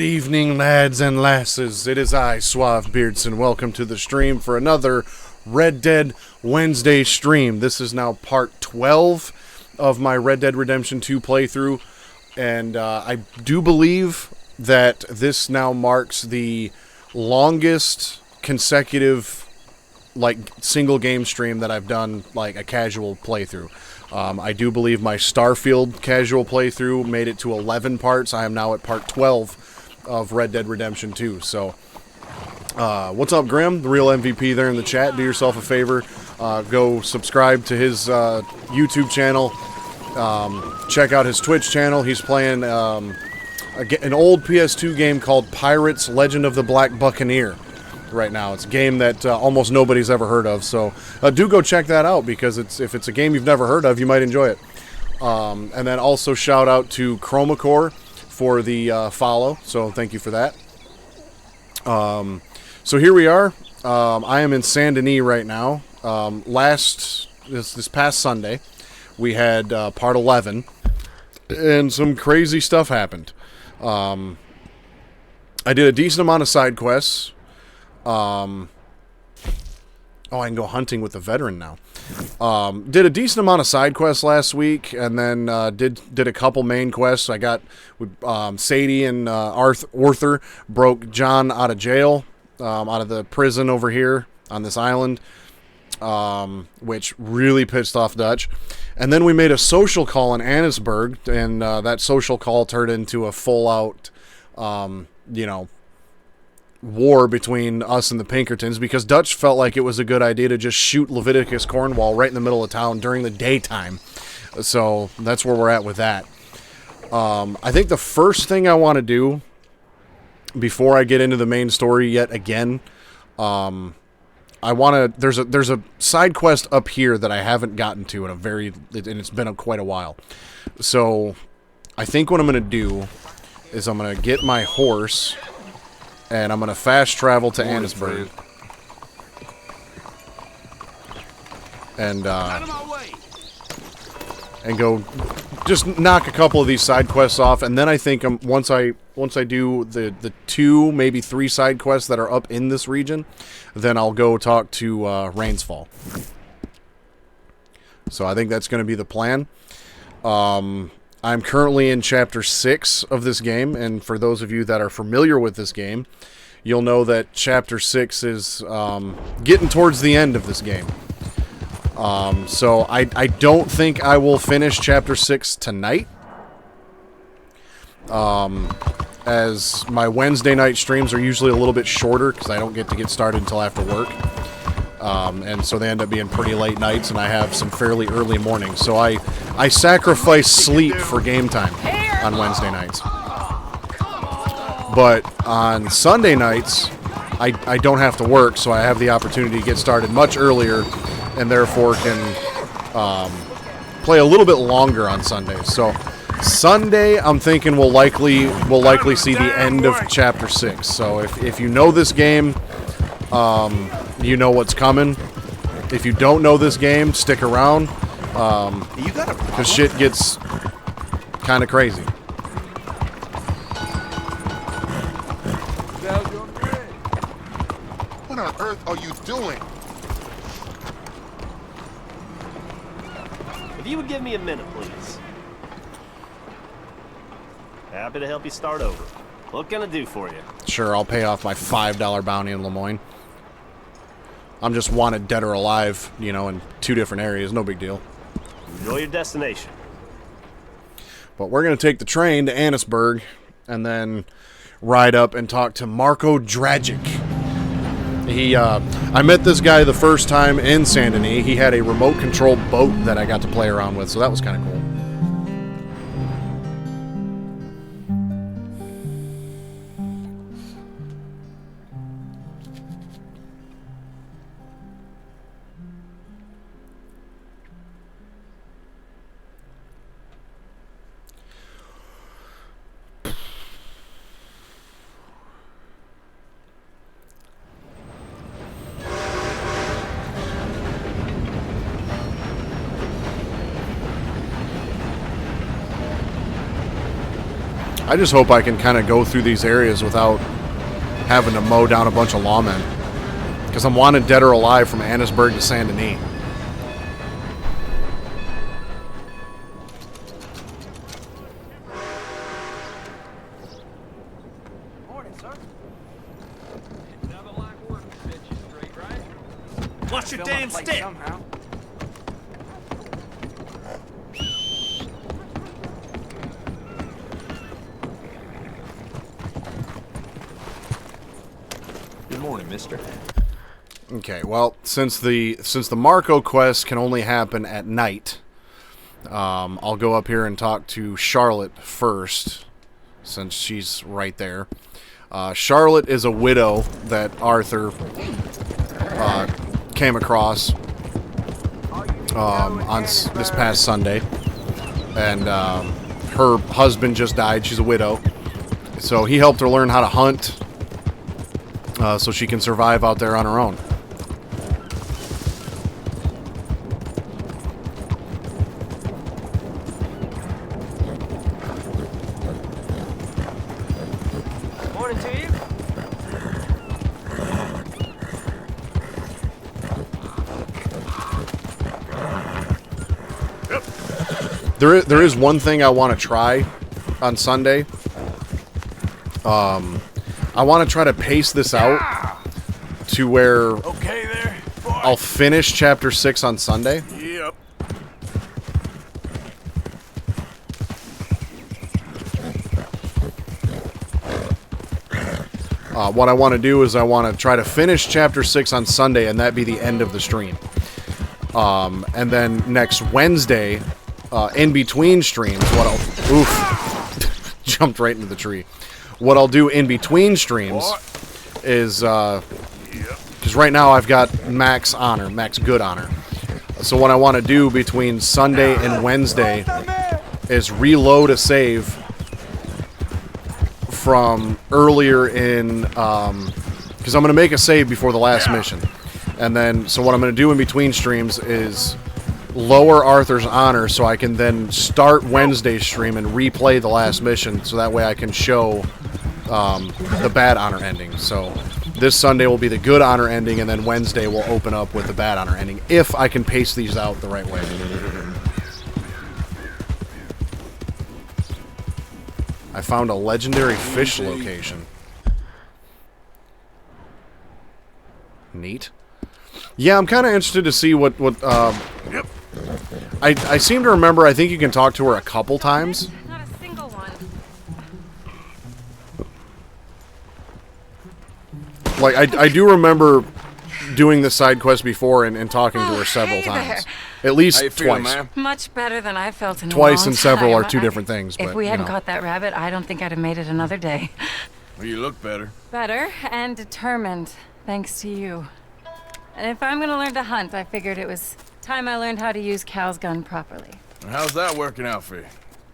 evening, lads and lasses. It is I, Suave Beardson. Welcome to the stream for another Red Dead Wednesday stream. This is now part 12 of my Red Dead Redemption 2 playthrough, and I do believe that this now marks the longest consecutive single game stream that I've done a casual playthrough. I do believe my Starfield casual playthrough made it to 11 parts. I am now at part 12 of Red Dead Redemption 2. So, what's up, Grim? The real MVP there in the chat. Do yourself a favor. Go subscribe to his YouTube channel. Check out his Twitch channel. He's playing an old PS2 game called Pirates Legend of the Black Buccaneer right now. It's a game that almost nobody's ever heard of, so do go check that out, because if it's a game you've never heard of, you might enjoy it. And then also shout out to Chromacore for the follow, so thank you for that. So here we are. I am in Saint Denis right now. This past Sunday, we had part 11, and some crazy stuff happened. I did a decent amount of side quests. I can go hunting with the veteran now. Did a decent amount of side quests last week, and then did a couple main quests. I got Sadie and Arthur broke John out of jail, out of the prison over here on this island, which really pissed off Dutch. And then we made a social call in Annisburg, and that social call turned into a full-out, war between us and the Pinkertons, because Dutch felt like it was a good idea to just shoot Leviticus Cornwall right in the middle of town during the daytime. So that's where we're at with that. I think the first thing I want to do before I get into the main story yet again, there's a side quest up here that I haven't gotten to and it's been quite a while. So I think what I'm going to do is I'm going to get my horse, and I'm going to fast travel to Annisburg. And go just knock a couple of these side quests off, and then I think once I do the 2, maybe 3 side quests that are up in this region, then I'll go talk to Rainsfall. So I think that's going to be the plan. I'm currently in Chapter 6 of this game, and for those of you that are familiar with this game, you'll know that Chapter 6 is getting towards the end of this game. So I don't think I will finish Chapter 6 tonight, as my Wednesday night streams are usually a little bit shorter, because I don't get started until after work. And so they end up being pretty late nights, and I have some fairly early mornings. So I sacrifice sleep for game time on Wednesday nights. But on Sunday nights, I don't have to work, so I have the opportunity to get started much earlier, and therefore can play a little bit longer on Sundays. So Sunday, I'm thinking we'll likely see the end of Chapter 6. So if you know this game, you know what's coming. If you don't know this game, stick around, because shit gets kind of crazy. What on earth are you doing? If you would give me a minute, please. Happy to help you start over. What can I do for you? Sure, I'll pay off my $5 bounty in Lemoyne. I'm just wanted dead or alive, in 2 different areas. No big deal. Enjoy your destination. But we're going to take the train to Annisburg and then ride up and talk to Marco Dragic. I met this guy the first time in Saint Denis. He had a remote-controlled boat that I got to play around with, so that was kind of cool. I just hope I can kind of go through these areas without having to mow down a bunch of lawmen. Because I'm wanted dead or alive from Annisburg to Saint Denis. Morning, sir. Nothing like work to set you straight, right? Watch your damn stick! Somehow. Good morning, mister. Okay, well, since the Marco quest can only happen at night, I'll go up here and talk to Charlotte first, since she's right there. Charlotte is a widow that Arthur came across on this past Sunday, and her husband just died. She's a widow, so he helped her learn how to hunt, so she can survive out there on her own. Morning to you. There is one thing I want to try on Sunday. I want to try to pace this out to where Okay there, boy. I'll finish Chapter 6 on Sunday. Yep. What I want to do is I want to try to finish Chapter 6 on Sunday, and that be the end of the stream. And then next Wednesday, in between streams, what I'll... Oof. Jumped right into the tree. What I'll do in between streams is... Because right now I've got max good honor. So what I want to do between Sunday and Wednesday is reload a save from earlier in... Because I'm going to make a save before the last mission. And then, so what I'm going to do in between streams is lower Arthur's honor so I can then start Wednesday's stream and replay the last mission so that way I can show the bad honor ending. So this Sunday will be the good honor ending, and then Wednesday will open up with the bad honor ending, if I can pace these out the right way. I found a legendary fish location. Neat. Yeah, I'm kind of interested to see what I seem to remember, I think you can talk to her a couple times. Not a single one. Like, I do remember doing the side quest before and talking to her several hey times. there. At least How you feeling, twice. ma'am? Much better than I felt in a Twice long and several time. are two different things, If but, we you hadn't know. caught that rabbit, I don't think I'd have made it another day. Well, you look better. Better and determined, thanks to you. And if I'm gonna learn to hunt, I figured it was time I learned how to use Cal's gun properly. How's that working out for you?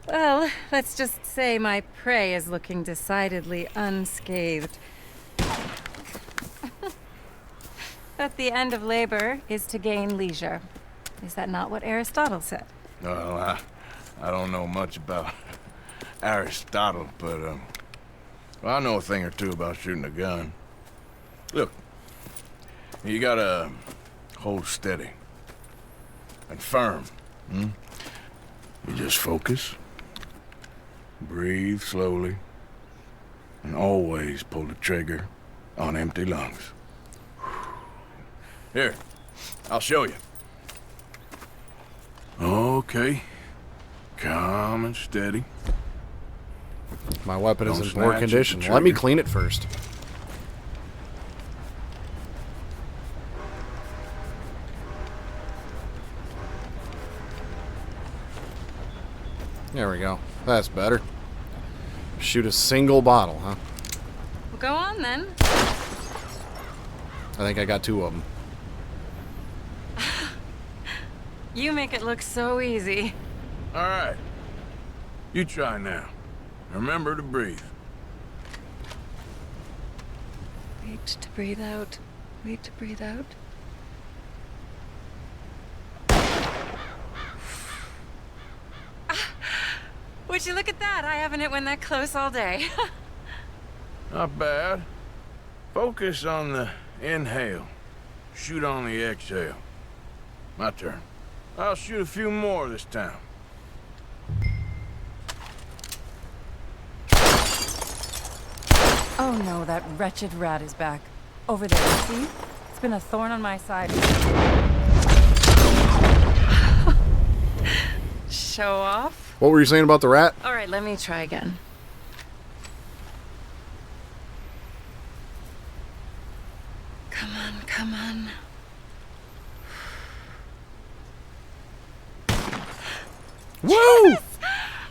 Well, let's just say my prey is looking decidedly unscathed. But the end of labor is to gain leisure. Is that not what Aristotle said? Well, I don't know much about Aristotle, but well, I know a thing or two about shooting a gun. Look, you gotta hold steady and firm. You just focus, breathe slowly, and always pull the trigger on empty lungs. Here, I'll show you. Okay, calm and steady. My weapon is Don't in poor snatch at the condition. Let me trigger. clean it first. There we go. That's better. Shoot a single bottle, huh? Well, go on then. I think I got two of them. You make it look so easy. All right, you try now. Remember to breathe. Wait to breathe out. Wait to breathe out. Would Would you look at that? I haven't hit one that close all day. Not bad. Focus on the inhale. Shoot on the exhale. My turn. I'll shoot a few more this time. Oh no, that wretched rat is back. Over there, see? It's been a thorn on my side. Show off? What were you saying about the rat? All right, let me try again. Come on, come on. Woo! Yes!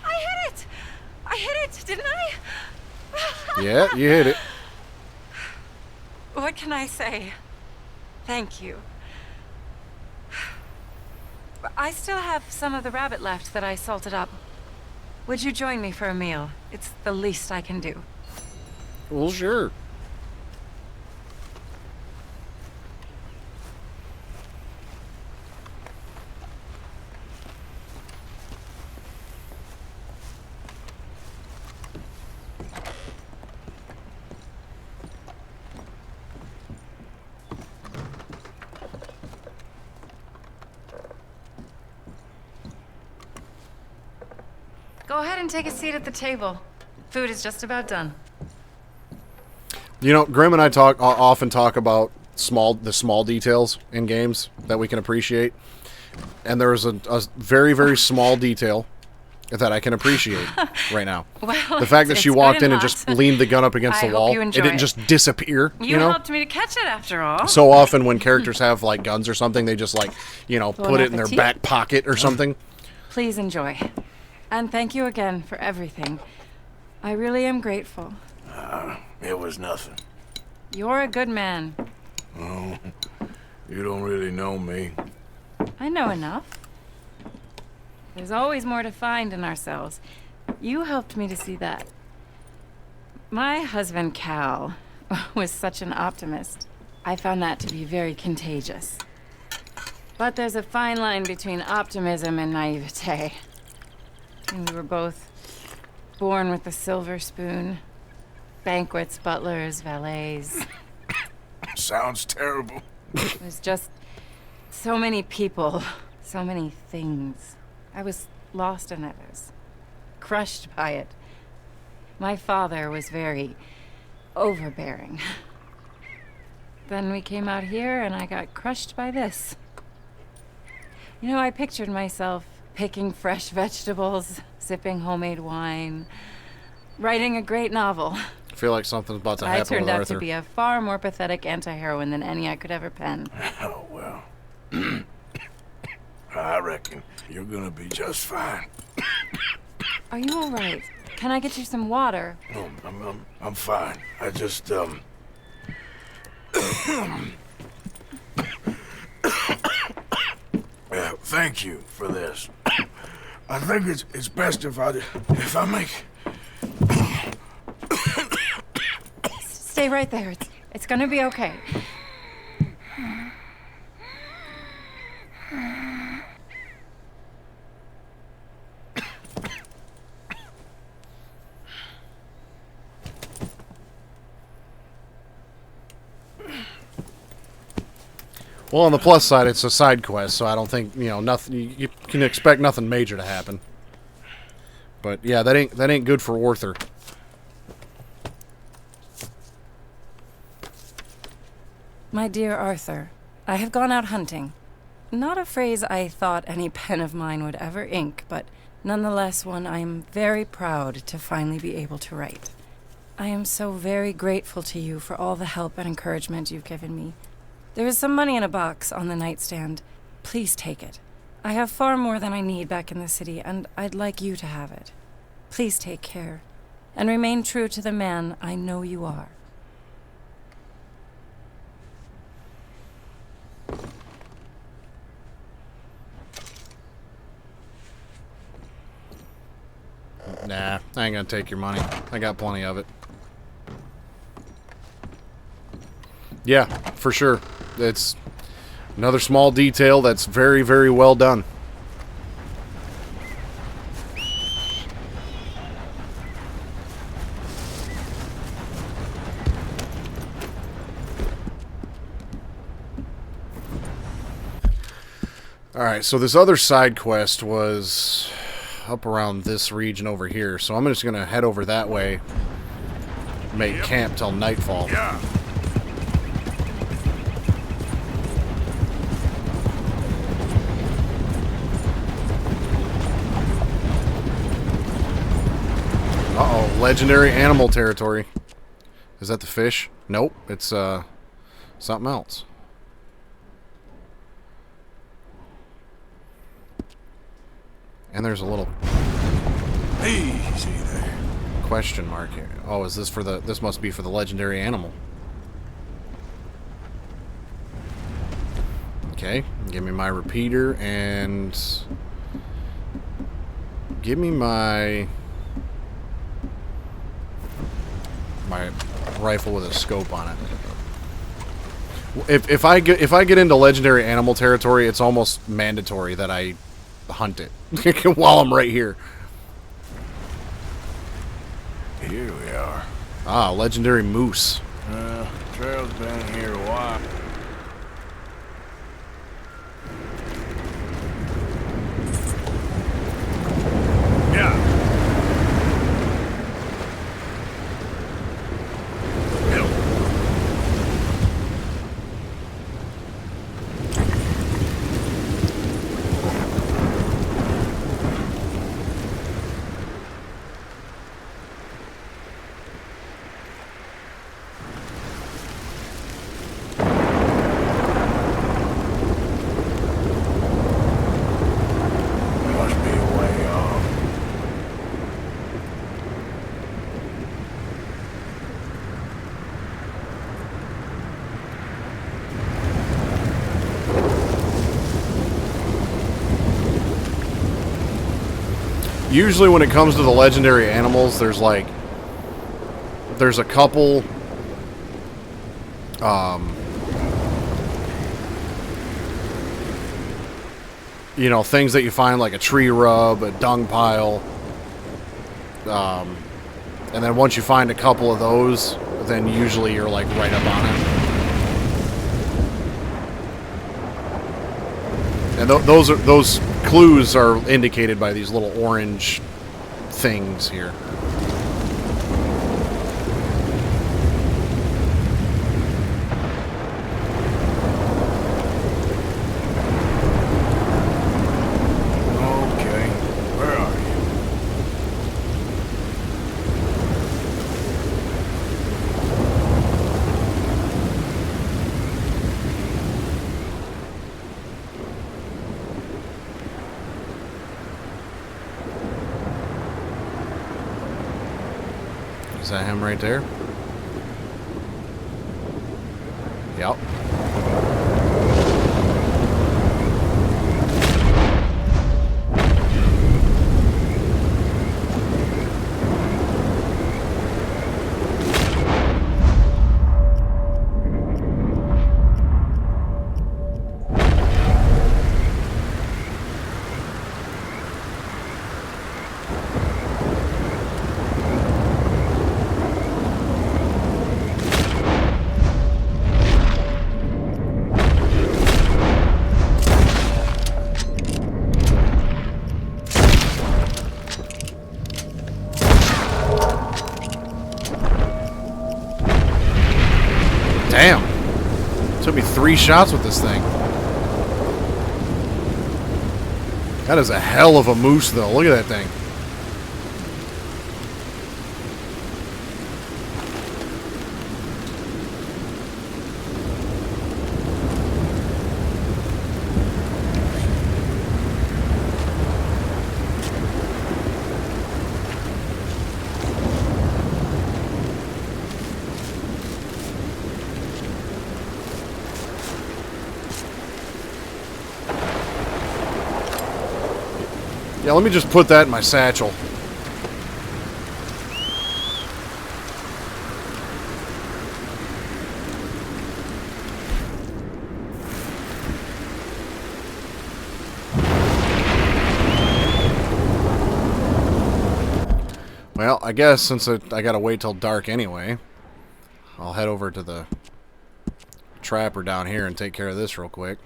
I hit it! I hit it, didn't I? Yeah, you hit it. What can I say? Thank you. I still have some of the rabbit left that I salted up. Would you join me for a meal? It's the least I can do. Well, sure. Go ahead and take a seat at the table. Food is just about done. You know, Grim and I often talk about the small details in games that we can appreciate. And there is a very, very small detail that I can appreciate right now. Well, the fact that she walked in and lots. just leaned the gun up against I the hope wall. you It enjoy didn't it. just disappear, You know? helped me to catch it after all. So often when characters have, like, guns or something, they just, like, Bon put it in their appetit. back pocket or something. Please enjoy. And thank you again for everything. I really am grateful. It was nothing. You're a good man. Oh, you don't really know me. I know enough. There's always more to find in ourselves. You helped me to see that. My husband, Cal, was such an optimist. I found that to be very contagious. But there's a fine line between optimism and naivete. And we were both born with a silver spoon. Banquets, butlers, valets. Sounds terrible. It was just so many people, so many things. I was lost in it. I was crushed by it. My father was very overbearing. Then we came out here and I got crushed by this. You know, I pictured myself picking fresh vegetables, sipping homemade wine, writing a great novel. I feel like something's about to I happen turned with out Arthur. to be a far more pathetic anti-heroine than any I could ever pen. Oh, well. I reckon you're gonna be just fine. Are you all right? Can I get you some water? No, I'm fine. I just, thank you for this. I think it's best if I make... Stay right there. It's gonna be okay. Well, on the plus side, it's a side quest, so I don't think, nothing. You can expect nothing major to happen. But yeah, that ain't good for Arthur. My dear Arthur, I have gone out hunting. Not a phrase I thought any pen of mine would ever ink, but nonetheless one I am very proud to finally be able to write. I am so very grateful to you for all the help and encouragement you've given me. There is some money in a box on the nightstand. Please take it. I have far more than I need back in the city, and I'd like you to have it. Please take care, and remain true to the man I know you are. Nah, I ain't gonna take your money. I got plenty of it. Yeah, for sure. It's another small detail that's very, very well done. Alright, so this other side quest was up around this region over here. So I'm just going to head over that way. Make camp till nightfall. Yeah. Uh-oh, legendary animal territory. Is that the fish? Nope, it's something else. And there's a little Easy there. question mark here. Oh, is this for the... This must be for the legendary animal. Okay, give me my repeater and... Give me my rifle with a scope on it. If I get into legendary animal territory, it's almost mandatory that I hunt it while I'm right here. Here we are. Ah, legendary moose. Trail's been here a while. Yeah. Must be a way off. Usually when it comes to the legendary animals, there's a couple you know, things that you find, like a tree rub, a dung pile, and then once you find a couple of those, then usually you're like right up on it. And those clues are indicated by these little orange things here. Okay, where are you? Is that him right there? Yep. Damn. Took me 3 shots with this thing. That is a hell of a moose, though. Look at that thing. Yeah, let me just put that in my satchel. Well, I guess since I gotta wait till dark anyway, I'll head over to the trapper down here and take care of this real quick.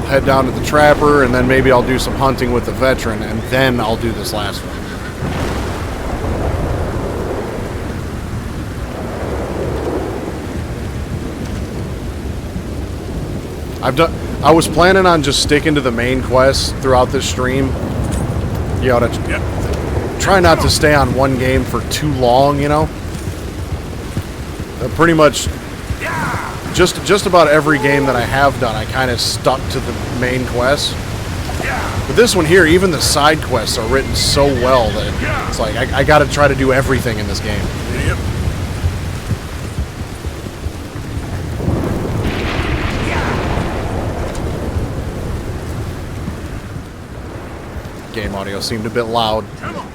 head down to the trapper, and then maybe I'll do some hunting with the veteran, and then I'll do this last one. I was planning on just sticking to the main quest throughout this stream. You know, to try not to stay on one game for too long, you know. Pretty much, just about every game that I have done, I kind of stuck to the main quest. But this one here, even the side quests are written so well that it's like I got to try to do everything in this game. Yep. Game audio seemed a bit loud. Come on.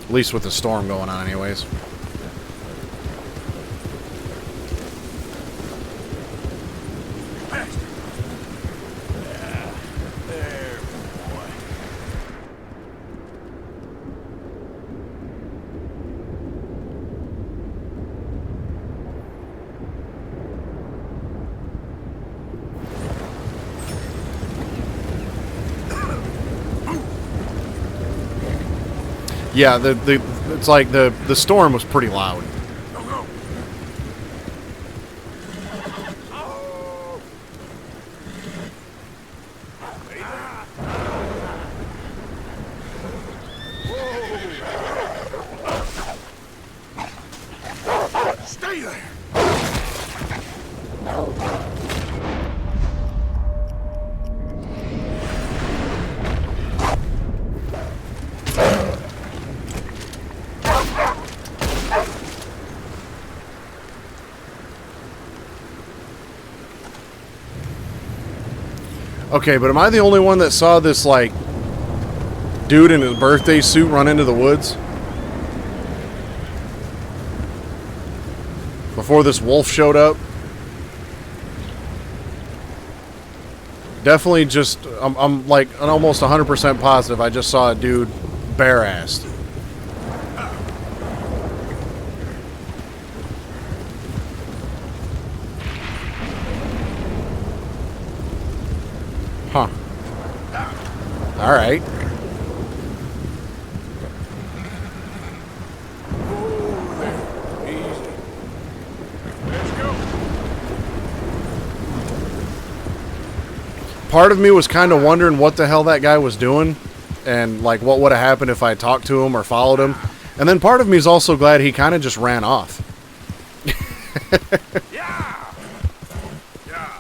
At least with the storm going on anyways. There, boy. Yeah, it's like the storm was pretty loud. Go, go. Stay there. Okay, but am I the only one that saw this, like, dude in his birthday suit run into the woods? Before this wolf showed up? Definitely just, I'm like almost 100% positive I just saw a dude bare-assed. Huh. Alright. Easy. Let's go. Part of me was kind of wondering what the hell that guy was doing and like what would have happened if I talked to him or followed him. And then part of me is also glad he kind of just ran off. Yeah. Yeah.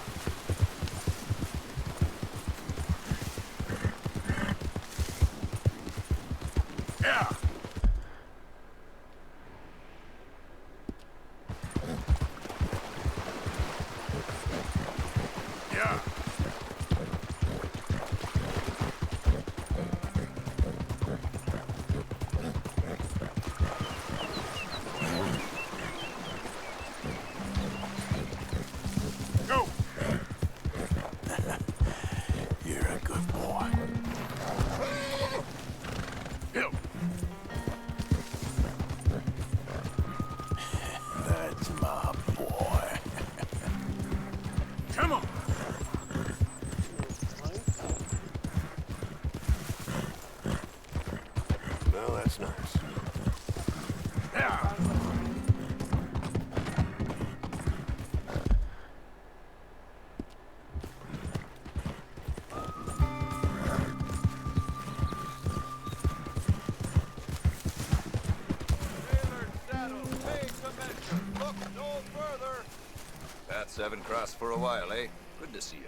Yeah. Yeah. Go. You're a good boy. Hill. That's my boy. Come on. Well, that's nice. Yeah. Paths haven't crossed for a while, eh? Good to see you.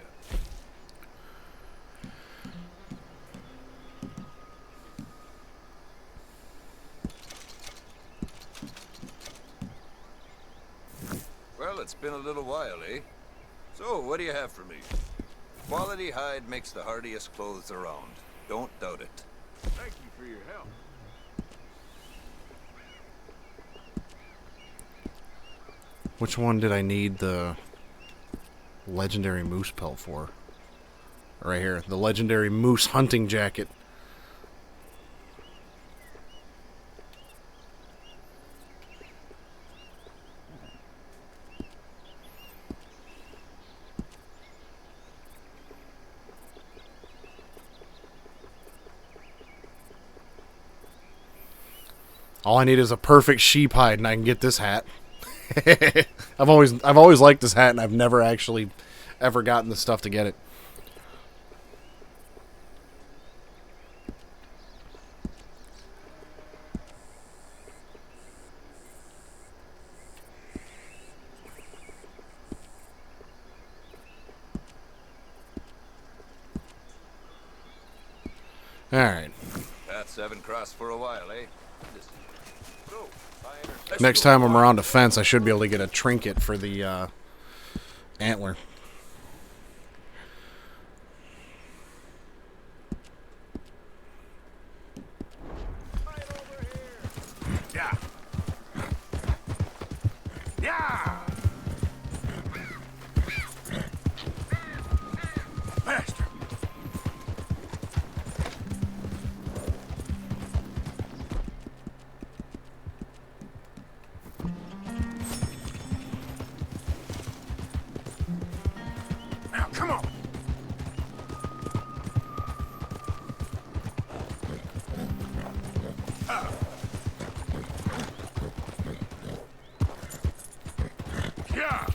Well, it's been a little while, eh? So, what do you have for me? Quality hide makes the hardiest clothes around. Don't doubt it. Thank you for your help. Which one did I need the legendary moose pelt for? Right here, the legendary moose hunting jacket. All I need is a perfect sheep hide, and I can get this hat. I've always liked this hat, and I've never actually ever gotten the stuff to get it. All right. Paths haven't crossed for a while, eh? So, Next time I'm around a fence, I should be able to get a trinket for the antler. Yeah. Yeah. Faster. Now, come on. Yeah.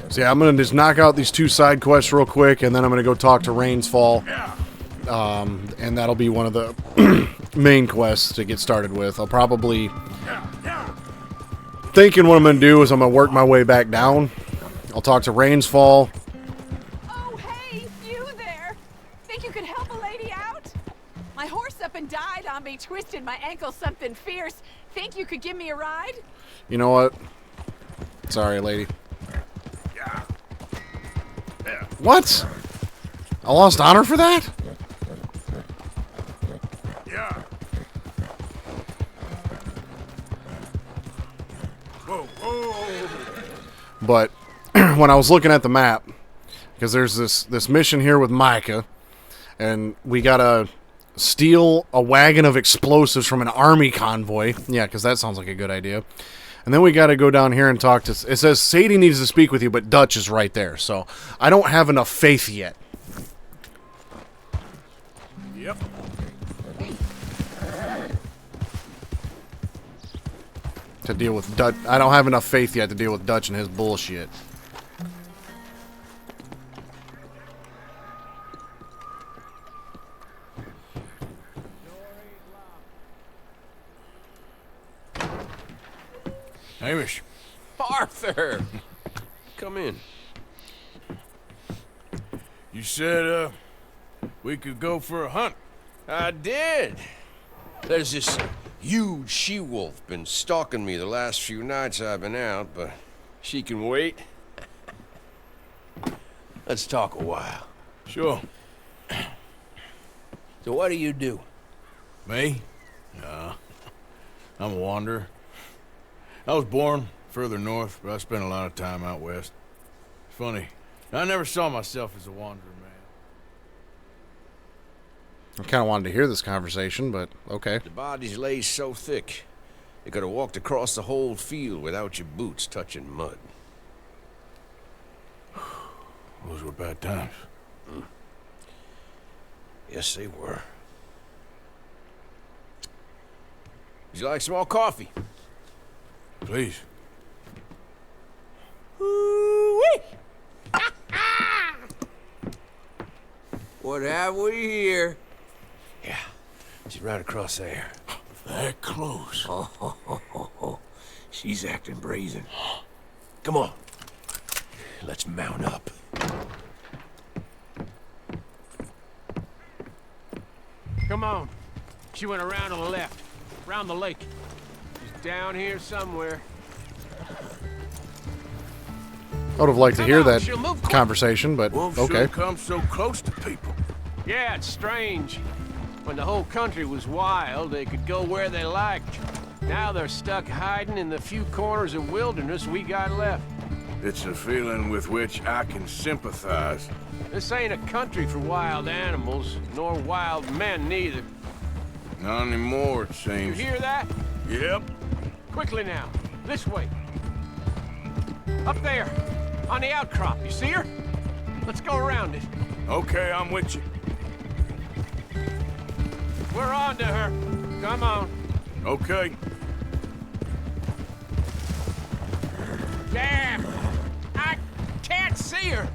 So yeah, I'm gonna just knock out these 2 side quests real quick, and then I'm gonna go talk to Rains Fall, Yeah. and that'll be one of the main quests to get started with. I'll probably Yeah. Yeah. thinking what I'm gonna do is I'm gonna work my way back down. I'll talk to Rains Fall. Oh, hey, you there. Think you could help a lady out? My horse up and died on me, twisted my ankle something fierce. Think you could give me a ride? You know what? Sorry, lady. Yeah. Yeah. What? I lost honor for that? Yeah. Whoa, whoa. But when I was looking at the map, because there's this mission here with Micah, and we gotta steal a wagon of explosives from an army convoy. Yeah, because that sounds like a good idea. And then we got to go down here and talk to... It says Sadie needs to speak with you, but Dutch is right there. So I don't have enough faith yet. Yep. To deal with Dutch. I don't have enough faith yet to deal with Dutch and his bullshit. Hamish. Arthur! Come in. You said, we could go for a hunt. I did. There's this huge she-wolf been stalking me the last few nights I've been out, but she can wait. Let's talk a while. Sure. So what do you do? Me? Nah. I'm a wanderer. I was born further north, but I spent a lot of time out west. It's funny. I never saw myself as a wanderer, man. I kind of wanted to hear this conversation, but okay. The bodies lay so thick, you could have walked across the whole field without your boots touching mud. Those were bad times. Yes, they were. Would you like some more coffee? Please. Ooh-wee! What have we here? Yeah, she's right across there. That close. Oh, she's acting brazen. Come on, let's mount up. Come on. She went around to the left, around the lake. She's down here somewhere. I would have liked to hear that She'll move quick. conversation, but Wolves okay. shouldn't come so close to people. Yeah, it's strange. When the whole country was wild, they could go where they liked. Now they're stuck hiding in the few corners of wilderness we got left. It's a feeling with which I can sympathize. This ain't a country for wild animals, nor wild men neither. Not anymore, it You seems. hear that? Yep. Quickly now. This way. Up there. On the outcrop. You see her? Let's go around it. Okay, I'm with you. We're on to her. Come on. Okay. Damn! I can't see her!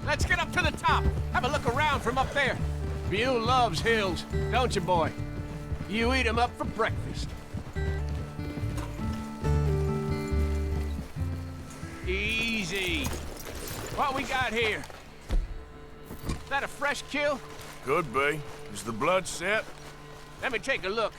Let's get up to the top. Have a look around from up there. Buell loves hills, don't you, boy? You eat 'em up for breakfast. Easy. What we got here? Is that a fresh kill? Could be. Is the blood set? Let me take a look.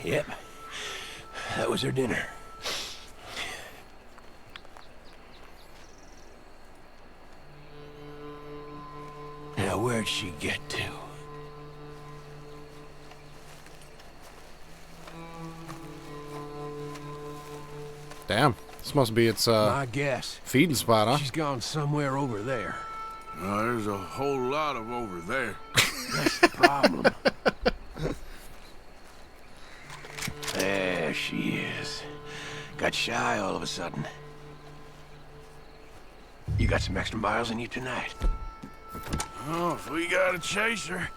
Yep. That was her dinner. Now, where'd she get to? Damn. This must be its My guess. feeding spot, huh? She's gone somewhere over there. There's a whole lot of over there. That's the problem. There she is. Got shy all of a sudden. You got some extra miles in you tonight. Oh, if we gotta chase her,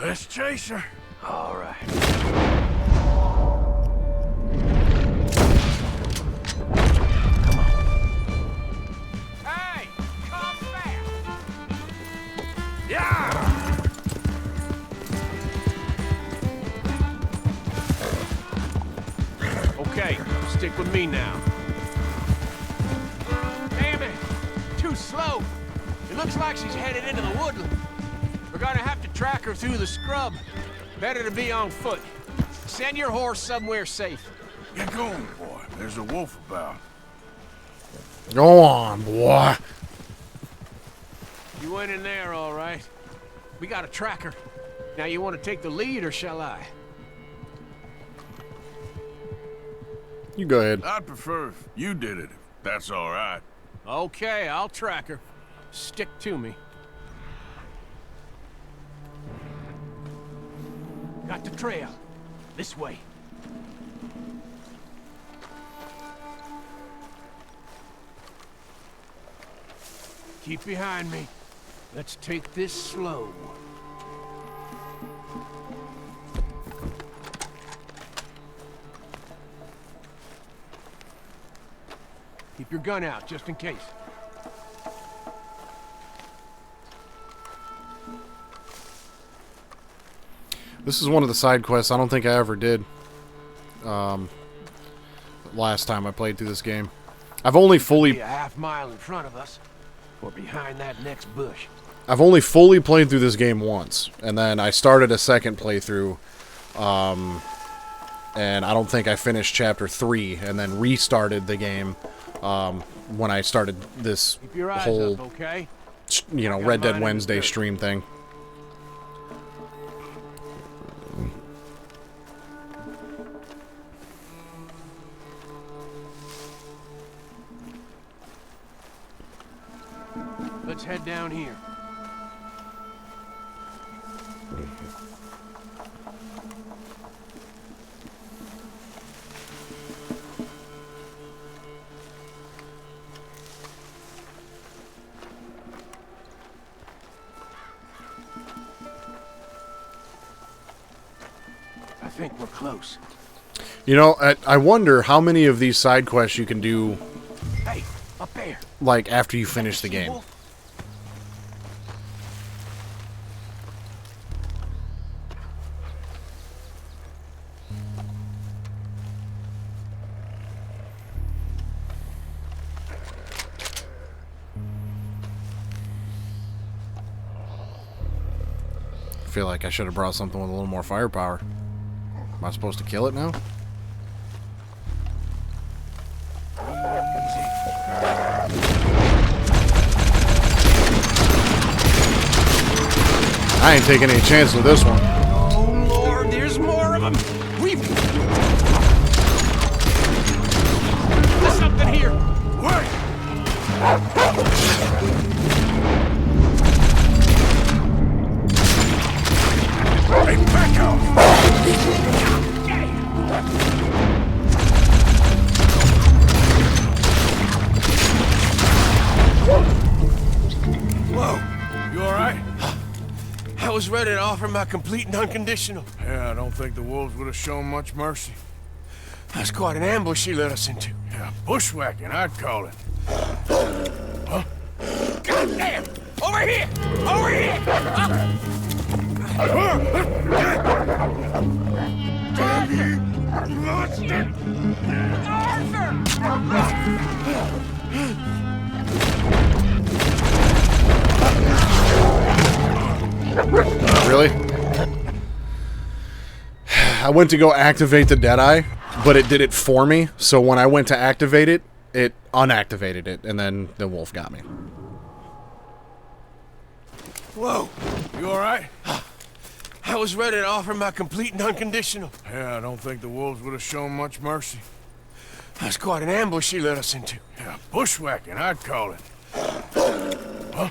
let's chase her. All right. Come on. Hey, come back. Yeah! Okay, stick with me now. Damn it! Too slow. It looks like she's headed into the woodland. We're gonna have to track her through the scrub. Better to be on foot. Send your horse somewhere safe. Get going, boy. There's a wolf about. Go on, boy. You went in there, all right. We got a tracker. Now you want to take the lead, or shall I? You go ahead. I'd prefer if you did it, if that's all right. Okay, I'll track her. Stick to me. Got the trail. This way. Keep behind me. Let's take this slow. Keep your gun out, just in case. This is one of the side quests I don't think I ever did. Last time I played through this game. I've only Be fully a half mile in front of us, or behind that next bush. played through this game once, and then I started a second playthrough, and I don't think I finished chapter 3, and then restarted the game when I started this Keep your eyes whole, up, okay? you know, I got Red mine Dead in the Wednesday dirt. stream thing. Let's head down here. I think we're close. You know, I wonder how many of these side quests you can do, Hey, up there. like, after you finish the game. Wolf? I feel like I should have brought something with a little more firepower. Am I supposed to kill it now? I ain't taking any chance with this one. Oh, Lord, there's more of them. We've... There's something here. Wait! Hey, back off! Whoa, was ready to offer my complete and unconditional. Yeah, I don't think the wolves would have shown much mercy. That's quite an ambush she led us into. Yeah, bushwhacking, I'd call it. Huh? Goddamn! Over here! Over here! Really? I went to go activate the Deadeye, but it did it for me. So when I went to activate it, it unactivated it, and then the wolf got me. Whoa! You alright? I was ready to offer my complete and unconditional. Yeah, I don't think the wolves would have shown much mercy. That's quite an ambush she led us into. Yeah, bushwhacking, I'd call it. Huh?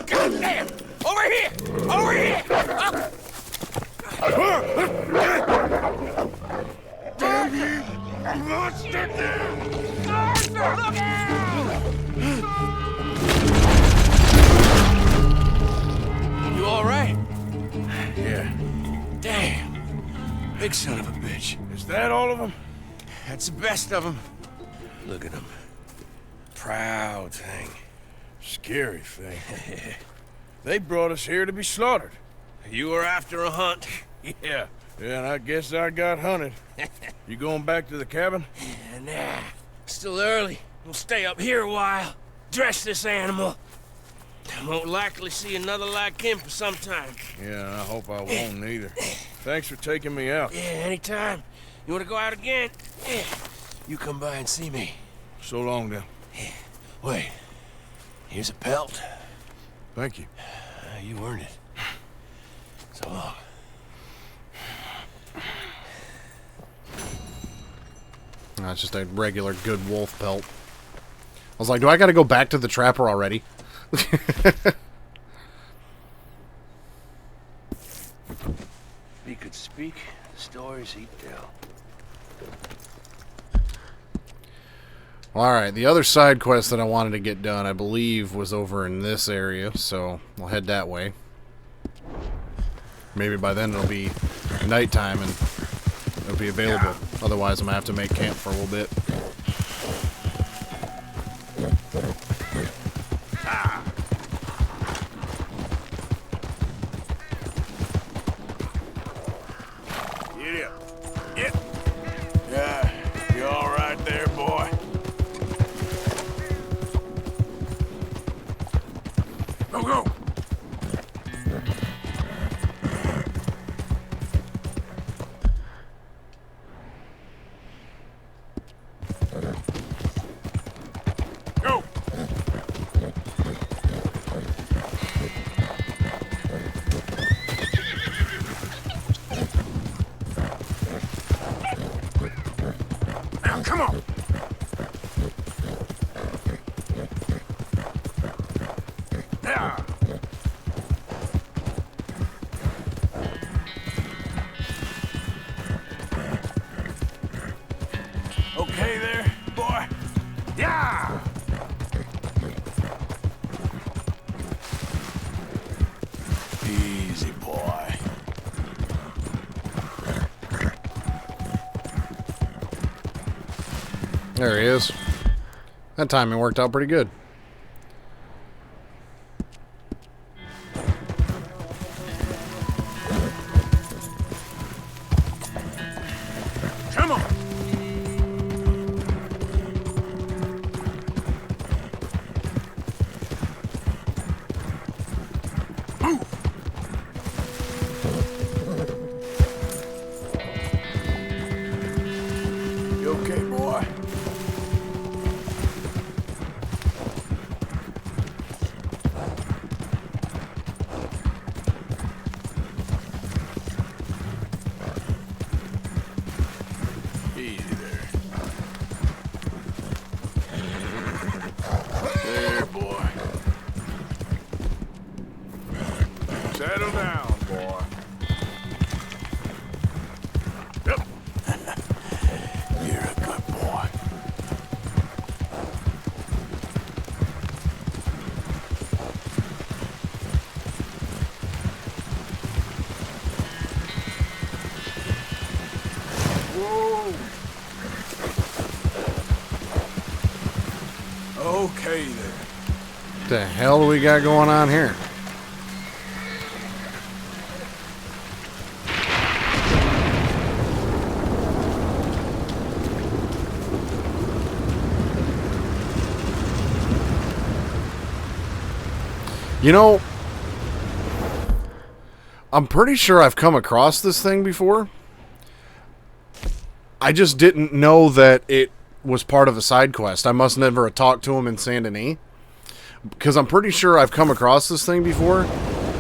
Goddamn! Over here! Over here! You all right? Yeah. Damn. Big son of a bitch. Is that all of them? That's the best of them. Look at him. Proud thing. Scary thing. They brought us here to be slaughtered. You were after a hunt. Yeah. Yeah, and I guess I got hunted. You going back to the cabin? Nah. Still early. We'll stay up here a while. Dress this animal. I won't likely see another like him for some time. Yeah, I hope I won't neither. Thanks for taking me out. Yeah, anytime. You want to go out again? Yeah. You come by and see me. So long, then. Wait. Here's a pelt. Thank you. You earned it. So long. That's just a regular good wolf pelt. I was like, do I gotta go back to the trapper already? He could speak the stories he'd tell. Alright, the other side quest that I wanted to get done, I believe, was over in this area, so I'll head that way. Maybe by then it'll be nighttime and it'll be available. Otherwise, I'm gonna have to make camp for a little bit. Get up. Get. Yeah, you all right there, boy? Go, go. Go. Now, come on. Yeah. Okay there, boy? Yeah! Easy, boy. There he is. That timing worked out pretty good. Come on. Move. You okay, boy? Easy there. There, boy. Settle down, boy. Yep. You're a good boy. Okay then. What the hell do we got going on here? You know, I'm pretty sure I've come across this thing before. I just didn't know that it was part of a side quest. I must never have talked to him in Saint Denis. Because I'm pretty sure I've come across this thing before.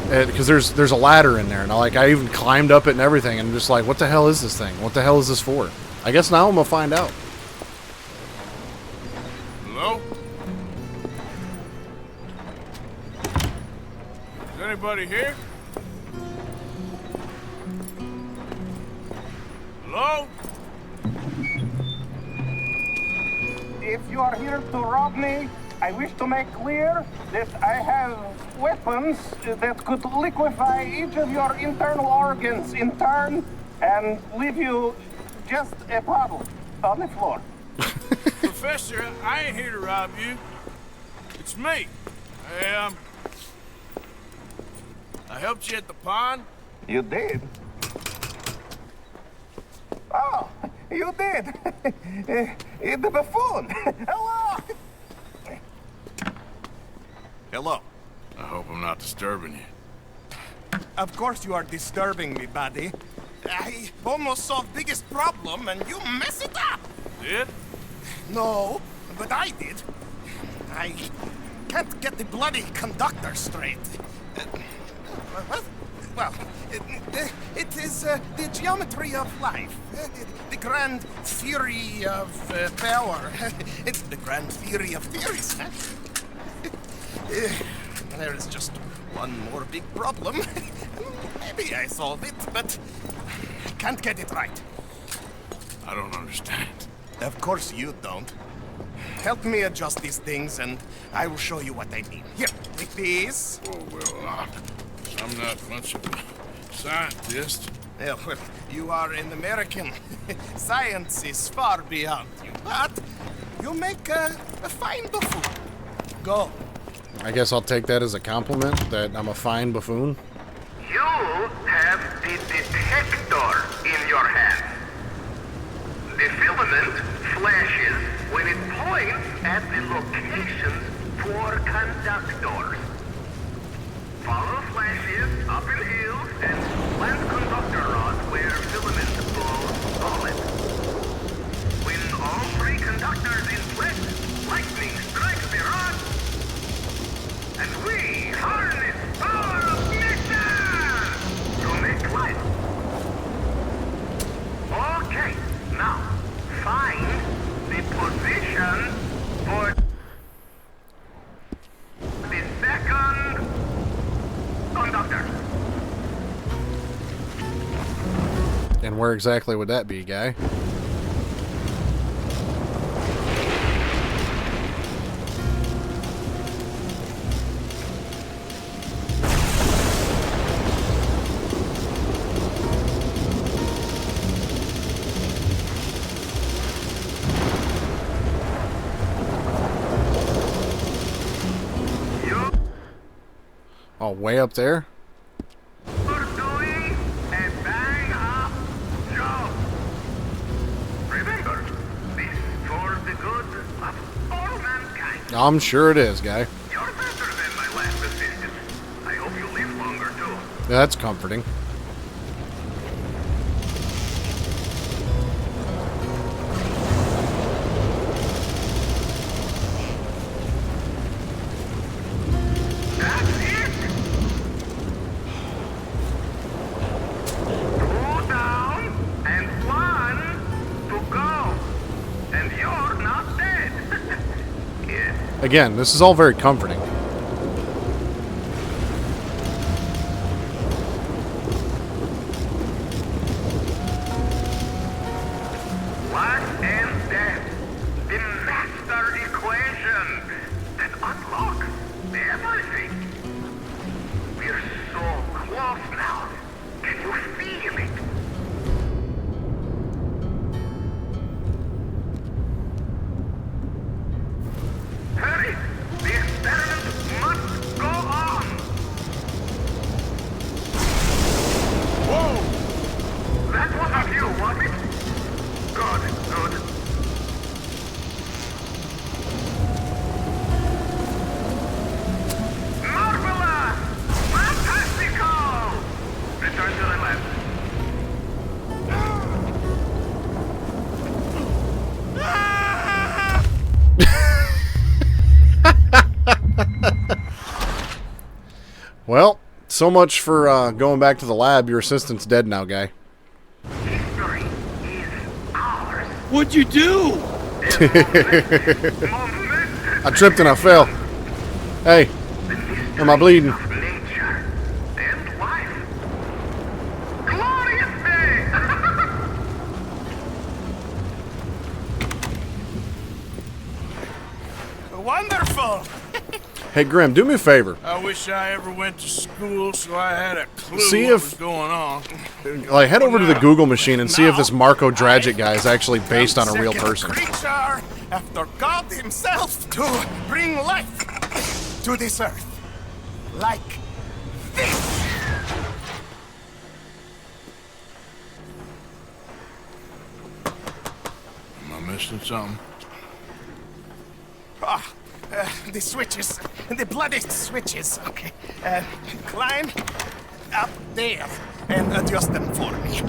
Because there's a ladder in there. And I even climbed up it and everything. And I'm just like, what the hell is this thing? What the hell is this for? I guess now I'm going to find out. Hello? Is anybody here? Hello? If you are here to rob me, I wish to make clear that I have weapons that could liquefy each of your internal organs in turn and leave you just a puddle on the floor. Professor, I ain't here to rob you. It's me. I helped you at the pond. You did? Oh, you did. The buffoon. Hello. Hello. I hope I'm not disturbing you. Of course you are disturbing me, buddy. I almost solved biggest problem and you mess it up. Did? No, but I did. I can't get the bloody conductor straight. What? Well, it is the geometry of life, the grand theory of power. It's the grand theory of theories. There is just one more big problem. Maybe I solved it, but can't get it right. I don't understand. Of course you don't. Help me adjust these things and I will show you what I mean. Here, take these. Oh, well, I'm not much of a scientist. Yeah, well, you are an American. Science is far beyond you, but you make a fine buffoon. Go. I guess I'll take that as a compliment, that I'm a fine buffoon. You have the detector in your hand. The filament flashes when it points at the locations for conductors. Follow flashes up in hills and plant conductor rods where filaments glow solid. When all three conductors in place, lightning strikes the rod, and we harness power of nature to make light. Okay, now find the position for the second conductor. And where exactly would that be, guy? Oh, way up there? You're doing a bang-up job. Remember, this is for the good of all mankind. I'm sure it is, guy. You're better than my last assistant. I hope you live longer, too. That's comforting. That's it. 2 down and 1 to go. And you're not dead. Yes. Again, this is all very comforting. Life and death, the master equation that unlocks everything. We're so close now. Can you feel it? Good. Marvelous! Fantastical! Return to the left. Well, so much for going back to the lab. Your assistant's dead now, guy. History is ours. What'd you do? I tripped and I fell. Hey, am I bleeding? Of nature and life. Glorious day! Wonderful. Hey, Grim, do me a favor. I wish I ever went to school so I had a clue See what if- was going on. Like, head over to the Google machine and see if this Marco Dragic guy is actually based on a real person. Creature after God himself to bring life to this earth. Like this. Am I missing something? The switches. The bloody switches. Okay. Climb up there and adjust them for me.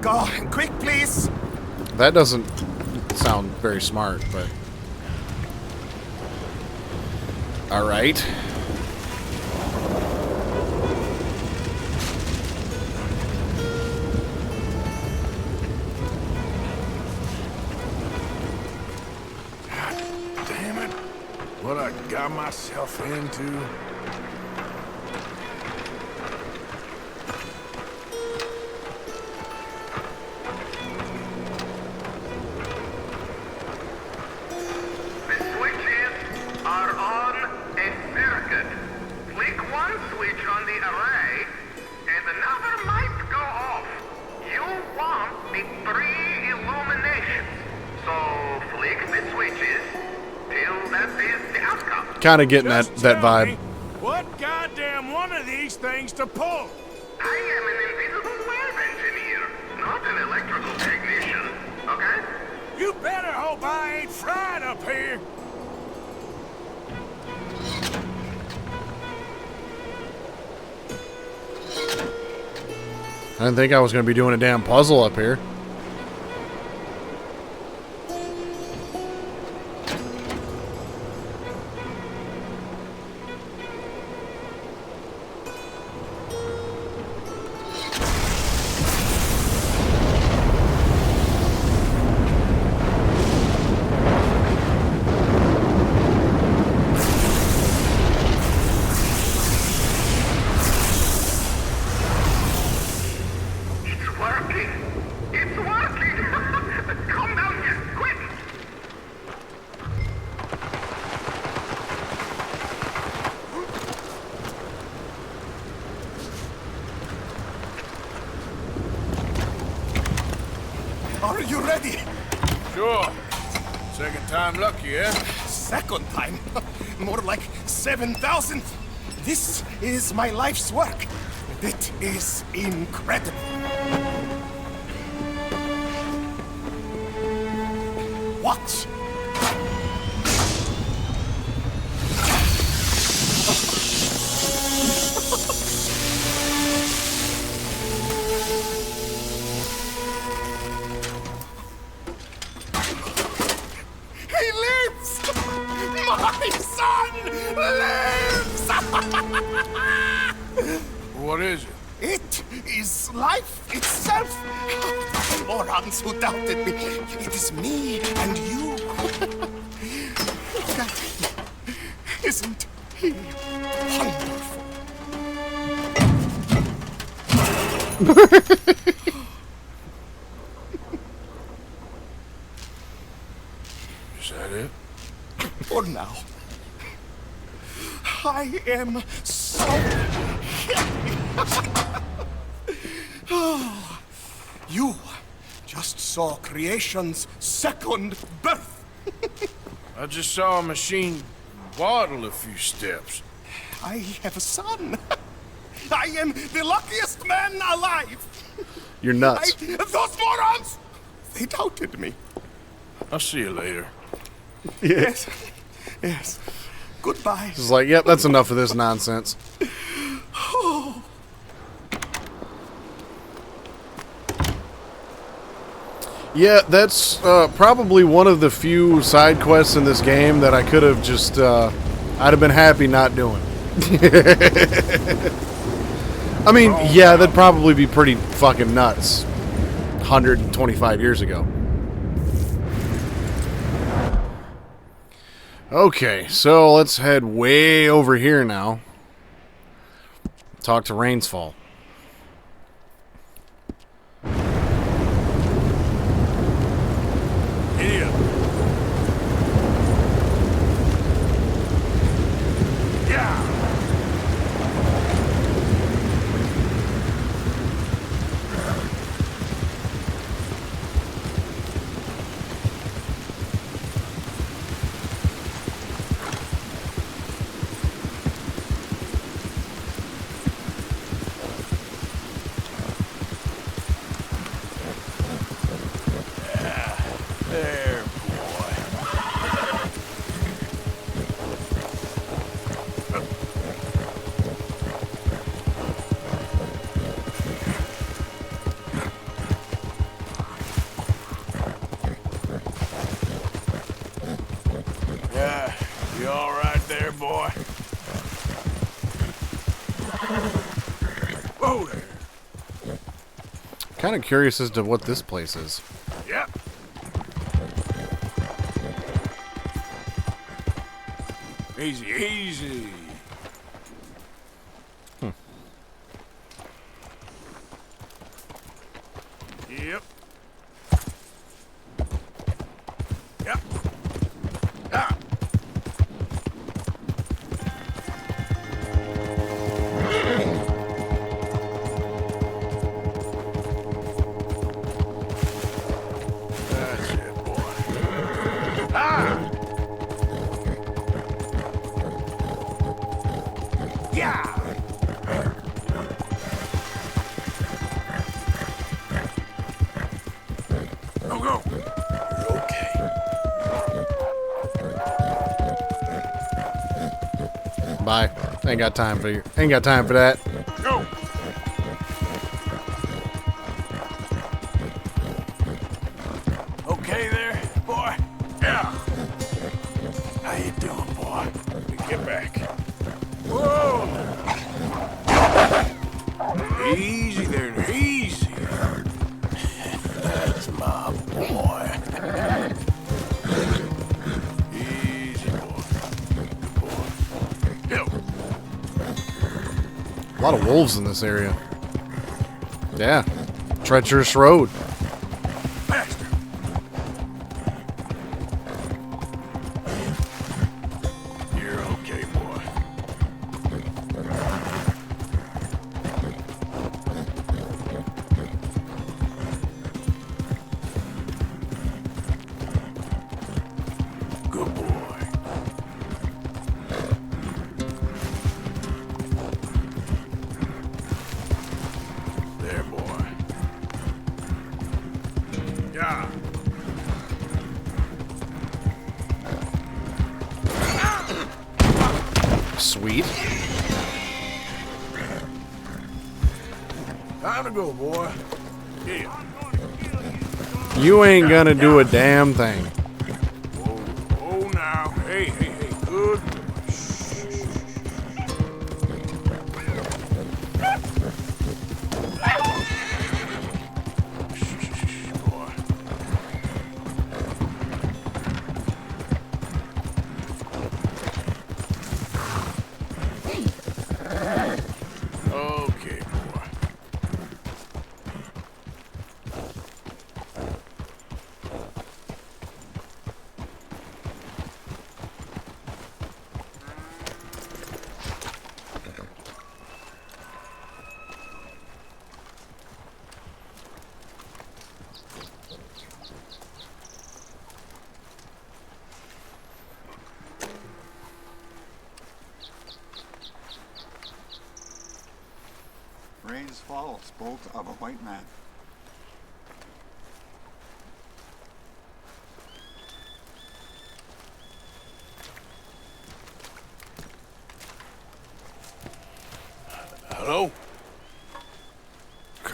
Go quick, please. That doesn't sound very smart, but... Alright. Damn it. What I got myself into. The switches are on a circuit. Flick one switch on the array, and another might go off. You want the 3 illuminations. So flick the switches till that is the outcome. Kind of getting that Just tell vibe. me what goddamn one of these things to pull? I am an invisible web engineer, not an electrical technician. Okay? You better hope I ain't fried up here. I didn't think I was going to be doing a damn puzzle up here. It's working. It's working. Come down here, quick. Are you ready? Sure. Second time lucky, eh? Second time? More like 7,000. This is my life's work. It is incredible. Watch. He lives! My son lives! What is it? It is life itself. The morons who doubted me. It is me and you. Look at him. Isn't he wonderful? Is that it? For now. I am so happy. Oh, you just saw creation's second birth. I just saw a machine waddle a few steps. I have a son. I am the luckiest man alive. You're nuts. Those morons They doubted me. I'll see you later. Yes. Yes. Goodbye. It's like, yep, that's enough of this nonsense. Oh. Yeah, that's probably one of the few side quests in this game that I could have just, I'd have been happy not doing. I mean, yeah, that'd probably be pretty fucking nuts 125 years ago. Okay, so let's head way over here now. Talk to Rainsfall. Here. Yeah. There, boy. Yeah, you all right there, boy? Whoa there. Kind of curious as to what this place is. Yep. Easy, easy. Yep. Yep. Ah. That's it, boy. Ah! Yeah! Go, go. You're okay. Bye. Ain't got time for you. Ain't got time for that. Go. Okay there, boy? Yeah. How you doing, boy? Let me get back. Whoa! Easy there, easy. That's my boy. Easy, boy. Good boy. Yo. A lot of wolves in this area. Yeah. Treacherous road. Faster. You're okay, boy. Good boy. There, boy. Yeah. Sweet. Time to go, boy. Yeah. You ain't gonna do a damn thing. Oh, now. Hey, hey, hey. Good. Boy. Okay, boy. Rains fall spoke of a white man.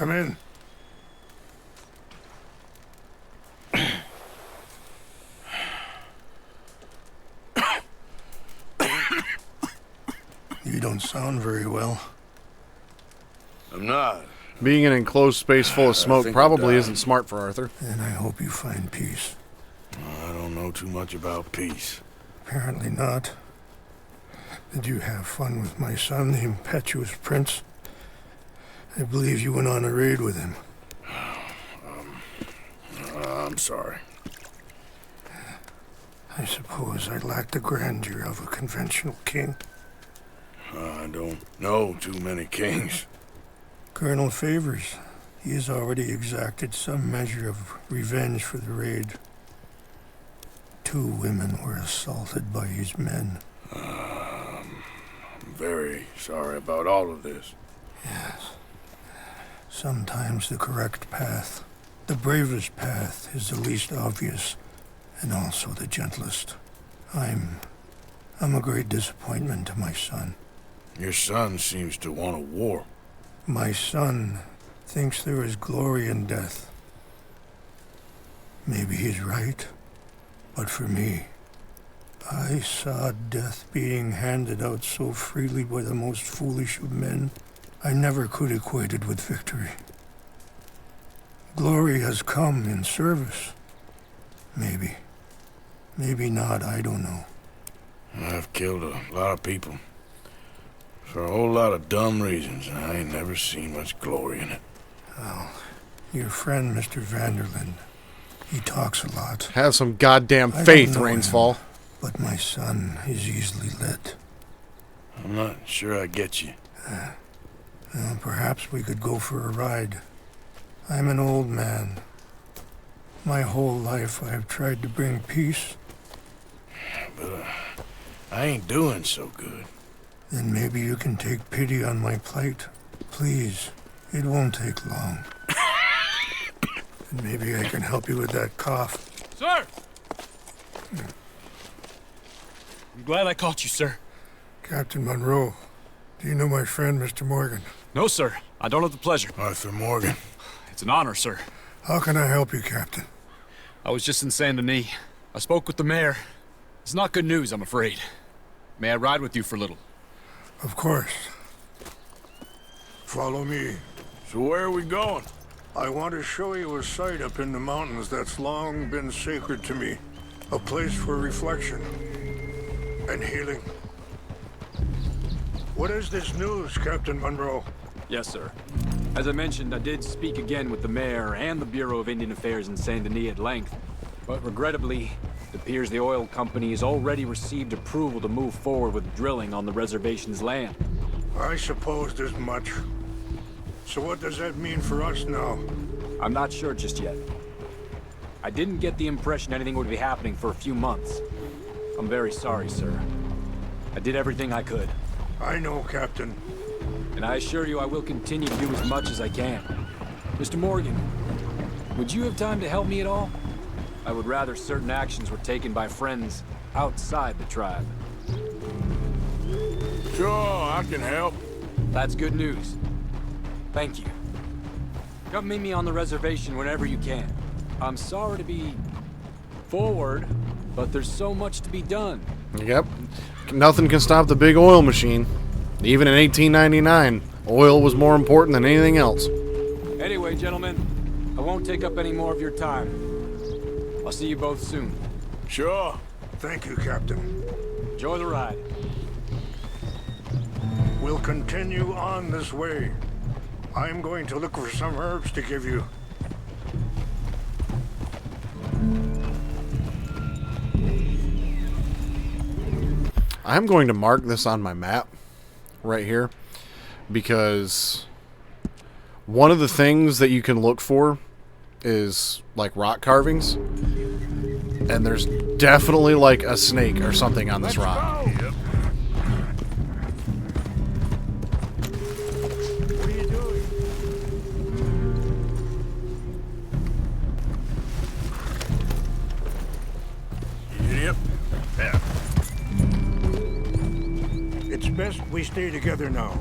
Come in. You don't sound very well. I'm not. Being in an enclosed space full of smoke think probably I'm isn't smart for Arthur. And I hope you find peace. I don't know too much about peace. Apparently not. Did you have fun with my son, the impetuous prince? I believe you went on a raid with him. I'm sorry. I suppose I lack the grandeur of a conventional king. I don't know too many kings. Colonel Favors, he has already exacted some measure of revenge for the raid. 2 women were assaulted by his men. I'm very sorry about all of this. Yes. Sometimes the correct path, the bravest path, is the least obvious, and also the gentlest. I'm a great disappointment to my son. Your son seems to want a war. My son thinks there is glory in death. Maybe he's right, but for me, I saw death being handed out so freely by the most foolish of men, I never could equate it with victory. Glory has come in service. Maybe. Maybe not, I don't know. I've killed a lot of people. For a whole lot of dumb reasons, and I ain't never seen much glory in it. Well, your friend, Mr. Vanderlyn, he talks a lot. Have some goddamn I faith, don't know Rainsfall. him, but my son is easily led. I'm not sure I get you. Well, perhaps we could go for a ride. I'm an old man. My whole life I have tried to bring peace. But I ain't doing so good. Then maybe you can take pity on my plight. Please, it won't take long. And maybe I can help you with that cough. Sir! I'm glad I caught you, sir. Captain Monroe, do you know my friend, Mr. Morgan? No, sir. I don't have the pleasure. Arthur Morgan. It's an honor, sir. How can I help you, Captain? I was just in Saint Denis. I spoke with the mayor. It's not good news, I'm afraid. May I ride with you for a little? Of course. Follow me. So where are we going? I want to show you a site up in the mountains that's long been sacred to me. A place for reflection and healing. What is this news, Captain Monroe? Yes, sir. As I mentioned, I did speak again with the mayor and the Bureau of Indian Affairs in Saint Denis at length. But regrettably, it appears the oil company has already received approval to move forward with drilling on the reservation's land. I supposed as much. So what does that mean for us now? I'm not sure just yet. I didn't get the impression anything would be happening for a few months. I'm very sorry, sir. I did everything I could. I know, Captain. And I assure you I will continue to do as much as I can. Mr. Morgan, would you have time to help me at all? I would rather certain actions were taken by friends outside the tribe. Sure, I can help. That's good news. Thank you. Come meet me on the reservation whenever you can. I'm sorry to be forward, but there's so much to be done. Yep. Nothing can stop the big oil machine. Even in 1899, oil was more important than anything else. Anyway, gentlemen, I won't take up any more of your time. I'll see you both soon. Sure. Thank you, Captain. Enjoy the ride. We'll continue on this way. I'm going to look for some herbs to give you. I'm going to mark this on my map right here because one of the things that you can look for is like rock carvings, and there's definitely like a snake or something on this rock. Yep. What are you doing? Yep. Yeah. It's best we stay together now.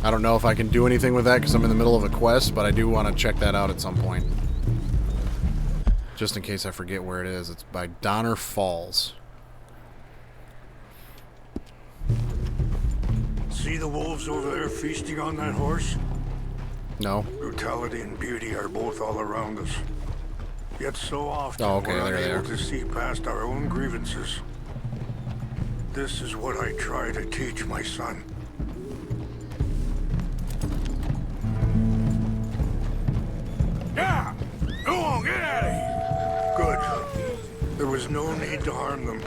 I don't know if I can do anything with that because I'm in the middle of a quest, but I do want to check that out at some point. Just in case I forget where it is. It's by Donner Falls. See the wolves over there feasting on that horse? No. Brutality and beauty are both all around us. Yet so often okay, we're there they unable are. to see past our own grievances. This is what I try to teach my son. Yeah! Go on, get out of here! Good. There was no need to harm them.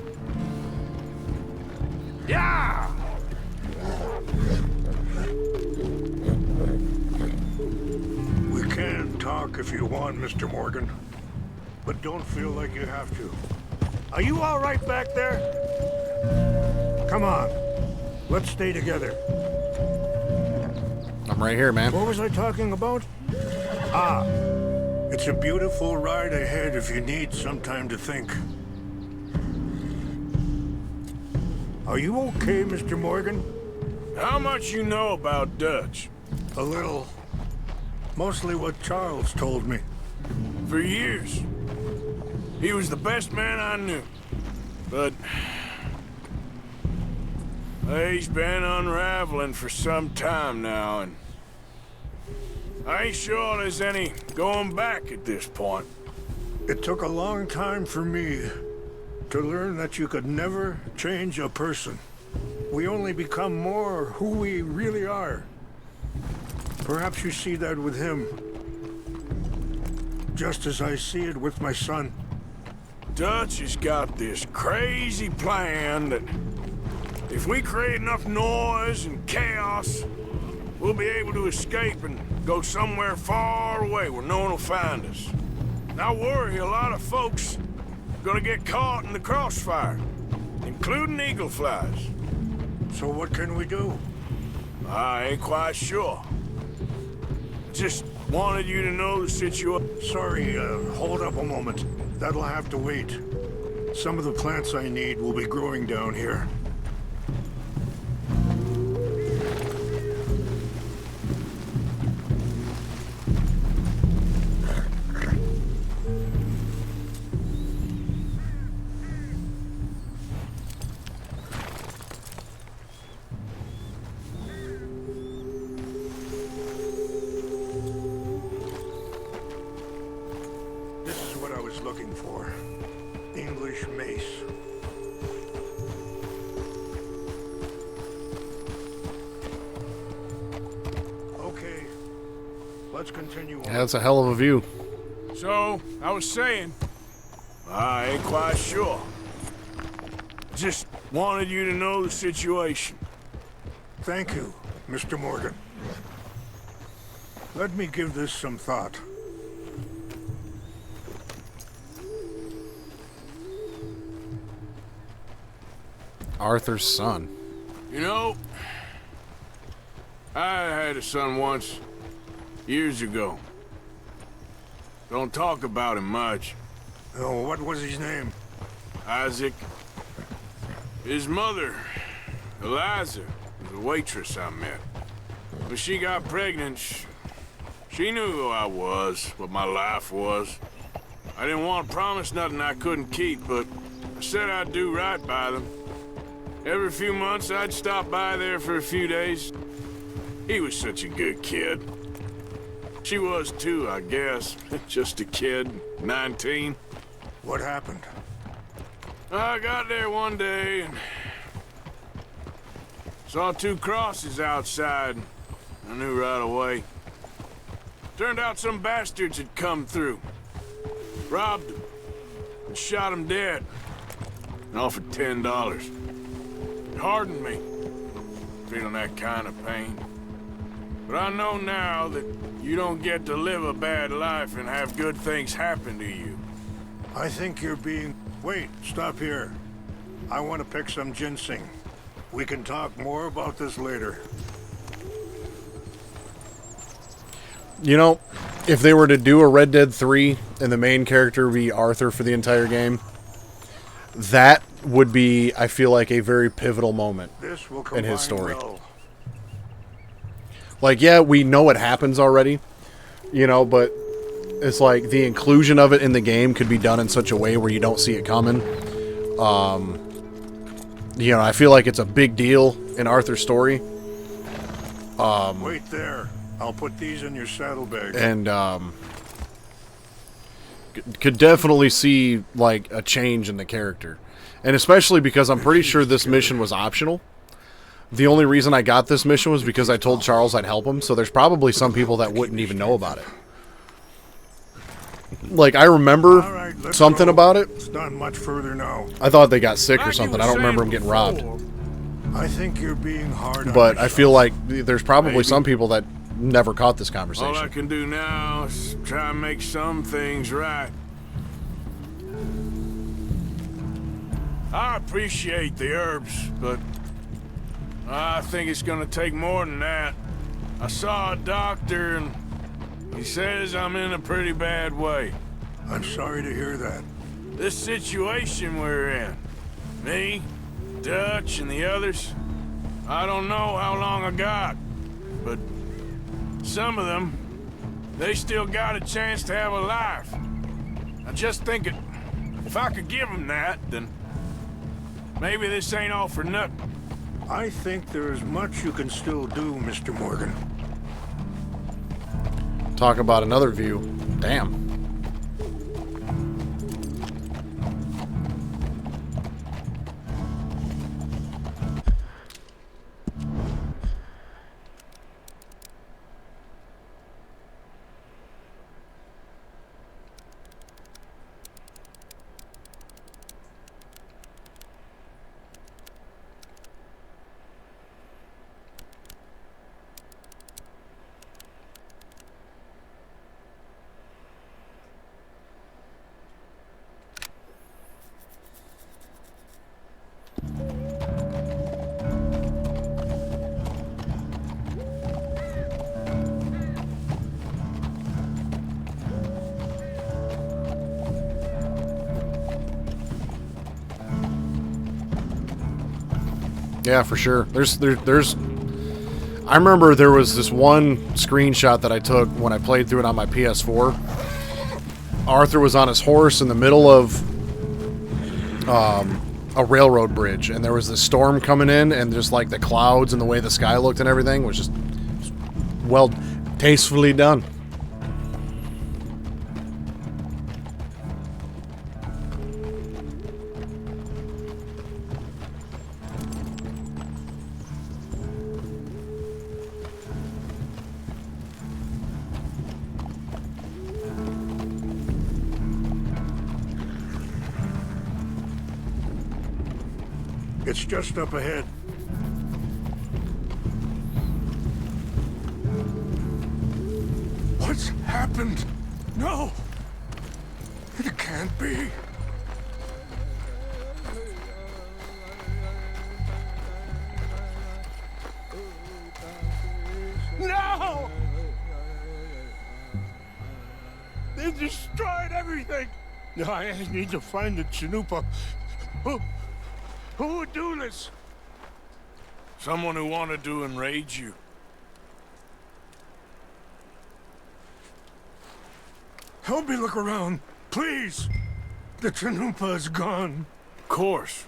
Yeah! We can talk if you want, Mr. Morgan. But don't feel like you have to. Are you all right back there? Come on. Let's stay together. I'm right here, man. What was I talking about? Ah. It's a beautiful ride ahead if you need some time to think. Are you okay, Mr. Morgan? How much you know about Dutch? A little. Mostly what Charles told me. For years. He was the best man I knew. But he's been unraveling for some time now, and I ain't sure there's any going back at this point. It took a long time for me to learn that you could never change a person. We only become more who we really are. Perhaps you see that with him, just as I see it with my son. Dutch has got this crazy plan that if we create enough noise and chaos, we'll be able to escape and go somewhere far away where no one will find us. And I worry a lot of folks are gonna get caught in the crossfire, including eagle flies. So what can we do? I ain't quite sure. Just wanted you to know the situation. Sorry, hold up a moment. That'll have to wait. Some of the plants I need will be growing down here. Looking for English mace. Okay, let's continue on. Yeah, that's a hell of a view. So, I was saying, I ain't quite sure. Just wanted you to know the situation. Thank you, Mr. Morgan. Let me give this some thought. Arthur's son. You know, I had a son once, years ago. Don't talk about him much. Oh, what was his name? Isaac. His mother, Eliza, was a waitress I met. When she got pregnant, she knew who I was, what my life was. I didn't want to promise nothing I couldn't keep, but I said I'd do right by them. Every few months, I'd stop by there for a few days. He was such a good kid. She was too, I guess. Just a kid, 19. What happened? I got there one day and saw two crosses outside. I knew right away. Turned out some bastards had come through. Robbed him and shot him dead. And offered $10. It hardened me, feeling that kind of pain. But I know now that you don't get to live a bad life and have good things happen to you. I think you're being... Wait, stop here. I want to pick some ginseng. We can talk more about this later. You know, if they were to do a Red Dead 3 and the main character be Arthur for the entire game, that would be, I feel like, a very pivotal moment This will in his combine story. well. Like, yeah, we know it happens already, you know, but it's like the inclusion of it in the game could be done in such a way where you don't see it coming. You know, I feel like it's a big deal in Arthur's story. Wait there. I'll put these in your saddlebag. And could definitely see like a change in the character, and especially because I'm pretty sure this mission was optional. The only reason I got this mission was because I told Charles I'd help him, so there's probably some people that wouldn't even know about it. Like, I remember something about it. It's not much further now. I thought they got sick or something. I don't remember them getting robbed. I think you're being hard on But I feel like there's probably some people that never caught this All I conversation. can do now is try and make some things right. I appreciate the herbs, but I think it's gonna take more than that. I saw a doctor and he says I'm in a pretty bad way. I'm sorry to hear that. This situation we're in, me, Dutch, and the others, I don't know how long I got, but some of them, they still got a chance to have a life. I just think if I could give them that, then maybe this ain't all for nothing. I think there is much you can still do, Mr. Morgan. Talk about another view. Damn. Yeah, for sure. There's I remember there was this one screenshot that I took when I played through it on my PS4. Arthur was on his horse in the middle of a railroad bridge, and there was this storm coming in, and just like the clouds and the way the sky looked and everything was just well, tastefully done. It's just up ahead. What's happened? No! It can't be. No! They destroyed everything! No, I need to find the Chanupa. Who would do this? Someone who wanted to enrage you. Help me look around, please. The Chanupa is gone. Of course.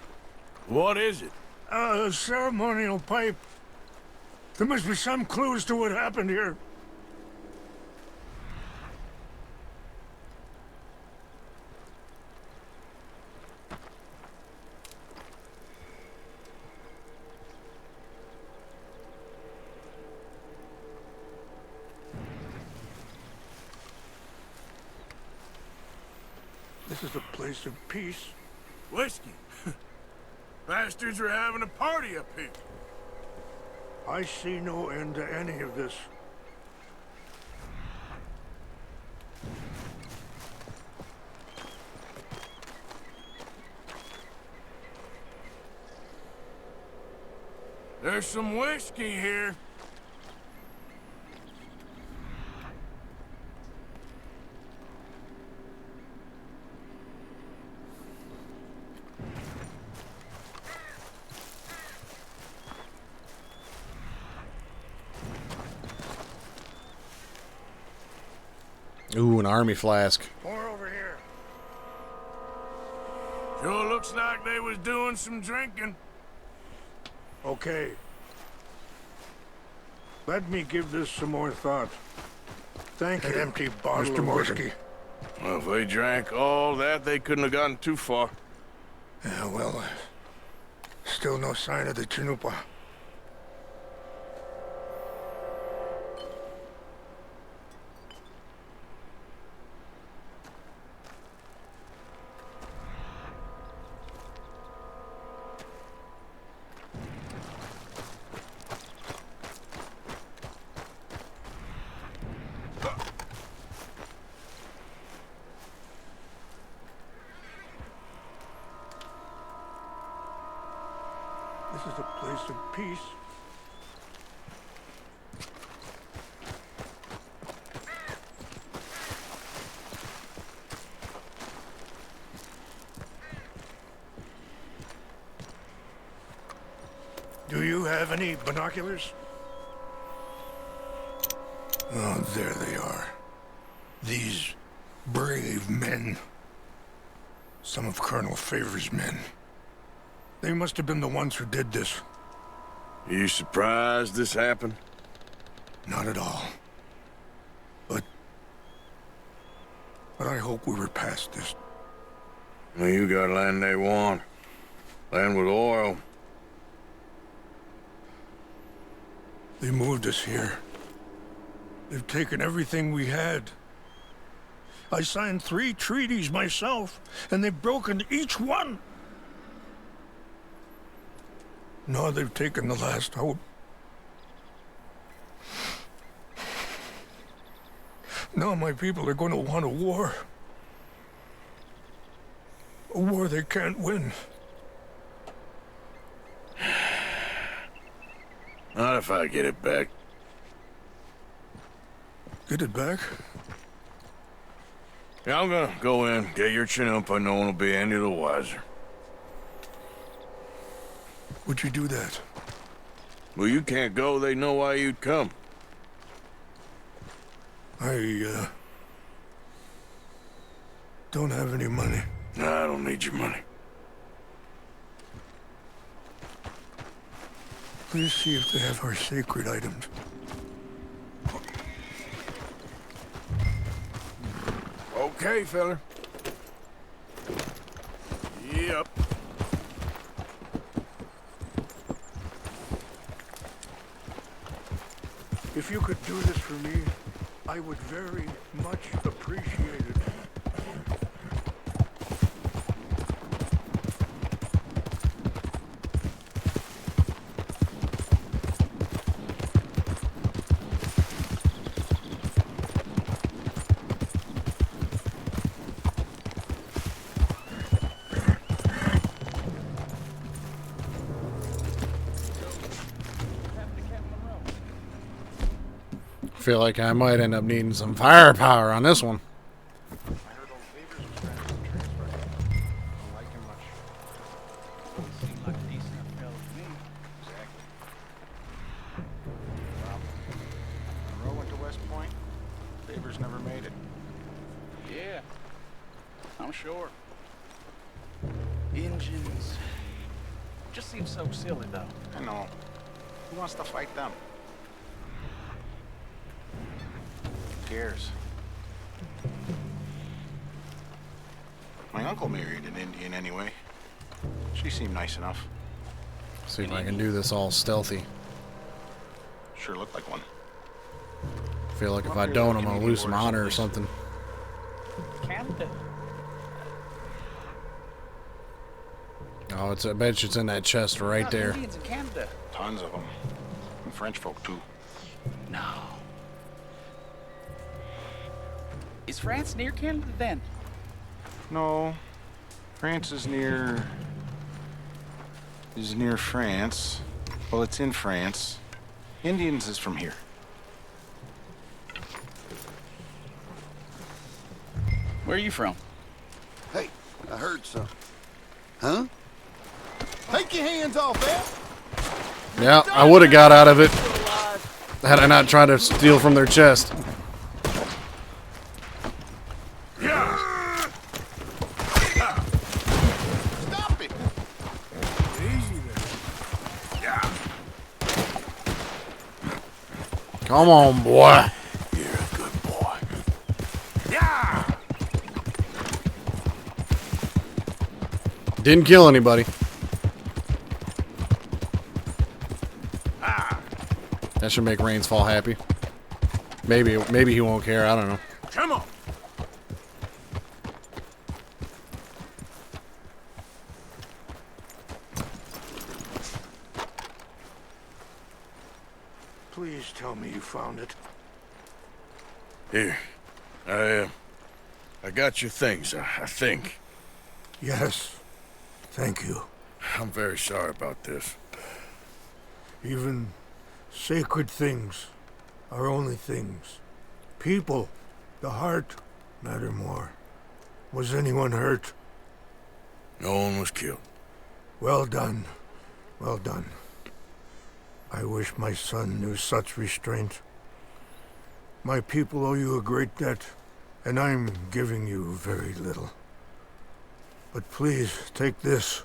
What is it? A ceremonial pipe. There must be some clues to what happened here. This is a place of peace. Whiskey. Bastards are having a party up here. I see no end to any of this. There's some whiskey here. Ooh, an army flask. Pour over here. Sure looks like they was doing some drinking. Okay. Let me give this some more thought. Thank you, empty bottle Mr. of Morgan. whiskey. Well, if they drank all that, they couldn't have gotten too far. Yeah, well, still no sign of the Chanupa. This is a place of peace. Do you have any binoculars? Oh, there they are. These brave men. Some of Colonel Favor's men. They must have been the ones who did this. You surprised this happened? Not at all. But I hope we were past this. Well, you got land they want. Land with oil. They moved us here. They've taken everything we had. I signed 3 treaties myself, and they've broken each one. Now they've taken the last hope. Now my people are going to want a war. A war they can't win. Not if I get it back. Get it back? Yeah, I'm gonna go in, get your chin up, and no one will be any the wiser. Would you do that? Well, you can't go, they know why you'd come. I, don't have any money. Nah, I don't need your money. Please see if they have our sacred items. Okay, fella. Yep. If you could do this for me, I would very much appreciate it. I feel like I might end up needing some firepower on this one. I heard old Favors was trying to transfer him. Don't like him much. He seemed like a decent enough fellow to me. Exactly. Well, Monroe went to West Point. Favors never made it. Yeah, I'm sure. Engines. Just seems so silly, though. I know. Who wants to fight them? Who cares? My uncle married an Indian anyway. She seemed nice enough. See if I can do this all stealthy. Sure looked like one. I feel like if I don't, I'm gonna lose some honor or something. Canada. Oh, I bet you it's in that chest right there. Indians in Canada. Tons of them. And French folk, too. No. Is France near Canada then? No. France is near... France. Well, it's in France. Indians is from here. Where are you from? Hey, I heard something. Huh? Take your hands off that! Yeah, I would have got out of it had I not tried to steal from their chest. Come on, boy. You're a good boy. Yeah! Didn't kill anybody. That should make Rains fall happy. Maybe he won't care. I don't know. Come on! Please tell me you found it. Here. I got your things, I think. Yes. Thank you. I'm very sorry about this. Even sacred things are only things. People, the heart, matter more. Was anyone hurt? No one was killed. Well done. Well done. I wish my son knew such restraint. My people owe you a great debt, and I'm giving you very little. But please, take this.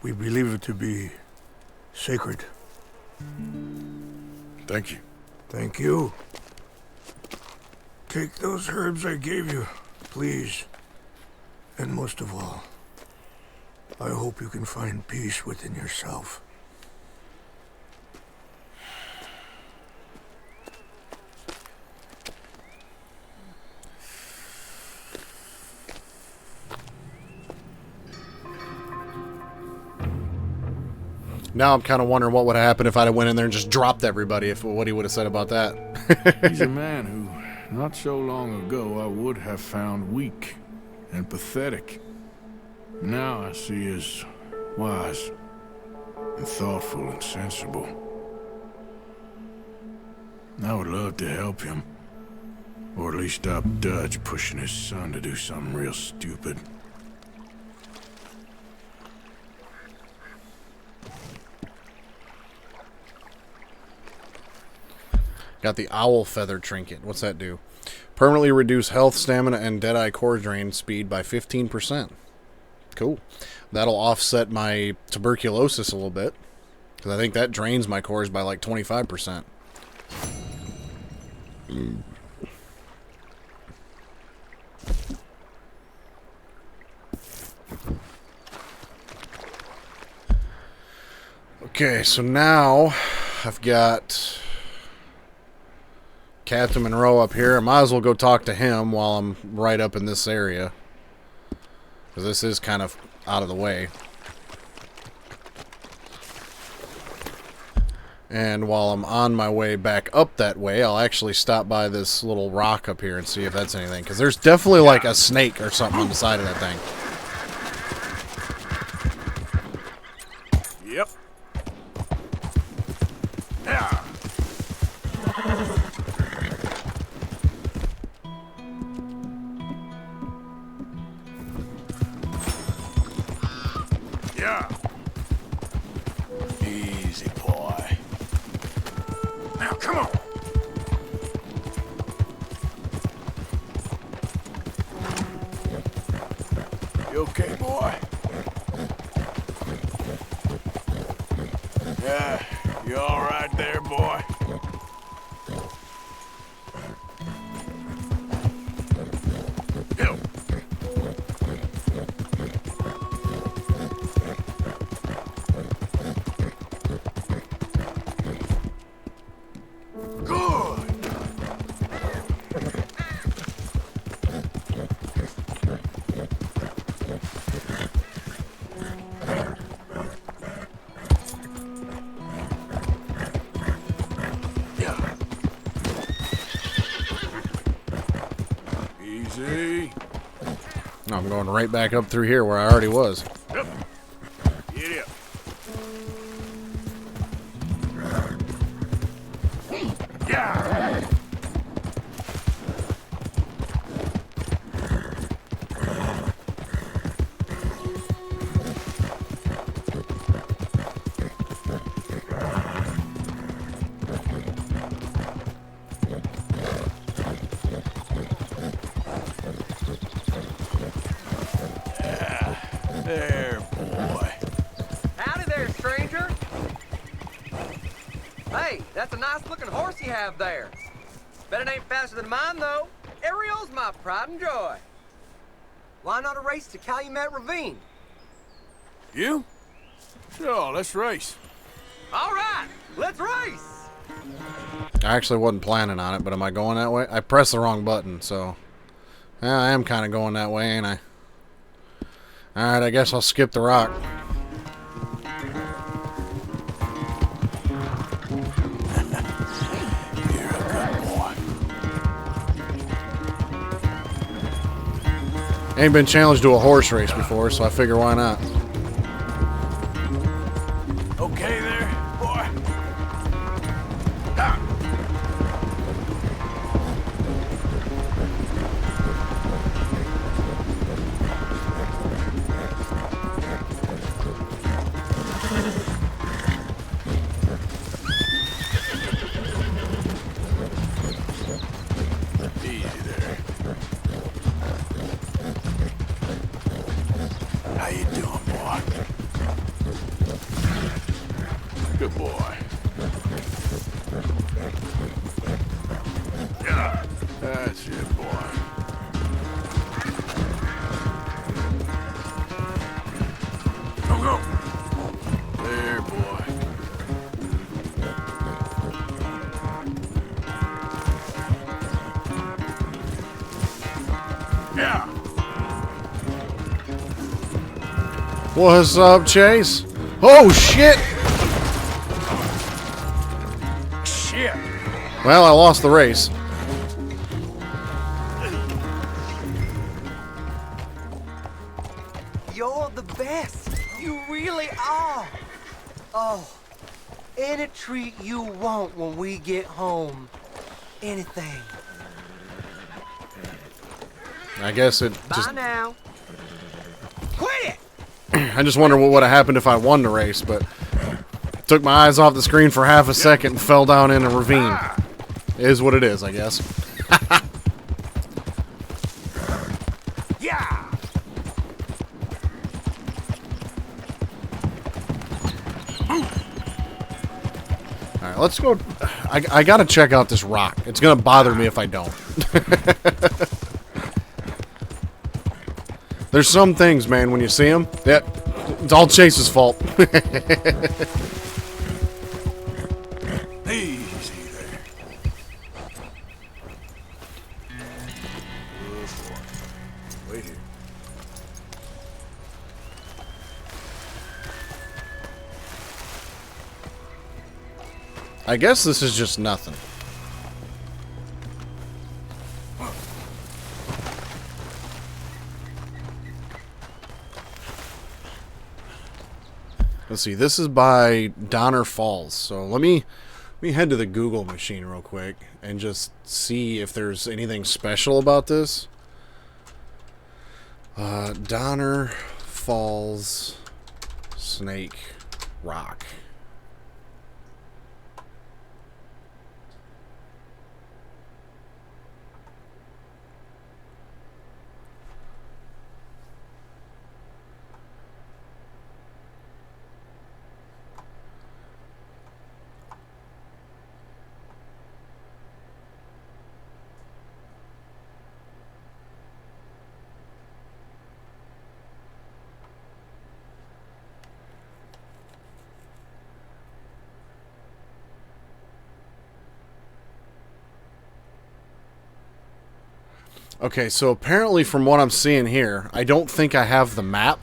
We believe it to be sacred. Thank you. Thank you. Take those herbs I gave you, please. And most of all, I hope you can find peace within yourself. Now I'm kind of wondering what would have happened if I'd have went in there and just dropped everybody, if what he would have said about that. He's a man who, not so long ago, I would have found weak and pathetic. Now I see as wise and thoughtful and sensible. I would love to help him, or at least stop Dutch pushing his son to do something real stupid. Got the owl feather trinket. What's that do? Permanently reduce health, stamina, and deadeye core drain speed by 15%. Cool. That'll offset my tuberculosis a little bit, because I think that drains my cores by like 25%. Okay, so now I've got Captain Monroe up here. I might as well go talk to him while I'm right up in this area, because this is kind of out of the way. And while I'm on my way back up that way, I'll actually stop by this little rock up here and see if that's anything, because there's definitely like a snake or something on the side of that thing. Yep. Yeah. Yeah. Easy, boy. Now, come on. You okay, boy? Yeah, you all right there, boy? Go. Good. Yeah. Easy. I'm going right back up through here where I already was. Yep. Get up. Yeah. There, boy. Howdy there, stranger. Hey, That's a nice-looking horse you have there. Bet it ain't faster than mine, though. Ariel's my pride and joy. Why not a race to Calumet Ravine? You? Sure, let's race. All right, let's race! I actually wasn't planning on it, but am I going that way? I pressed the wrong button, so... Yeah, I am kind of going that way, ain't I? Alright, I guess I'll skip the rock. Ain't been challenged to a horse race before, so I figure why not. Okay there, boy. Easy there. How you doing, boy? Good boy. Yeah, that's it, boy. Go, go. There, boy. Yeah. What's up, Chase? Oh, shit! Shit. Well, I lost the race. You're the best. You really are. Oh, any treat you want when we get home. Anything. I guess it Bye just... now. Quit it! I just wonder what would have happened if I won the race, but... Took my eyes off the screen for half a second and fell down in a ravine. It is what it is, I guess. Yeah. Alright, let's go... I gotta check out this rock. It's gonna bother me if I don't. There's some things, man, when you see them, it's all Chase's fault. Easy there. Wait here. I guess this is just nothing. Let's see, this is by Donner Falls. So let me head to the Google machine real quick and just see if there's anything special about this. Donner Falls Snake Rock. Okay, so apparently from what I'm seeing here, I don't think I have the map.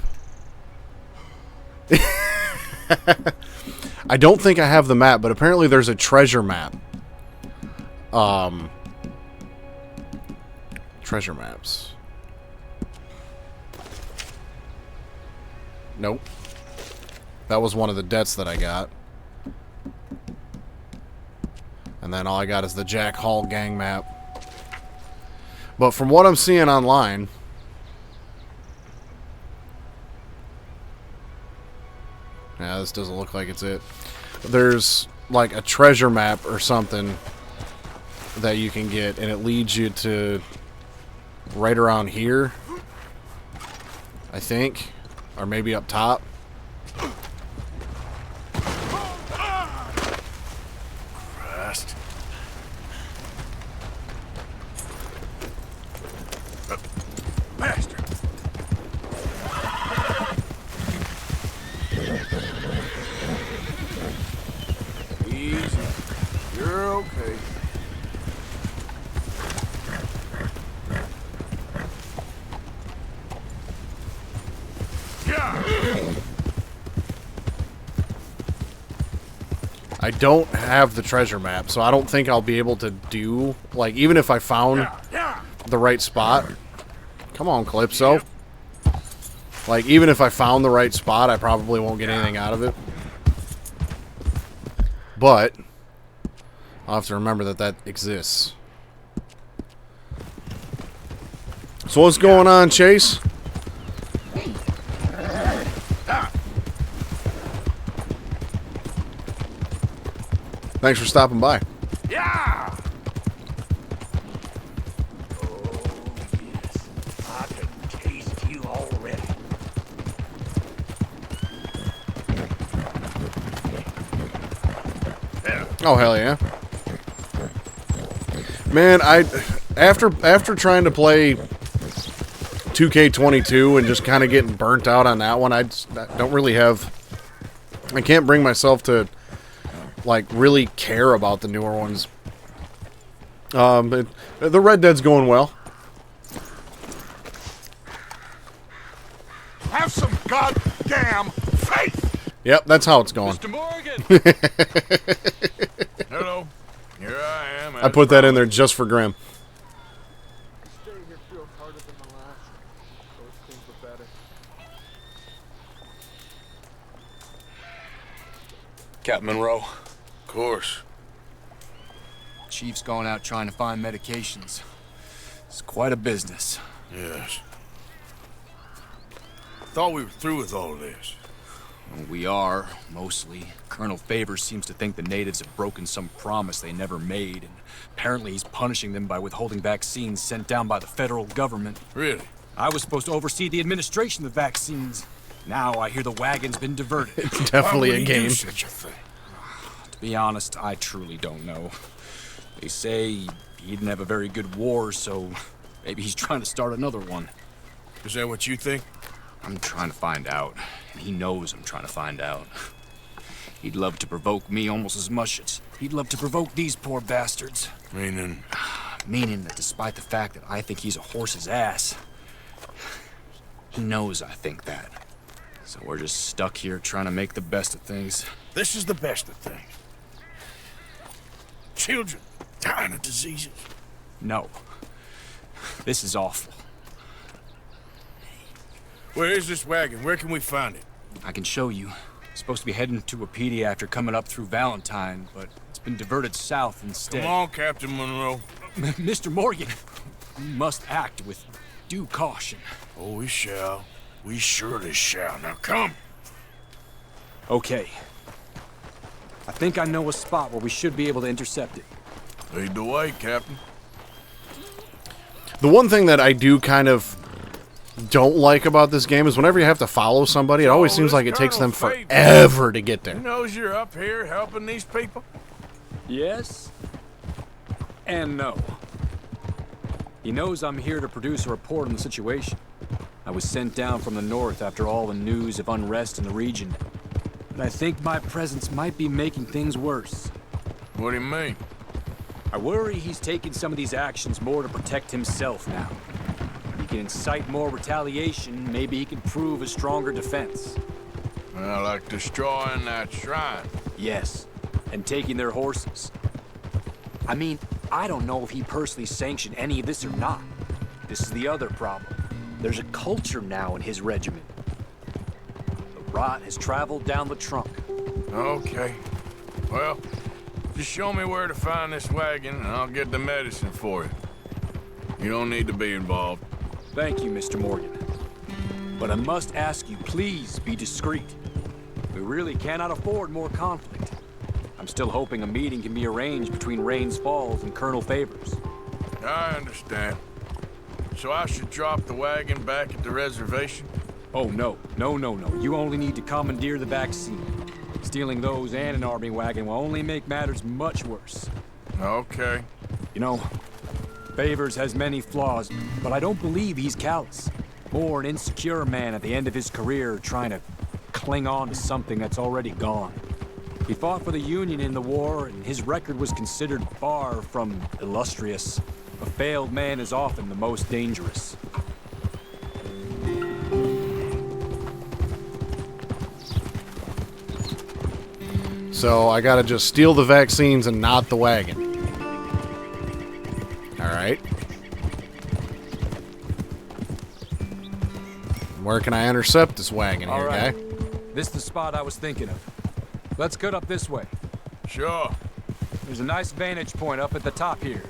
I don't think I have the map, but apparently there's a treasure map. Treasure maps. Nope. That was one of the debts that I got. And then all I got is the Jack Hall gang map. But from what I'm seeing online, yeah, this doesn't look like it's it. There's like a treasure map or something that you can get, and it leads you to right around here, I think, or maybe up top. I don't have the treasure map, so I don't think I'll be able to do, like, even if I found the right spot. Come on, Calypso. Like, even if I found the right spot, I probably won't get anything out of it. But I'll have to remember that that exists. So what's going on, Chase? Thanks for stopping by. Yeah! Oh, yes. I can taste you already. Oh, hell yeah. Man, after trying to play 2K22 and just kind of getting burnt out on that one, I don't really have... I can't bring myself to, like, really care about the newer ones. But the Red Dead's going well. Have some goddamn faith! Yep, that's how it's going. Mr. Morgan! Hello. Here I am. I put that in there just for Grim. Captain Monroe. Of course. Chief's going out trying to find medications. It's quite a business. Yes. Thought we were through with all this. Well, we are, mostly. Colonel Favors seems to think the natives have broken some promise they never made, and apparently he's punishing them by withholding vaccines sent down by the federal government. Really? I was supposed to oversee the administration of the vaccines. Now I hear the wagon's been diverted. It's definitely a game. Such a thing? To be honest, I truly don't know. They say he didn't have a very good war, so maybe he's trying to start another one. Is that what you think? I'm trying to find out, and he knows I'm trying to find out. He'd love to provoke me almost as much as he'd love to provoke these poor bastards. Meaning? Meaning that despite the fact that I think he's a horse's ass, he knows I think that. So we're just stuck here trying to make the best of things. This is the best of things. Children dying of diseases. No. This is awful. Where is this wagon? Where can we find it? I can show you. It's supposed to be heading to Wapiti after coming up through Valentine, but it's been diverted south instead. Come on, Captain Monroe. Mr. Morgan, we must act with due caution. Oh, we shall. We surely shall. Now come. Okay. I think I know a spot where we should be able to intercept it. Lead the way, Captain. The one thing that I do kind of don't like about this game is whenever you have to follow somebody, it always seems like it takes them forever to get He there. knows you're up here helping these people? Yes. And no. He knows I'm here to produce a report on the situation. I was sent down from the north after all the news of unrest in the region. But I think my presence might be making things worse. What do you mean? I worry he's taking some of these actions more to protect himself now. If he can incite more retaliation, maybe he can prove a stronger defense. Well, like destroying that shrine. Yes, and taking their horses. I mean, I don't know if he personally sanctioned any of this or not. This is the other problem. There's a culture now in his regiment. The rot has traveled down the trunk. Okay. Well, just show me where to find this wagon, and I'll get the medicine for you. You don't need to be involved. Thank you, Mr. Morgan. But I must ask you, please be discreet. We really cannot afford more conflict. I'm still hoping a meeting can be arranged between Rains Falls and Colonel Favors. I understand. So I should drop the wagon back at the reservation? Oh, no. No. You only need to commandeer the vaccine. Stealing those and an army wagon will only make matters much worse. Okay. You know, Favors has many flaws, but I don't believe he's callous. More an insecure man at the end of his career trying to cling on to something that's already gone. He fought for the Union in the war, and his record was considered far from illustrious. A failed man is often the most dangerous. So I gotta just steal the vaccines and not the wagon. Alright. Where can I intercept this wagon here, guy? This is the spot I was thinking of. Let's cut up this way. Sure. There's a nice vantage point up at the top here.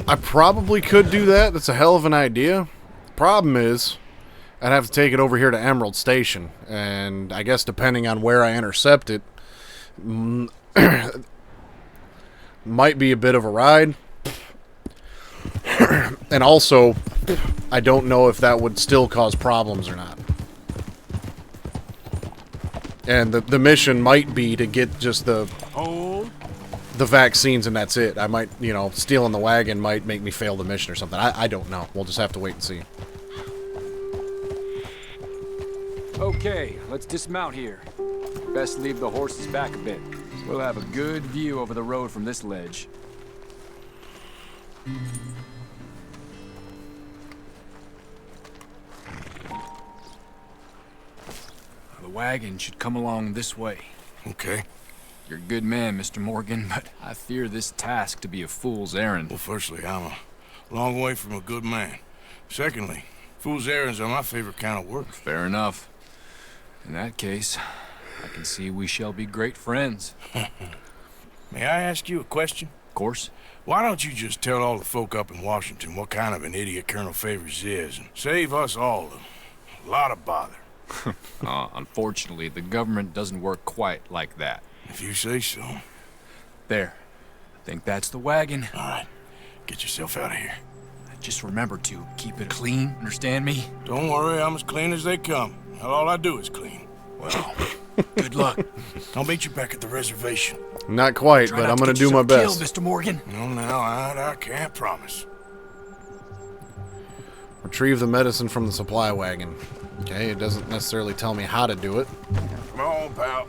I probably could do that. That's a hell of an idea. Problem is, I'd have to take it over here to Emerald Station. And I guess depending on where I intercept it, might be a bit of a ride. And also, I don't know if that would still cause problems or not. And the mission might be to get just the vaccines and that's it. I might, you know, stealing the wagon might make me fail the mission or something. I don't know. We'll just have to wait and see. Okay, let's dismount here. Best leave the horses back a bit. We'll have a good view over the road from this ledge. The wagon should come along this way. Okay. You're a good man, Mr. Morgan, but I fear this task to be a fool's errand. Well, firstly, I'm a long way from a good man. Secondly, fool's errands are my favorite kind of work. Fair enough. In that case, I can see we shall be great friends. May I ask you a question? Of course. Why don't you just tell all the folk up in Washington what kind of an idiot Colonel Favors is and save us all a lot of bother? Unfortunately, the government doesn't work quite like that. If you say so. There. I think that's the wagon. All right. Get yourself out of here. Just remember to keep it clean, understand me? Don't worry, I'm as clean as they come. All I do is clean. Well, good luck. I'll meet you back at the reservation. Not quite, but I'm gonna do my best. Mr. Morgan. No, now, I can't promise. Retrieve the medicine from the supply wagon. Okay, it doesn't necessarily tell me how to do it. Come on, pal.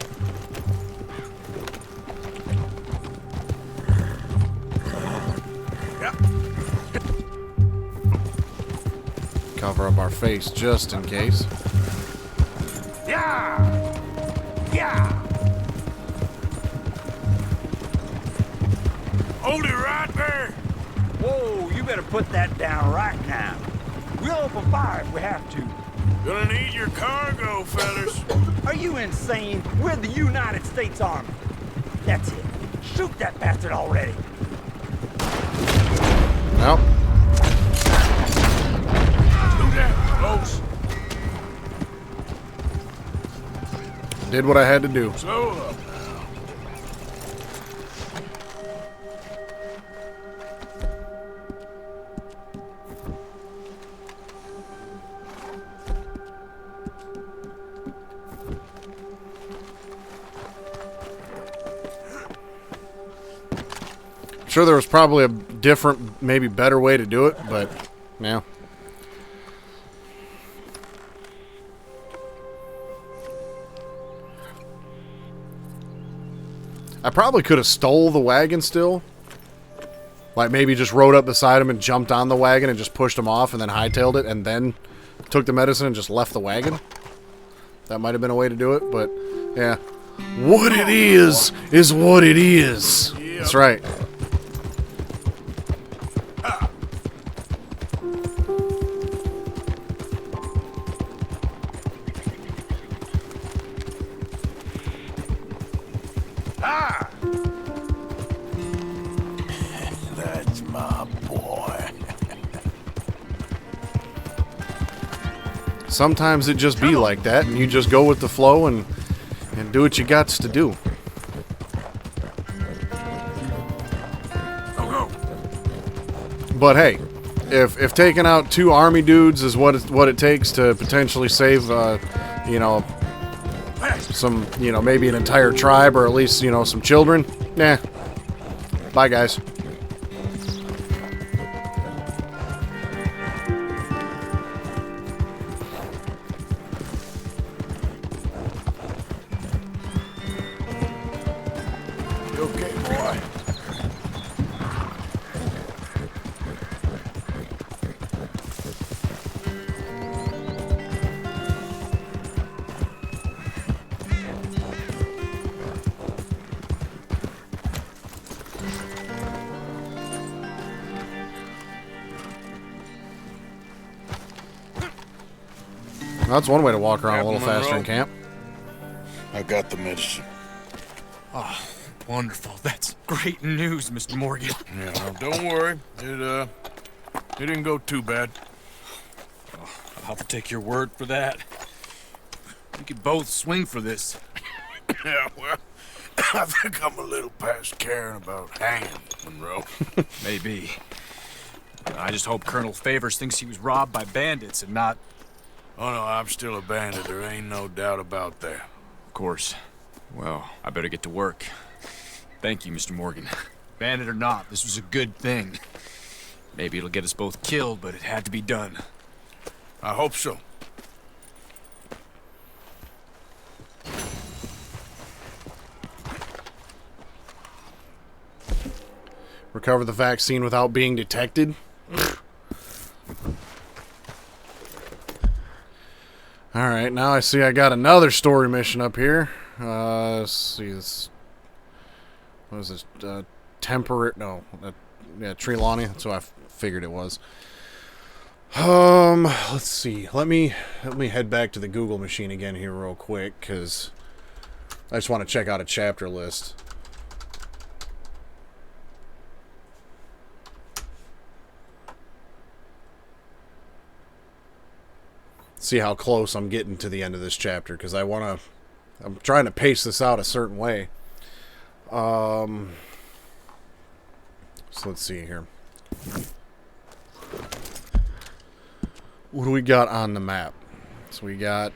Cover up our face just in case. Yeah! Yeah! Hold it right there! Whoa, you better put that down right now. We'll open fire if we have to. Gonna need your cargo, fellas. Are you insane? We're the United States Army. That's it. Shoot that bastard already. Nope. Do that, close. Did what I had to do. Slow up now. Sure, there was probably a different, maybe better way to do it, but yeah. I probably could have stole the wagon still. Like maybe just rode up beside him and jumped on the wagon and just pushed him off and then hightailed it and then took the medicine and just left the wagon. That might have been a way to do it, but yeah. What it is what it is. That's right. That's my boy. Sometimes it just be like that, and you just go with the flow and do what you gots to do. Go. But hey, if taking out 2 army dudes is what it takes to potentially save, you know, some, you know, maybe an entire tribe or at least, you know, some children, nah. Bye, guys. You okay, boy? That's one way to walk around a little Captain faster in Monroe? camp. I got the medicine. Oh, wonderful. That's great news, Mr. Morgan. Yeah, well, don't worry. It didn't go too bad. Oh, I'll have to take your word for that. We could both swing for this. Yeah, well, I think I'm a little past caring about hanging, Monroe. Maybe. I just hope Colonel Favors thinks he was robbed by bandits and not... Oh, no, I'm still a bandit. There ain't no doubt about that. Of course. Well, I better get to work. Thank you, Mr. Morgan. Bandit or not, this was a good thing. Maybe it'll get us both killed, but it had to be done. I hope so. Recover the vaccine without being detected. Alright, now I see I got another story mission up here. Let's see this. What is this? Yeah, Trelawney. That's what I figured it was. Let's see. Let me head back to the Google machine again here real quick, because I just want to check out a chapter list. See how close I'm getting to the end of this chapter, because I'm trying to pace this out a certain way. So let's see here. What do we got on the map? So we got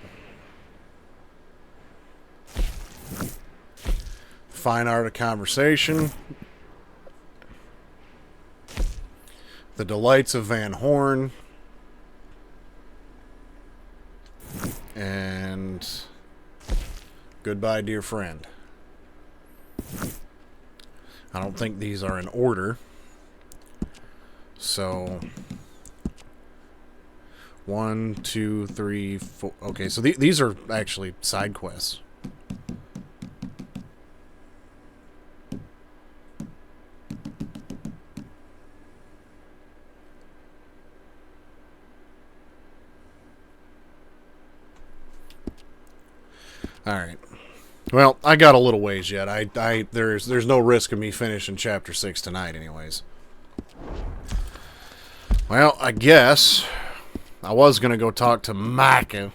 Fine Art of Conversation, The Delights of Van Horn, and Goodbye, Dear Friend. I don't think these are in order. So 1, 2, 3, 4. Okay, so these are actually side quests. All right. Well, I got a little ways yet. There's no risk of me finishing chapter 6 tonight anyways. Well, I guess I was going to go talk to Micah,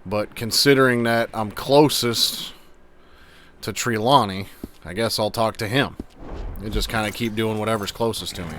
but considering that I'm closest to Trelawney, I guess I'll talk to him and just kind of keep doing whatever's closest to me.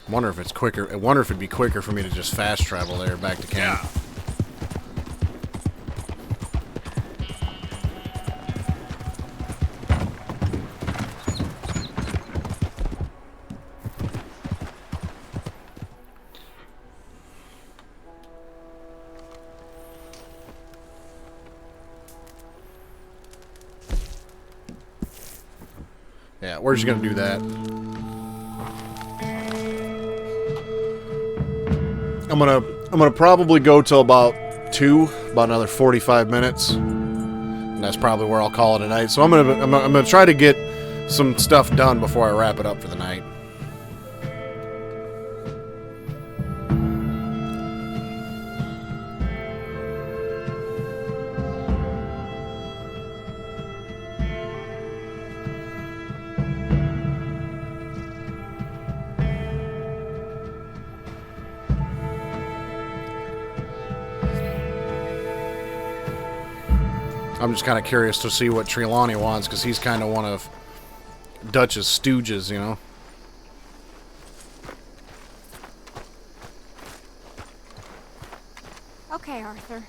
Wonder if it's quicker. I wonder if it'd be quicker for me to just fast travel there back to camp. Yeah. Yeah, we're just gonna do that. I'm gonna probably go till about 2, about another 45 minutes, and that's probably where I'll call it a night. So I'm gonna try to get some stuff done before I wrap it up for the night. I'm just kind of curious to see what Trelawney wants, because he's kind of one of Dutch's stooges, you know? Okay, Arthur.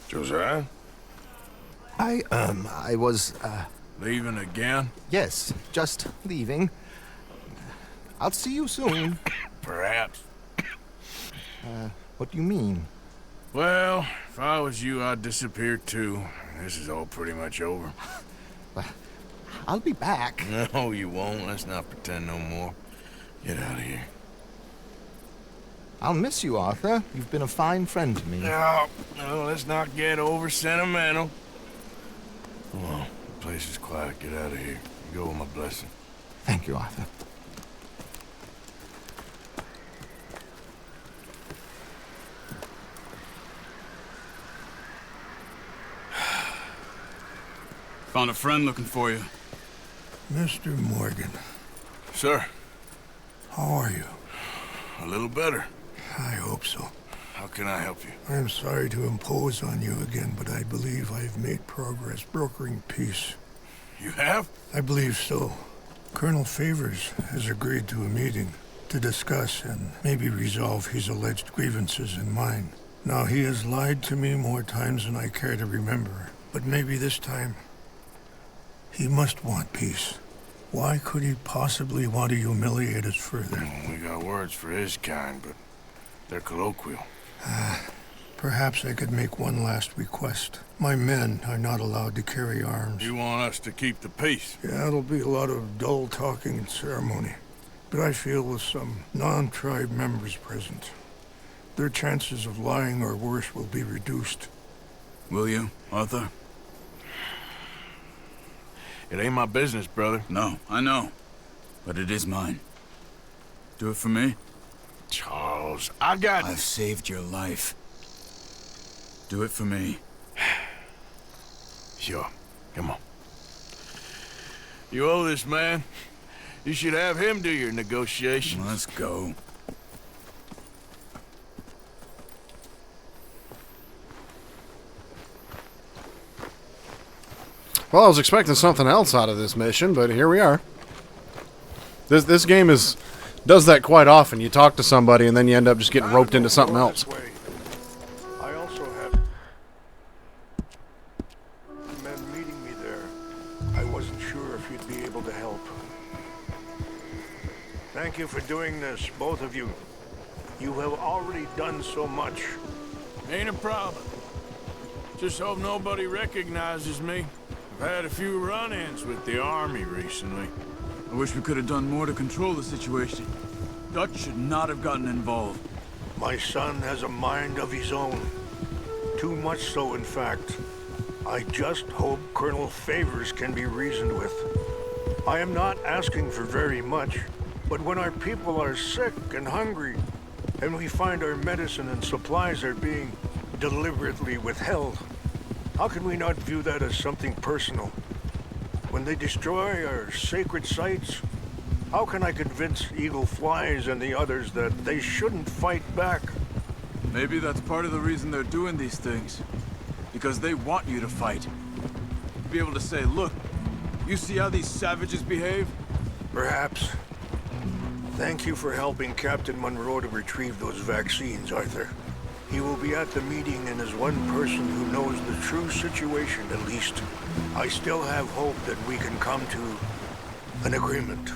Josiah? I was, Leaving again? yes, just leaving. I'll see you soon. Perhaps. What do you mean? Well, if I was you, I'd disappear too. This is all pretty much over. I'll be back. No, you won't. Let's not pretend no more. Get out of here. I'll miss you, Arthur. You've been a fine friend to me. No, let's not get over sentimental. Come on, the place is quiet. Get out of here. You go with my blessing. Thank you, Arthur. Found a friend looking for you. Mr. Morgan. Sir. How are you? A little better. I hope so. How can I help you? I'm sorry to impose on you again, but I believe I've made progress brokering peace. You have? I believe so. Colonel Favors has agreed to a meeting to discuss and maybe resolve his alleged grievances and mine. Now, he has lied to me more times than I care to remember, but maybe this time he must want peace. Why could he possibly want to humiliate us further? We got words for his kind, but they're colloquial. Perhaps I could make one last request. My men are not allowed to carry arms. You want us to keep the peace? Yeah, it'll be a lot of dull talking and ceremony. But I feel with some non-tribe members present, their chances of lying or worse will be reduced. Will you, Arthur? It ain't my business, brother. No, I know. But it is mine. Do it for me? Charles, I've saved your life. Do it for me. Sure. Come on. You owe this man. You should have him do your negotiations. Let's go. Well, I was expecting something else out of this mission, but here we are. This game does that quite often. You talk to somebody and then you end up just getting roped into something else. I also have men meeting me there. I wasn't sure if you'd be able to help. Thank you for doing this, both of you. You have already done so much. Ain't a problem. Just hope nobody recognizes me. I've had a few run-ins with the army recently. I wish we could have done more to control the situation. Dutch should not have gotten involved. My son has a mind of his own. Too much so, in fact. I just hope Colonel Favors can be reasoned with. I am not asking for very much, but when our people are sick and hungry, and we find our medicine and supplies are being deliberately withheld, how can we not view that as something personal? When they destroy our sacred sites, how can I convince Eagle Flies and the others that they shouldn't fight back? Maybe that's part of the reason they're doing these things. Because they want you to fight. Be able to say, look, you see how these savages behave? Perhaps. Thank you for helping Captain Monroe to retrieve those vaccines, Arthur. He will be at the meeting and is one person who knows the true situation, at least. I still have hope that we can come to an agreement.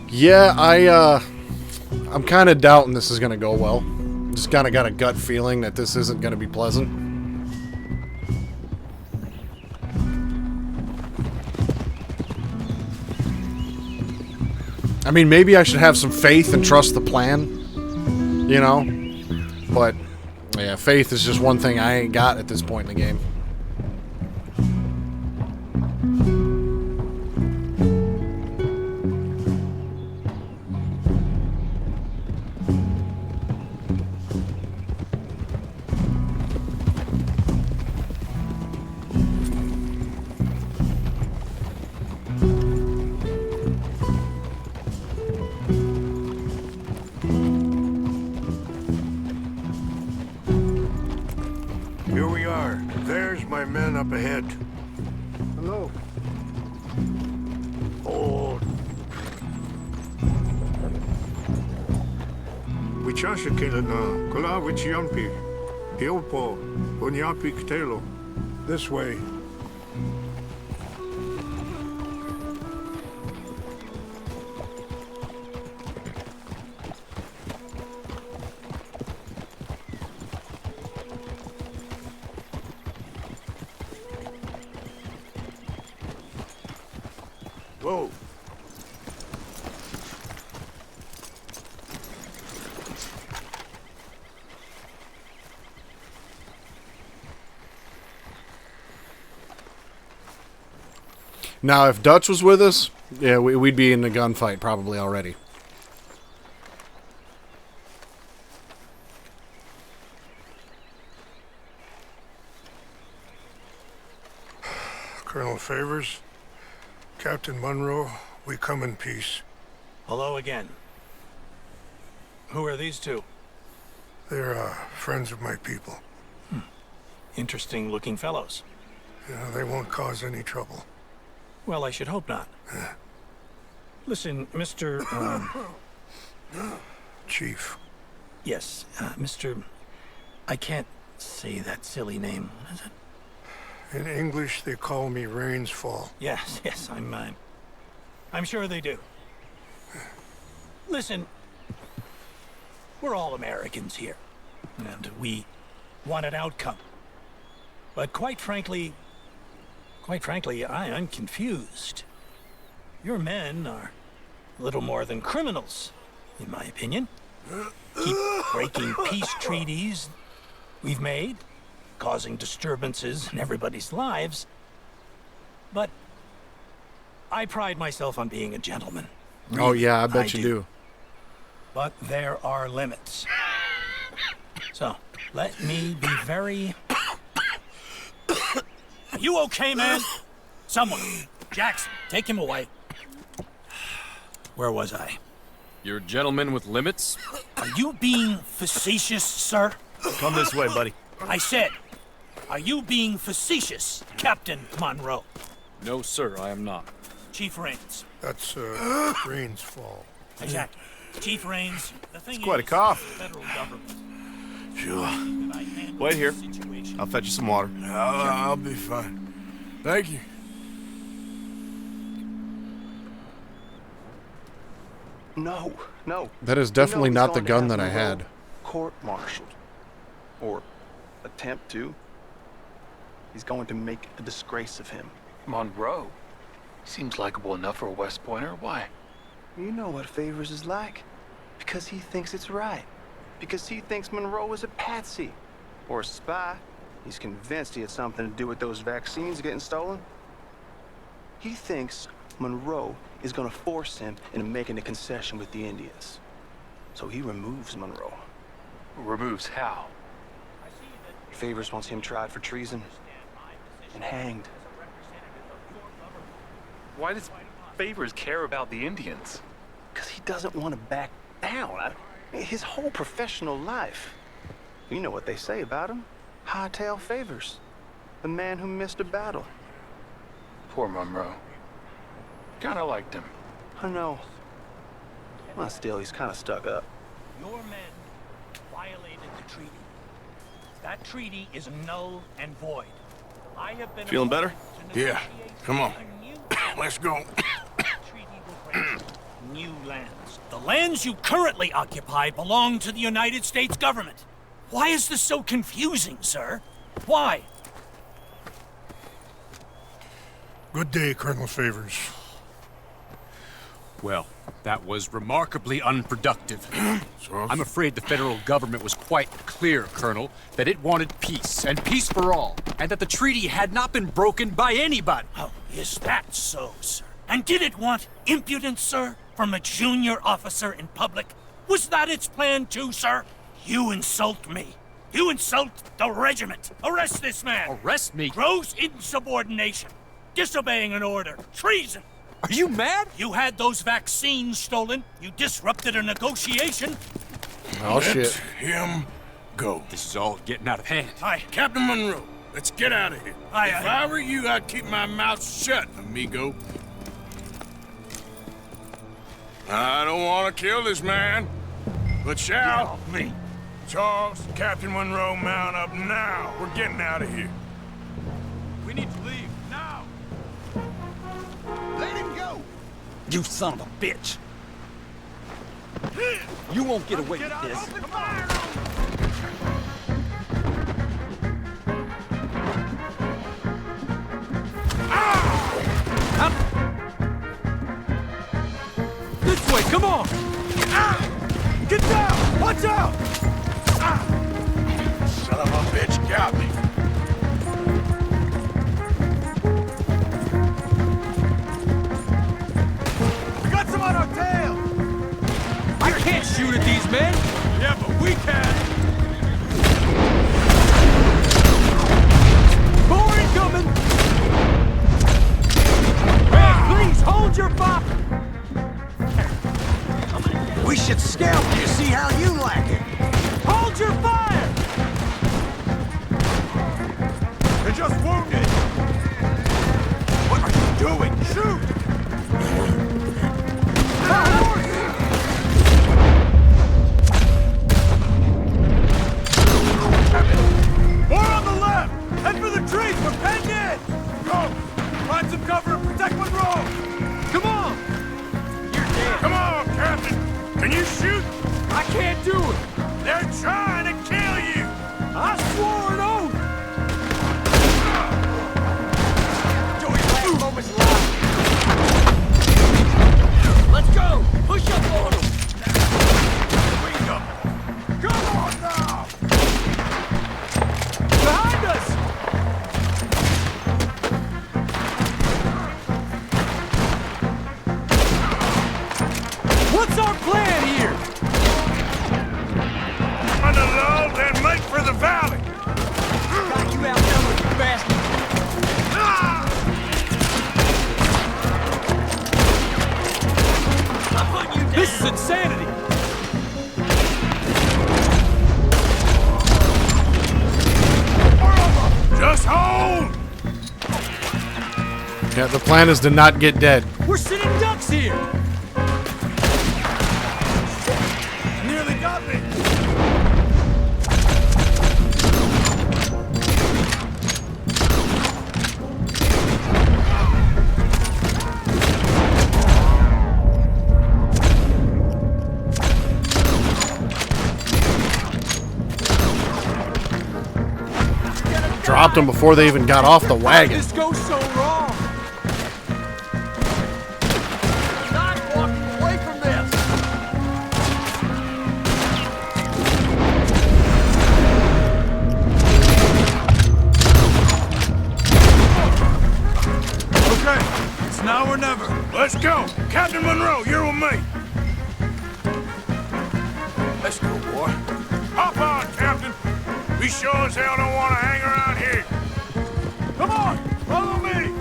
Yeah, I'm kind of doubting this is going to go well. Just kind of got a gut feeling that this isn't going to be pleasant. I mean, maybe I should have some faith and trust the plan. You know, but yeah, faith is just one thing I ain't got at this point in the game. Here we are. There's my men up ahead. Hello. Oh. Wichasha Kelana, Kola Wichiampi, Hiopo, Onyapi Ktelo. This way. Whoa. Now, if Dutch was with us, yeah, we'd be in a gunfight probably already. Colonel Favors, Captain Monroe, we come in peace. Hello again. Who are these two? They're friends of my people. Interesting looking fellows. Yeah, they won't cause any trouble. Well, I should hope not. Listen, Mr. Chief. Yes, Mr. I can't say that silly name. What is it? In English, they call me Rainsfall. Yes, I'm sure they do. Listen, we're all Americans here, and we want an outcome. But quite frankly, I'm confused. Your men are a little more than criminals, in my opinion. Keep breaking peace treaties we've made, causing disturbances in everybody's lives. But I pride myself on being a gentleman. Oh, yeah, I bet you do. But there are limits. So, let me be very... Are you okay, man? Someone. Jackson, take him away. Where was I? You're a gentleman with limits? Are you being facetious, sir? Come this way, buddy. I said, are you being facetious, Captain Monroe? No, sir, I am not. Chief Rains. That's, Rainsfall. Exactly. Chief Rains, the thing It's quite a is, cough. the federal government. Sure. Wait here. I'll fetch you some water. I'll be fine. Thank you. No. That is definitely he's not the going to gun have that I Monroe had. Court-martialed. Or attempt to. He's going to make a disgrace of him. Monroe? Seems likable enough for a West Pointer. Why? You know what Favors is like. Because he thinks it's right. Because he thinks Monroe is a patsy. Or a spy. He's convinced he had something to do with those vaccines getting stolen. He thinks Monroe is gonna force him into making a concession with the Indians. So he removes Monroe. Removes how? Favors wants him tried for treason and hanged. Why does Favors care about the Indians? Because he doesn't want to back down. His whole professional life. You know what they say about him. Hightail Favors. The man who missed a battle. Poor Monroe. Kinda liked him. I know. Well, still, he's kind of stuck up. Your men violated the treaty. That treaty is null and void. I have been Feeling better? Yeah. Come on. Let's go. New lands. The lands you currently occupy belong to the United States government. Why is this so confusing, sir? Why? Good day, Colonel Favors. Well, that was remarkably unproductive. I'm afraid the federal government was quite clear, Colonel, that it wanted peace, and peace for all, and that the treaty had not been broken by anybody. Oh, is that so, sir? And did it want impudence, sir, from a junior officer in public? Was that its plan too, sir? You insult me. You insult the regiment. Arrest this man. Arrest me? Gross insubordination. Disobeying an order. Treason. Are you mad? You had those vaccines stolen. You disrupted a negotiation. Oh, shit. Let him go. This is all getting out of hand. Aye. Captain Monroe, let's get out of here. Aye, If aye. I were you, I'd keep my mouth shut, amigo. I don't want to kill this man, but shall. Me. Charles, Captain Monroe, mount up now. We're getting out of here. We need to leave now. Let him go. You son of a bitch. You won't get away with this. Watch out! Son of a bitch got me. We got some on our tail! I can't shoot at these men! Yeah, but we can! More incoming! Hey, please, hold your fire! We should scalp you, see how you like it. Hold your fire! They're just wounded! What are you doing? Shoot! More on the left! Head for the trees! We're penned in! Go! Find some cover and protect Monroe! Come on! You're dead! Come on, Captain! Can you shoot? I can't do it! They're trying to kill you! I swore an oath! Enjoy your last moments alive. Let's go! Push up on them! Come on now! Behind us! What's our plan here? On the low, then make for the valley! Got you outnumbered, you bastard! I'm putting you down! This is insanity! Just hold! Yeah, the plan is to not get dead. We're sitting ducks here! Nearly got me! Dropped them before they even got off the wagon. This goes so wrong! Not walking away from this! Okay, it's now or never. Let's go! Captain Monroe, you're with me! Let's go, boy. Hop on, Captain! We sure as hell don't want to hang around here. Come on, follow me!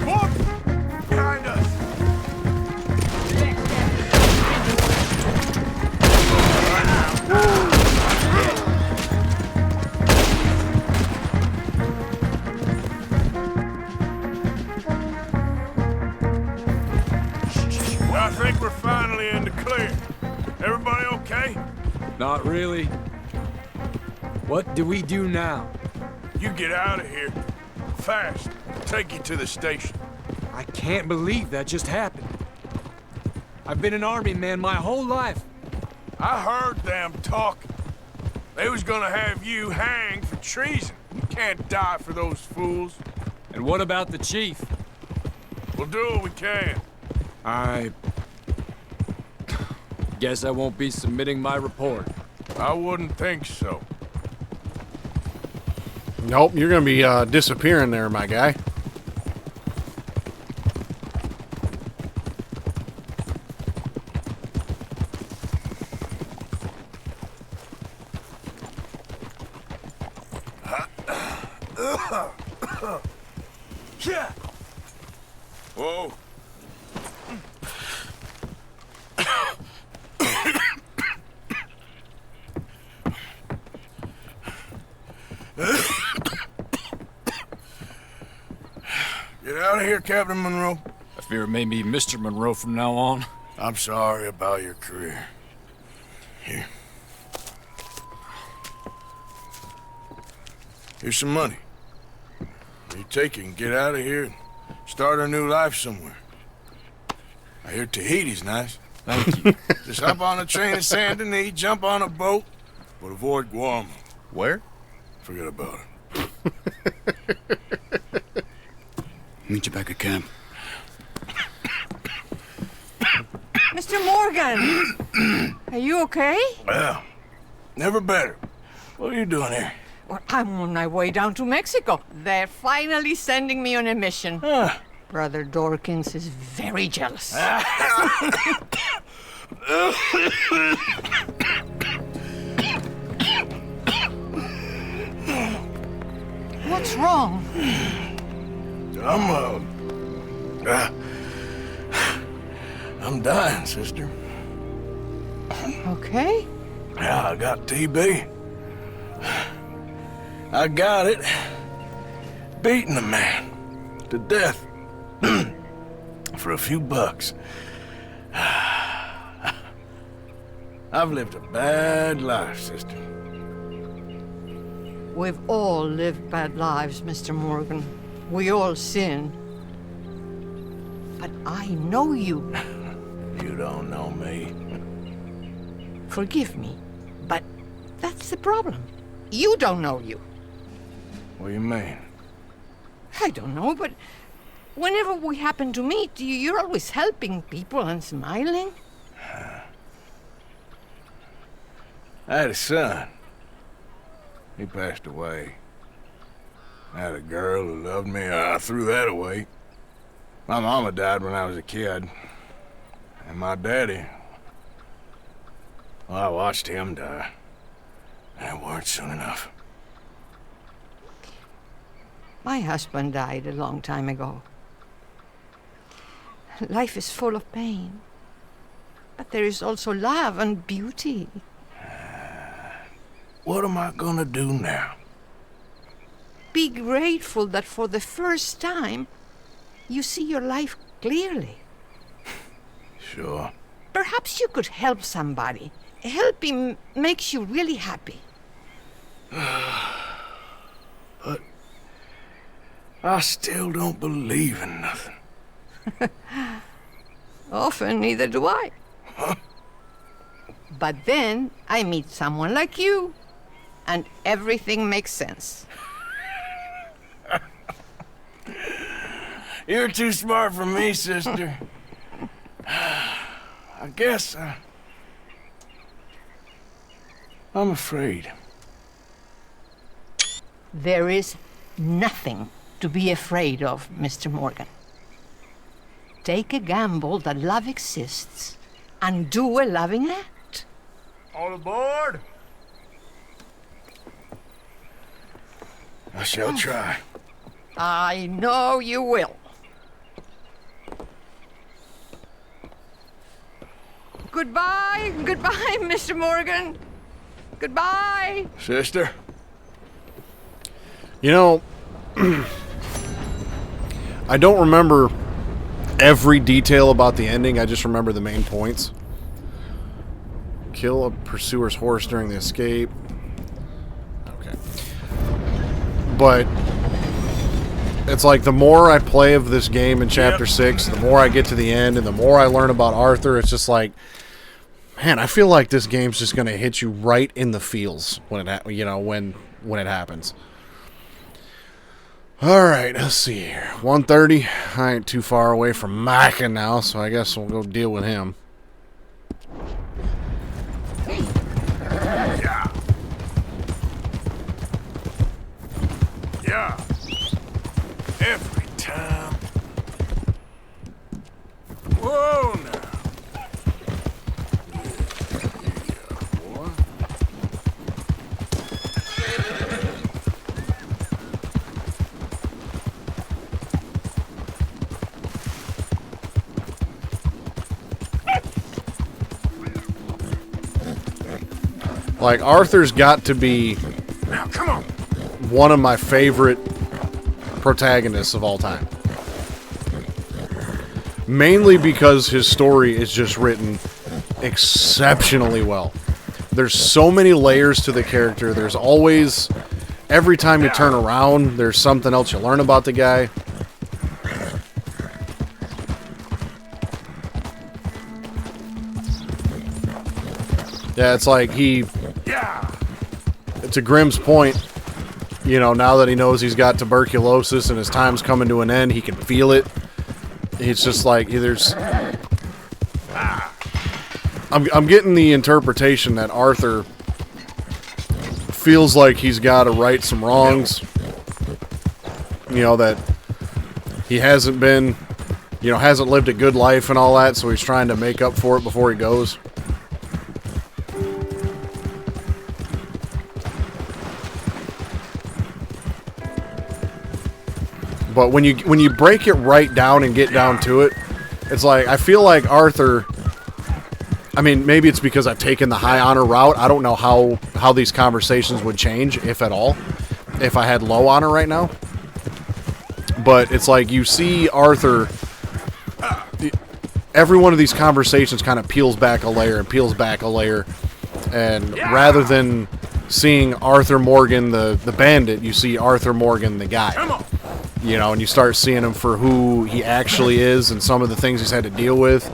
More behind us! I think we're finally in the clear. Everybody okay? Not really. What do we do now? You get out of here. Fast. Take you to the station. I can't believe that just happened. I've been an army man my whole life. I heard them talk. They was gonna have you hanged for treason. You can't die for those fools. And what about the chief? We'll do what we can. I guess I won't be submitting my report. I wouldn't think so. Nope, you're gonna be disappearing there, my guy. Yeah. Whoa. Get out of here, Captain Monroe. I fear it may be Mr. Monroe from now on. I'm sorry about your career. Here. Here's some money. You take it and get out of here and start a new life somewhere. I hear Tahiti's nice. Thank you. Just hop on a train to Saint Denis, jump on a boat, but avoid Guam. Where? Forget about it. Meet you back at camp. Mr. Morgan! Are you okay? Well, never better. What are you doing here? Well, I'm on my way down to Mexico. They're finally sending me on a mission. Brother Dorkins is very jealous. What's wrong? I'm dying, sister. Okay. Yeah, I got TB. I got it. Beating a man to death for a few bucks. I've lived a bad life, sister. We've all lived bad lives, Mr. Morgan. We all sin. But I know you. You don't know me. Forgive me, but that's the problem. You don't know you. What do you mean? I don't know, but whenever we happen to meet, you're always helping people and smiling. I had a son. He passed away. I had a girl who loved me. I threw that away. My mama died when I was a kid. And my daddy, well, I watched him die. And it weren't soon enough. My husband died a long time ago. Life is full of pain. But there is also love and beauty. What am I gonna do now? Be grateful that for the first time, you see your life clearly. Sure. Perhaps you could help somebody. Helping makes you really happy. But I still don't believe in nothing. Often, neither do I. But then I meet someone like you, and everything makes sense. You're too smart for me, sister. I guess I'm afraid. There is nothing to be afraid of, Mr. Morgan. Take a gamble that love exists and do a loving act. All aboard! I shall try. I know you will. Goodbye, goodbye, Mr. Morgan. Goodbye. Sister? You know, I don't remember every detail about the ending. I just remember the main points. Kill a pursuer's horse during the escape. Okay. But it's like the more I play of this game in Chapter 6, the more I get to the end, and the more I learn about Arthur, it's just like, man, I feel like this game's just going to hit you right in the feels when it, when it happens. All right, let's see here. 1:30. I ain't too far away from Micah now, so I guess we'll go deal with him. Yeah. Yeah. Every time. Whoa, now. Like, Arthur's got to be Now, come on. one of my favorite protagonists of all time. Mainly because his story is just written exceptionally well. There's so many layers to the character. There's always, every time you turn around, there's something else you learn about the guy. Yeah, it's like to Grimm's point, you know, now that he knows he's got tuberculosis and his time's coming to an end, he can feel it. It's just like, there's... I'm getting the interpretation that Arthur feels like he's got to right some wrongs. You know, that he hasn't been, you know, hasn't lived a good life and all that, so he's trying to make up for it before he goes. But when you break it right down and get down to it, it's like, I feel like Arthur, I mean, maybe it's because I've taken the high honor route. I don't know how these conversations would change, if at all, if I had low honor right now. But it's like you see Arthur, every one of these conversations kind of peels back a layer and peels back a layer. And rather than seeing Arthur Morgan, the bandit, you see Arthur Morgan, the guy. You know, and you start seeing him for who he actually is and some of the things he's had to deal with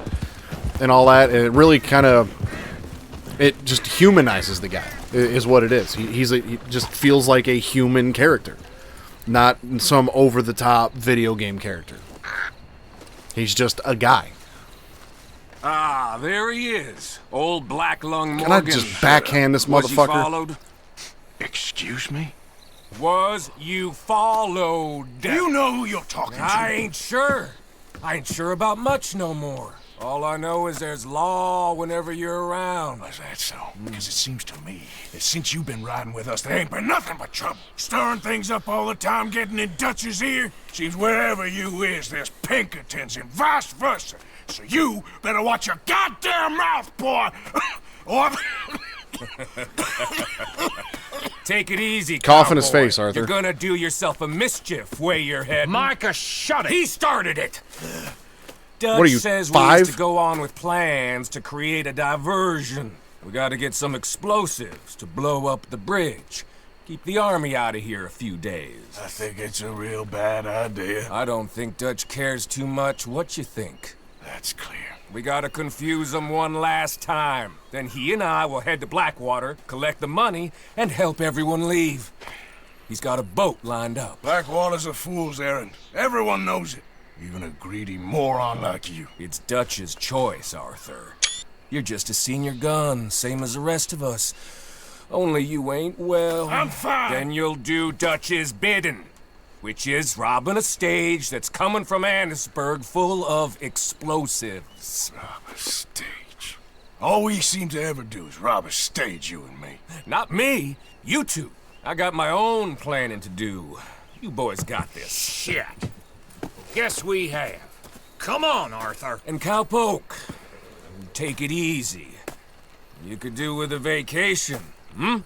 and all that. And it really kind of, it just humanizes the guy, is what it is. He just feels like a human character, not some over-the-top video game character. He's just a guy. Ah, there he is. Old Black Lung Morgan. Can I just backhand this Was you motherfucker? followed? Excuse me? Was you followed? You know who you're talking to. I ain't sure. I ain't sure about much no more. All I know is there's law whenever you're around. Is that so? Because it seems to me that since you've been riding with us, there ain't been nothing but trouble. Stirring things up all the time, getting in Dutch's ear. Seems wherever you is, there's Pinkertons and vice versa. So you better watch your goddamn mouth, boy! Or... Take it easy, Cough in his cowboy. face, Arthur. You're gonna do yourself a mischief way you're heading. Micah, shut it! He started it! Dutch What are you, says 5? we used to go on with plans to create a diversion. We gotta get some explosives to blow up the bridge. Keep the army out of here a few days. I think it's a real bad idea. I don't think Dutch cares too much what you think. That's clear. We gotta confuse him one last time. Then he and I will head to Blackwater, collect the money, and help everyone leave. He's got a boat lined up. Blackwater's a fool's errand. Everyone knows it. Even a greedy moron like you. It's Dutch's choice, Arthur. You're just a senior gun, same as the rest of us. Only you ain't well. I'm fine. Then you'll do Dutch's bidding, which is robbing a stage that's coming from Annisburg full of explosives. Rob a stage. All we seem to ever do is rob a stage, you and me. Not me, you two. I got my own planning to do. You boys got this. Shit. Guess we have. Come on, Arthur. And Cowpoke, take it easy. You could do with a vacation, hmm?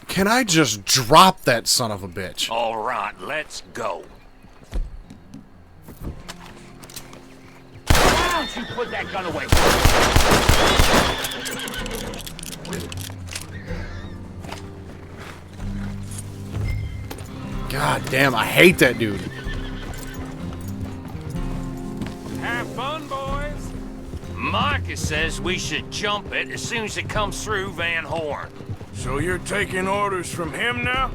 Can I just drop that son of a bitch? All right, let's go. Why don't you put that gun away? God damn, I hate that dude. Have fun, boys. Micah says we should jump it as soon as it comes through Van Horn. So you're taking orders from him now?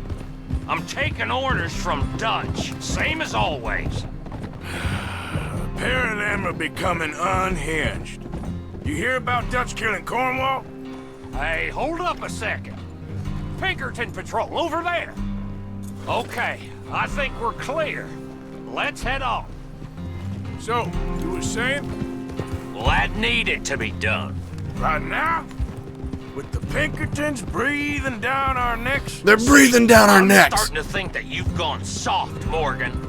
I'm taking orders from Dutch, same as always. A pair of them are becoming unhinged. You hear about Dutch killing Cornwall? Hey, hold up a second. Pinkerton Patrol, over there. Okay, I think we're clear. Let's head on. So, you were saying? Well, that needed to be done. Right now? With the Pinkertons breathing down our necks? They're breathing down our I'm necks. starting to think that you've gone soft, Morgan.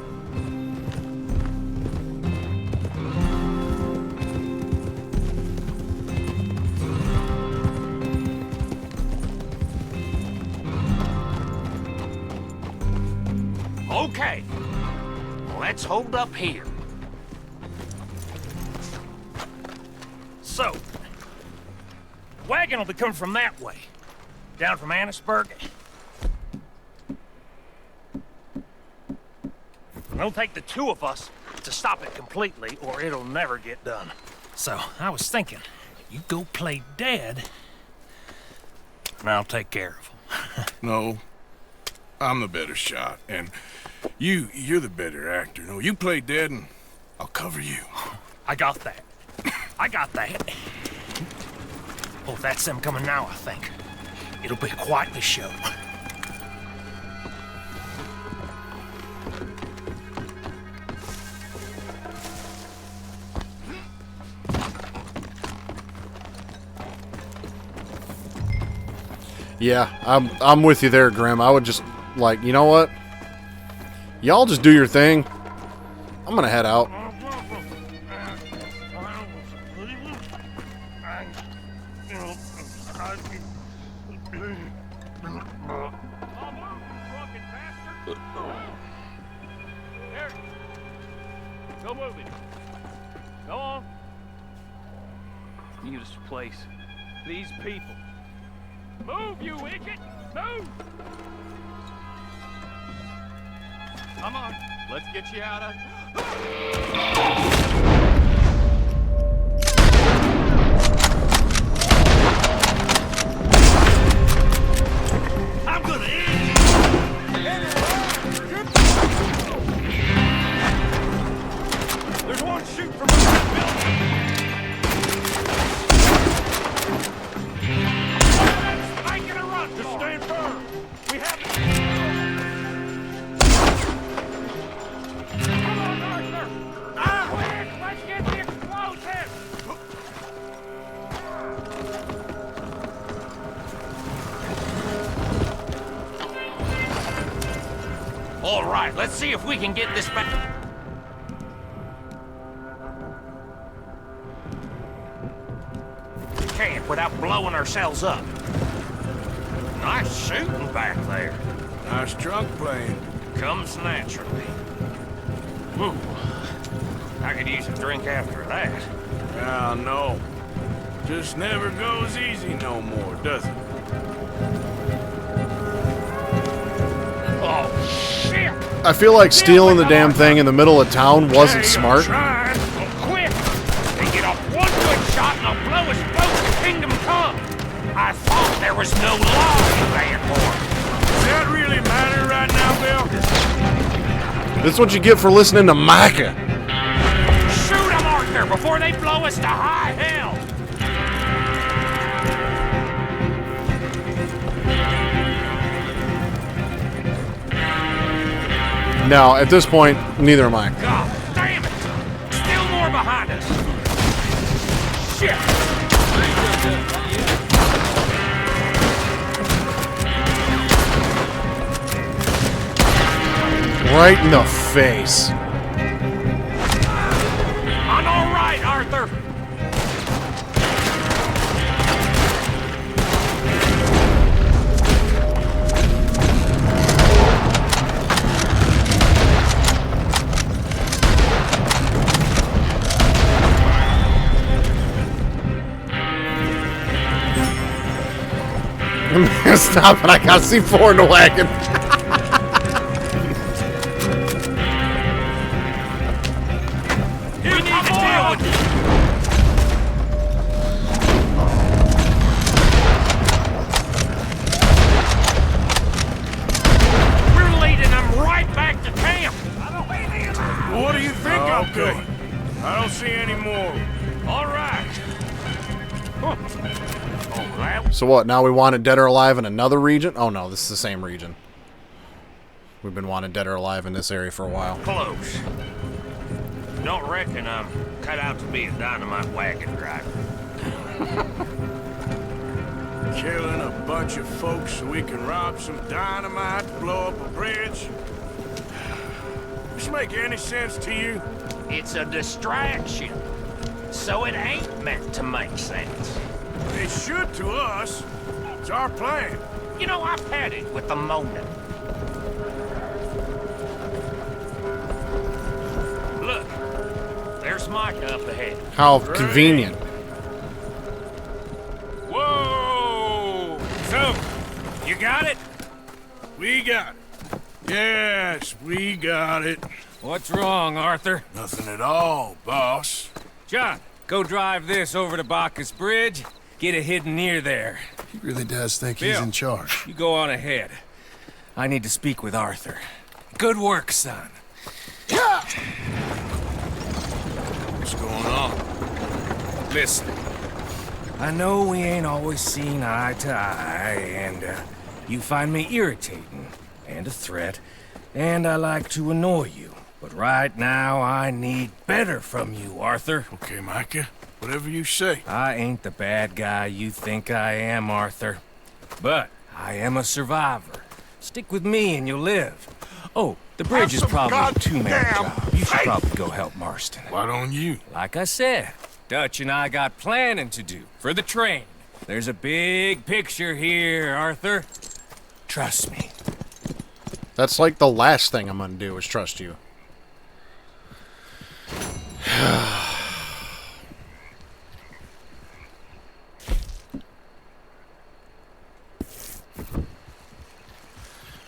Okay, let's hold up here. So, wagon will be coming from that way, down from Annisburg. It'll take the two of us to stop it completely, or it'll never get done. So, I was thinking, you go play dead, and I'll take care of him. No, I'm the better shot, and you're the better actor. No, you play dead, and I'll cover you. I got that. I got that. Oh, that's them coming now, I think. It'll be quite the show. Yeah, I'm with you there, Grim. I would just, like, you know what? Y'all just do your thing. I'm gonna head out. Go move it. Go on. Need this place. These people. Move, you idiot! Move! Come on, let's get you out of... I'm gonna end you! There's one shoot from the building! Making a run! Just stand firm! We have it! Come on, Arthur! Quick! Let's get the explosive! All right, let's see if we can get this back. Camp without blowing ourselves up. Nice shooting back there. Nice trunk playing. Comes naturally. Ooh, I could use a drink after that. Yeah, I know. Just never goes easy no more, does it? Oh, shit! I feel like stealing the damn thing in the middle of town wasn't smart. Trying. Quick! They get off one good shot and I'll blow us both to Kingdom Come. I thought there was no law in there for it. Does that really matter right now, Bill? This is what you get for listening to Micah. Shoot them, Arthur, before they blow us to high hell! Now, at this point, neither am I. God damn it! Still more behind us! Shit! Right in the face. I'm all right, Arthur! Stop it, I got C4 in the wagon. We need to deal with this. We're leading them right back to camp. What do you think I'm doing? I don't see any more. All right. Huh. So what, now we want it dead or alive in another region? Oh no, this is the same region. We've been wanted dead or alive in this area for a while. Close. Don't reckon I'm cut out to be a dynamite wagon driver. Killing a bunch of folks so we can rob some dynamite, blow up a bridge. This make any sense to you? It's a distraction, so it ain't meant to make sense. It should to us. It's our plan. You know, I've had it with the moaning. Look, there's Micah up ahead. How convenient. Whoa! So, you got it? We got it. Yes, we got it. What's wrong, Arthur? Nothing at all, boss. John, go drive this over to Bacchus Bridge. Get it hidden near there. He really does think Bill, he's in charge. You go on ahead. I need to speak with Arthur. Good work, son. What's going on? Listen, I know we ain't always seen eye to eye, and you find me irritating and a threat, and I like to annoy you. But right now, I need better from you, Arthur. Okay, Micah. Whatever you say. I ain't the bad guy you think I am, Arthur. But I am a survivor. Stick with me and you'll live. Oh, the bridge is probably a two-man job. You should probably go help Marston. Why don't you? Like I said, Dutch and I got planning to do for the train. There's a big picture here, Arthur. Trust me. That's like the last thing I'm gonna do is trust you.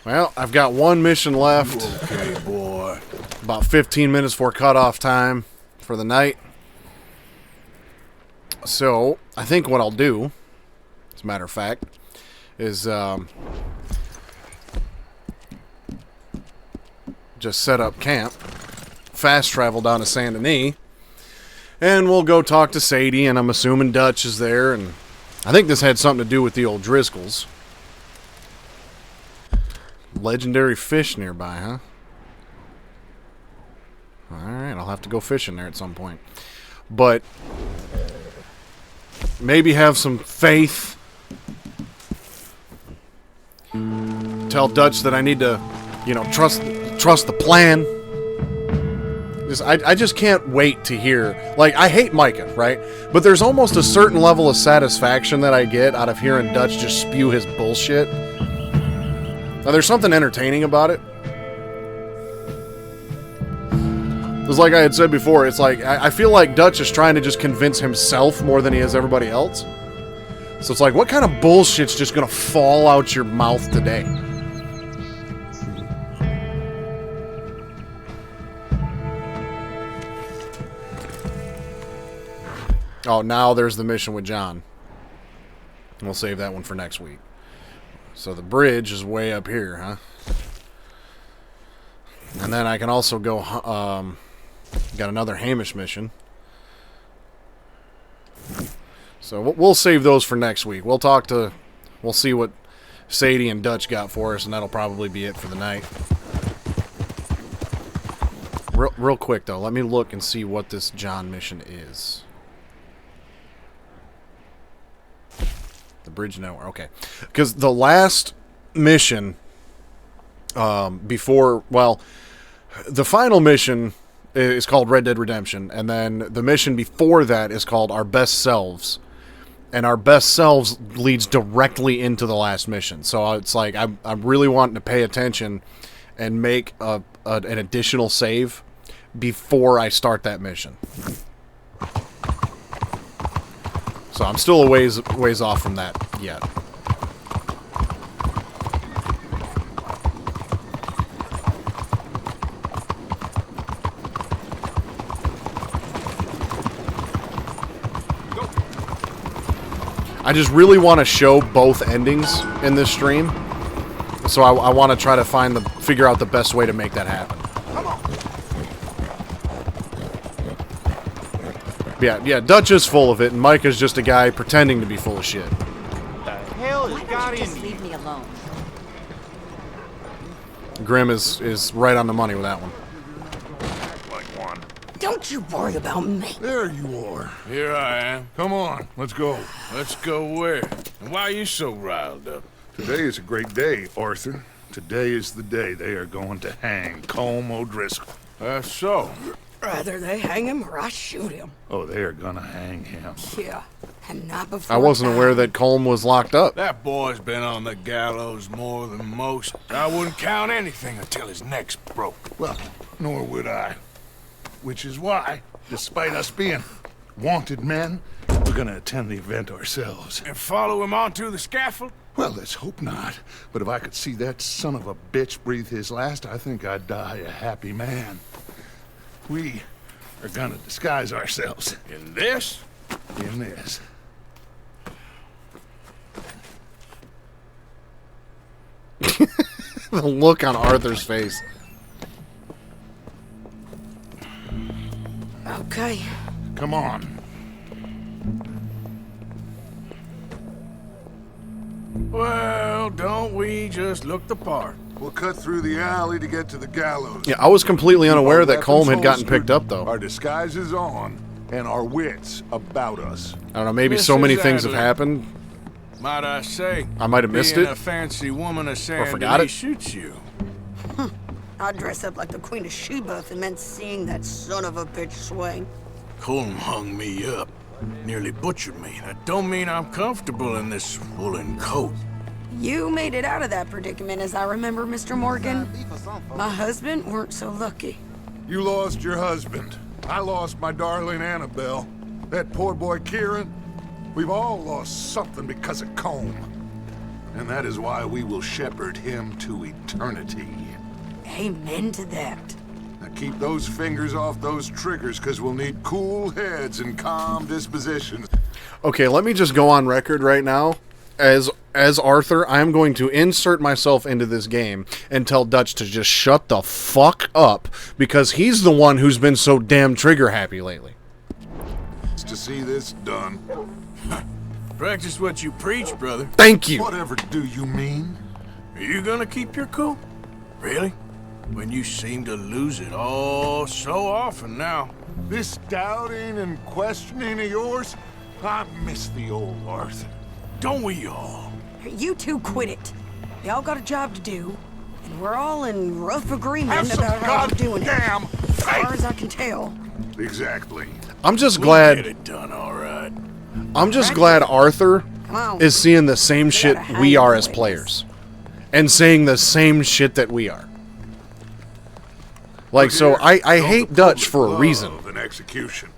Well, I've got one mission left. Okay, boy. About 15 minutes before cutoff time for the night. So, I think what I'll do, as a matter of fact, is just set up camp, fast travel down to Saint Denis, and we'll go talk to Sadie, and I'm assuming Dutch is there, and I think this had something to do with the old Driscolls. Legendary fish nearby, huh? Alright, I'll have to go fishing there at some point. But maybe have some faith. Tell Dutch that I need to, you know, trust the plan. I just can't wait to hear. Like, I hate Micah, right? But there's almost a certain level of satisfaction that I get out of hearing Dutch just spew his bullshit. Now, there's something entertaining about it. It's like I had said before, it's like, I feel like Dutch is trying to just convince himself more than he is everybody else. So it's like, what kind of bullshit's just gonna fall out your mouth today? Oh, now there's the mission with John. We'll save that one for next week. So the bridge is way up here, huh? And then I can also go, got another Hamish mission. So we'll save those for next week. We'll see what Sadie and Dutch got for us, and that'll probably be it for the night. Real quick, though, let me look and see what this John mission is. The bridge network, okay. Because the last mission, before, well, the final mission is called Red Dead Redemption, and then the mission before that is called Our Best Selves. And Our Best Selves leads directly into the last mission. So it's like, I'm really wanting to pay attention and make an additional save before I start that mission. So I'm still a ways off from that yet. I just really want to show both endings in this stream. So I want to try to figure out the best way to make that happen. Yeah, Dutch is full of it, and Mike is just a guy pretending to be full of shit. The hell has got in Leave me alone. Grim is right on the money with that one. Don't you worry about me. There you are. Here I am. Come on, let's go. Let's go where? And why are you so riled up? Today is a great day, Arthur. Today is the day they are going to hang Colm O'Driscoll. That's so. Rather they hang him or I shoot him. Oh, they are gonna hang him. Yeah, and not before I wasn't aware that Colm was locked up. That boy's been on the gallows more than most. I wouldn't count anything until his neck's broke. Well, nor would I. Which is why, despite us being wanted men, we're gonna attend the event ourselves. And follow him onto the scaffold? Well, let's hope not. But if I could see that son of a bitch breathe his last, I think I'd die a happy man. We are gonna disguise ourselves. In this? In this. The look on Arthur's face. Okay. Come on. Well, don't we just look the part? We'll cut through the alley to get to the gallows. Yeah, I was completely unaware that Our Colm had weapons gotten picked holstered, up, though. Our disguises on, and our wits about us. I don't know, maybe so many things have happened. Might I say, I might have missed being it. a fancy woman of Saint forgot Denis it. shoots you. I'd dress up like the Queen of Sheba if it meant seeing that son of a bitch swing. Colm hung me up, nearly butchered me. That don't mean I'm comfortable in this woolen coat. You made it out of that predicament, as I remember, Mr. Morgan. My husband weren't so lucky. You lost your husband. I lost my darling Annabelle. That poor boy Kieran. We've all lost something because of Colm. And that is why we will shepherd him to eternity. Amen to that. Now keep those fingers off those triggers, because we'll need cool heads and calm dispositions. Okay, let me just go on record right now. As Arthur, I'm going to insert myself into this game and tell Dutch to just shut the fuck up, because he's the one who's been so damn trigger happy lately. It's to see this done. Practice what you preach, brother. Thank you. Whatever do you mean? Are you gonna keep your cool? Really? When you seem to lose it all so often now. This doubting and questioning of yours, I miss the old Arthur. Don't we all? You two quit it. Y'all got a job to do, and we're all in rough agreement Have some about how we're doing it. goddamn As far as I can tell. Exactly. I'm just We'll glad. get it done, all right. I'm just glad Arthur Come on. is seeing the same shit gotta we hide are the as ways. players, and saying the same shit that we are. Like, so I hate Dutch for a reason. An execution.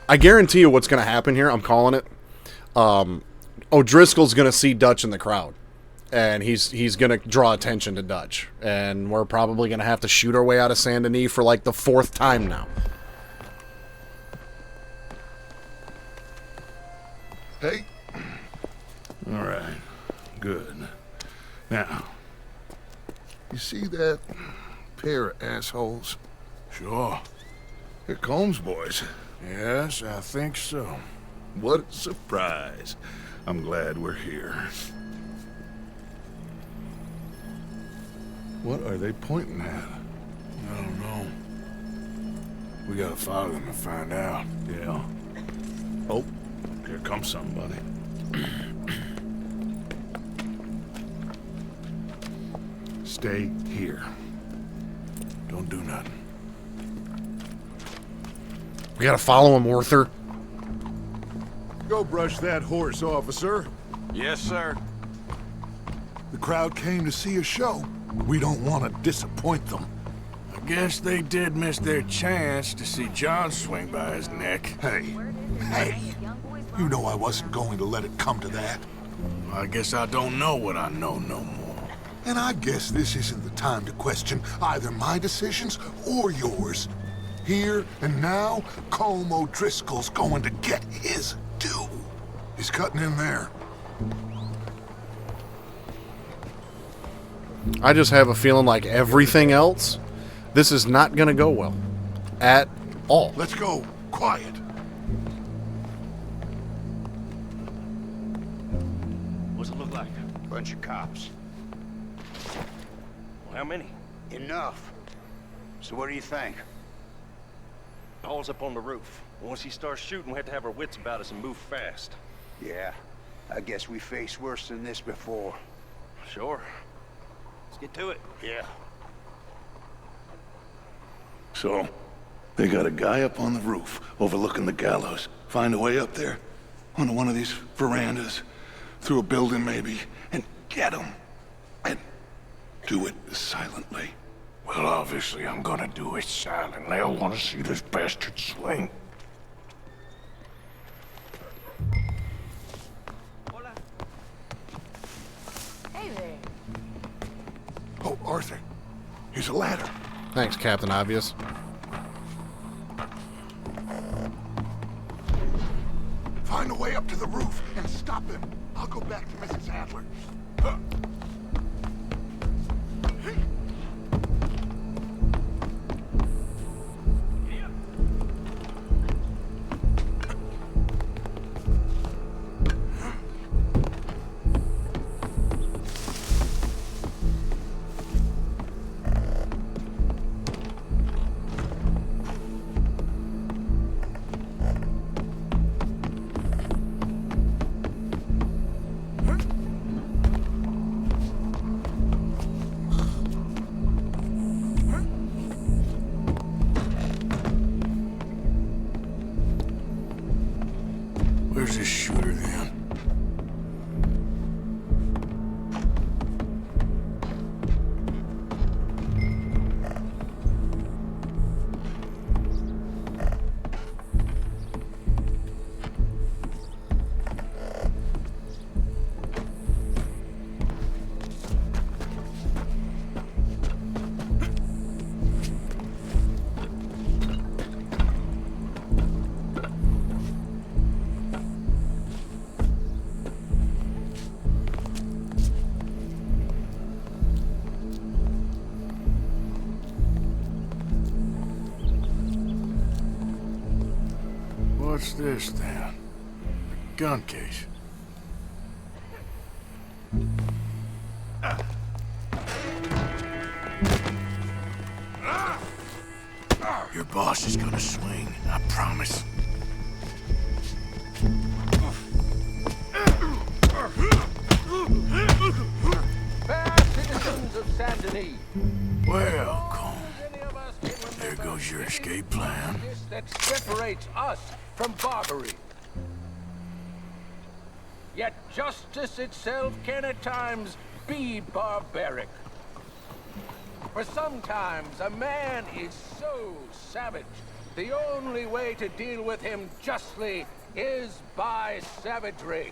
I guarantee you what's going to happen here. I'm calling it. O'Driscoll's going to see Dutch in the crowd, and he's going to draw attention to Dutch, and we're probably going to have to shoot our way out of Saint Denis for like the 4th time now. Hey. All right. Good. Now, you see that pair of assholes? Sure. They're Combs boys. Yes, I think so. What a surprise. I'm glad we're here. What are they pointing at? I don't know. We gotta follow them and find out. Yeah. Oh, here comes somebody. Stay here. Don't do nothing. We got to follow him, Arthur. Go brush that horse, officer. Yes, sir. The crowd came to see a show. We don't want to disappoint them. I guess they did miss their chance to see John swing by his neck. Hey, you know I wasn't going to let it come to that. I guess I don't know what I know no more. And I guess this isn't the time to question either my decisions or yours. Here and now, Colm O'Driscoll's going to get his due. He's cutting in there. I just have a feeling like everything else, this is not going to go well. At all. Let's go. Quiet. What's it look like? Bunch of cops. Well, how many? Enough. So what do you think? Paul's up on the roof. Once he starts shooting, we have to have our wits about us and move fast. Yeah, I guess we faced worse than this before. Sure. Let's get to it. Yeah. So, they got a guy up on the roof overlooking the gallows. Find a way up there, onto one of these verandas, through a building maybe, and get him. And do it silently. Well, obviously I'm gonna do it silently. I want to see this bastard swing. Hey there. Oh, Arthur, here's a ladder. Thanks, Captain Obvious. Find a way up to the roof and stop him. I'll go back to Mrs. Adler. Where's this shooter then? What's this then? A gun case. Your boss is gonna swing, I promise. Fair citizens of Saint Denis. Welcome. There goes your escape plan. That separates us from Barbary. Yet justice itself can at times be barbaric. For sometimes a man is so savage, the only way to deal with him justly is by savagery.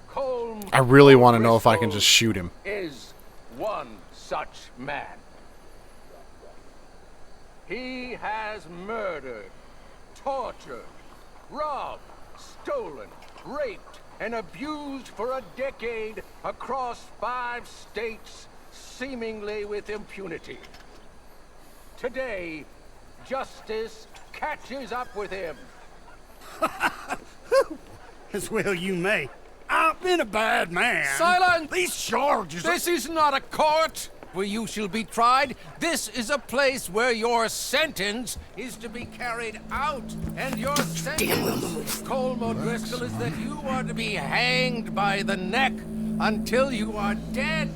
Colm I really want to know if I can just shoot him. is one such man. He has murdered, tortured, robbed, stolen, raped, and abused for a decade across 5 states, seemingly with impunity. Today, justice catches up with him. As well you may. I've been a bad man. Silence! These charges This is not a court where you shall be tried. This is a place where your sentence is to be carried out. And your sentence, Colm O'Driscoll, is that you are to be hanged by the neck until you are dead.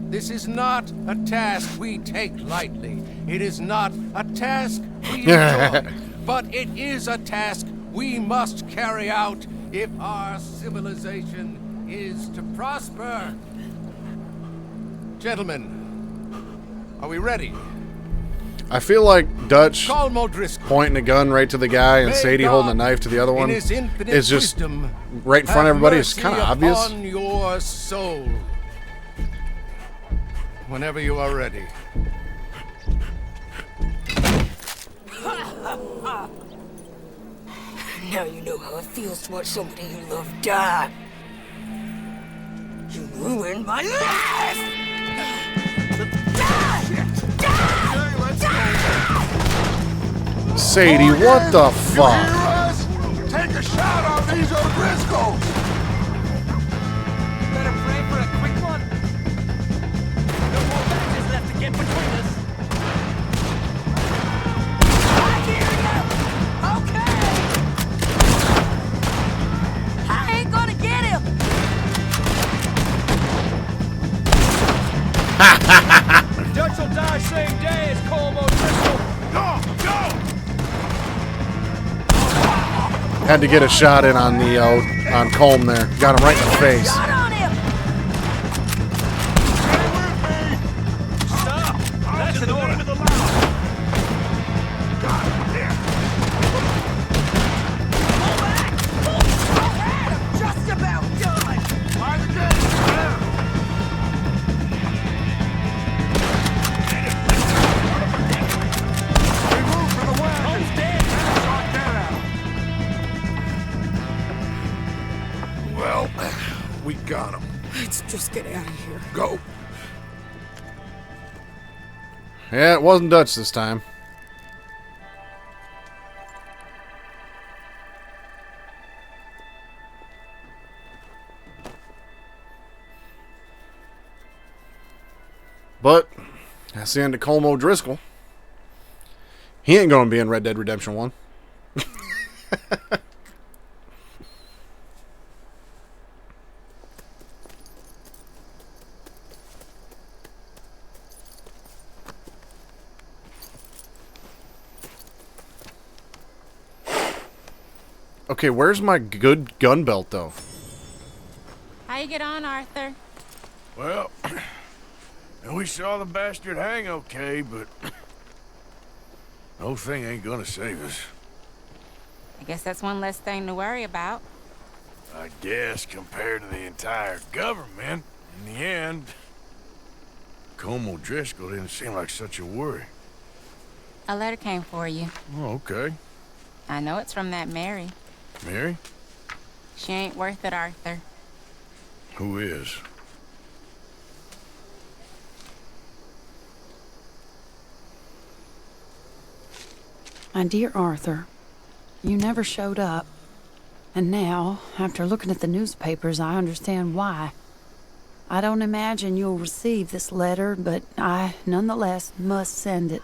This is not a task we take lightly. It is not a task we enjoy. But it is a task we must carry out if our civilization is to prosper. Gentlemen, are we ready? I feel like Dutch Colm O'Driscoll, pointing a gun right to the guy and May Sadie God, holding a knife to the other in one his infinite is just wisdom, right in front of have everybody. It's mercy kind of obvious. upon your soul. Whenever you are ready. Now you know how it feels to watch somebody you love die. You ruined my life! Sadie, what the fuck? Take a shot on these O'Driscolls! Better pray for a quick one. No more matches left to get between us. I hear you! Okay! I ain't gonna get him! Dutch will die same day as Colm O'Driscoll. Go! Go! Had to get a shot in on the on Colm there. Got him right in the face. Shot on him! Stop! That's an order. Pull back! All right, I'm just about done! By the gate! Remove from the way! Colm's dead. Shot that out. Well, we got him. Let's just get out of here. Go. Yeah, it wasn't Dutch this time. But that's the end of Colm O'Driscoll. He ain't gonna be in Red Dead Redemption 1. Okay, where's my good gun belt, though? How you get on, Arthur? Well, we saw the bastard hang okay, but the whole thing ain't gonna save us. I guess that's one less thing to worry about. I guess compared to the entire government, in the end, Colm O'Driscoll didn't seem like such a worry. A letter came for you. Oh, okay. I know it's from that Mary. Mary? She ain't worth it, Arthur. Who is? My dear Arthur, you never showed up. And now, after looking at the newspapers, I understand why. I don't imagine you'll receive this letter, but I, nonetheless, must send it.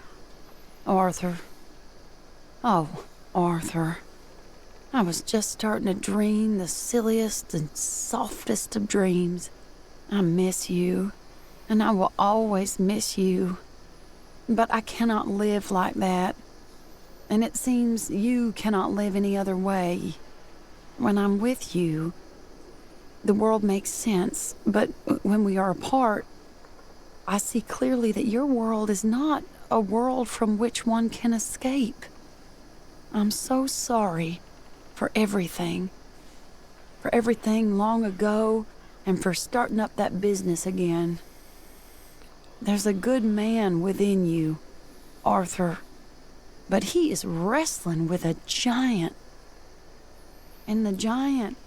Arthur. Oh, Arthur. I was just starting to dream the silliest and softest of dreams. I miss you, and I will always miss you. But I cannot live like that. And it seems you cannot live any other way. When I'm with you, the world makes sense, but when we are apart, I see clearly that your world is not a world from which one can escape. I'm so sorry for everything long ago, and for starting up that business again. There's a good man within you, Arthur, but he is wrestling with a giant. And the giant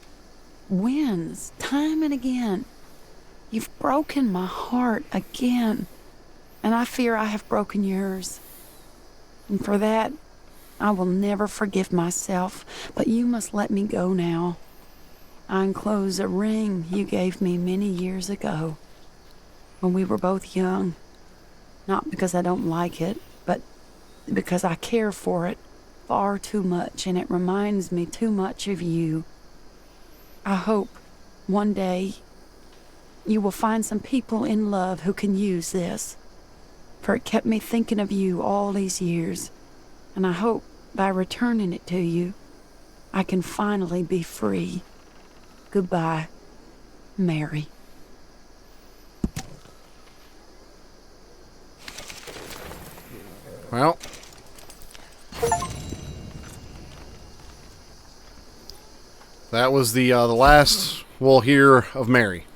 wins time and again. You've broken my heart again, and I fear I have broken yours. And for that, I will never forgive myself, but you must let me go now. I enclose a ring you gave me many years ago, when we were both young. Not because I don't like it, but because I care for it far too much, and it reminds me too much of you. I hope one day you will find some people in love who can use this, for it kept me thinking of you all these years, and I hope by returning it to you, I can finally be free. Goodbye, Mary. Well, that was the last we'll hear of Mary.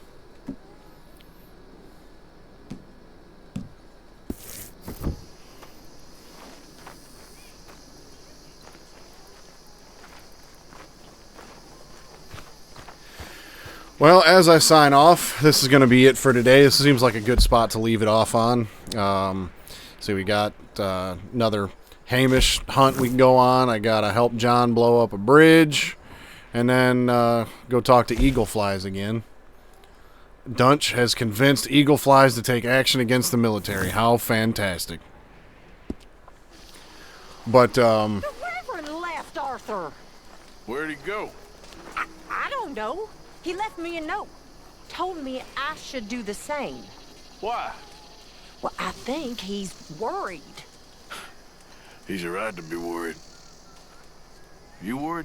Well, as I sign off, this is going to be it for today. This seems like a good spot to leave it off on. So we got another Hamish hunt we can go on. I got to help John blow up a bridge. And then go talk to Eagle Flies again. Dunch has convinced Eagle Flies to take action against the military. How fantastic. But, The Reverend left, Arthur. Where'd he go? I don't know. He left me a note. Told me I should do the same. Why? Well, I think he's worried. He's a right to be worried. You worried?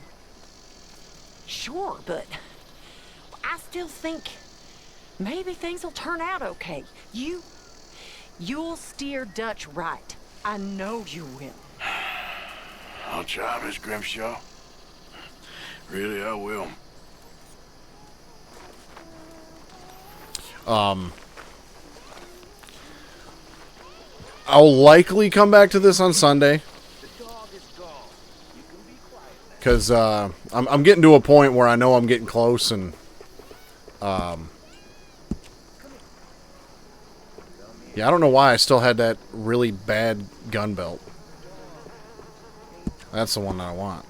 Sure, but I still think maybe things will turn out okay. You'll steer Dutch right. I know you will. I'll try, Miss Grimshaw. Really, I will. I'll likely come back to this on Sunday. Because I'm getting to a point where I know I'm getting close, and yeah, I don't know why I still had that really bad gun belt. That's the one that I want.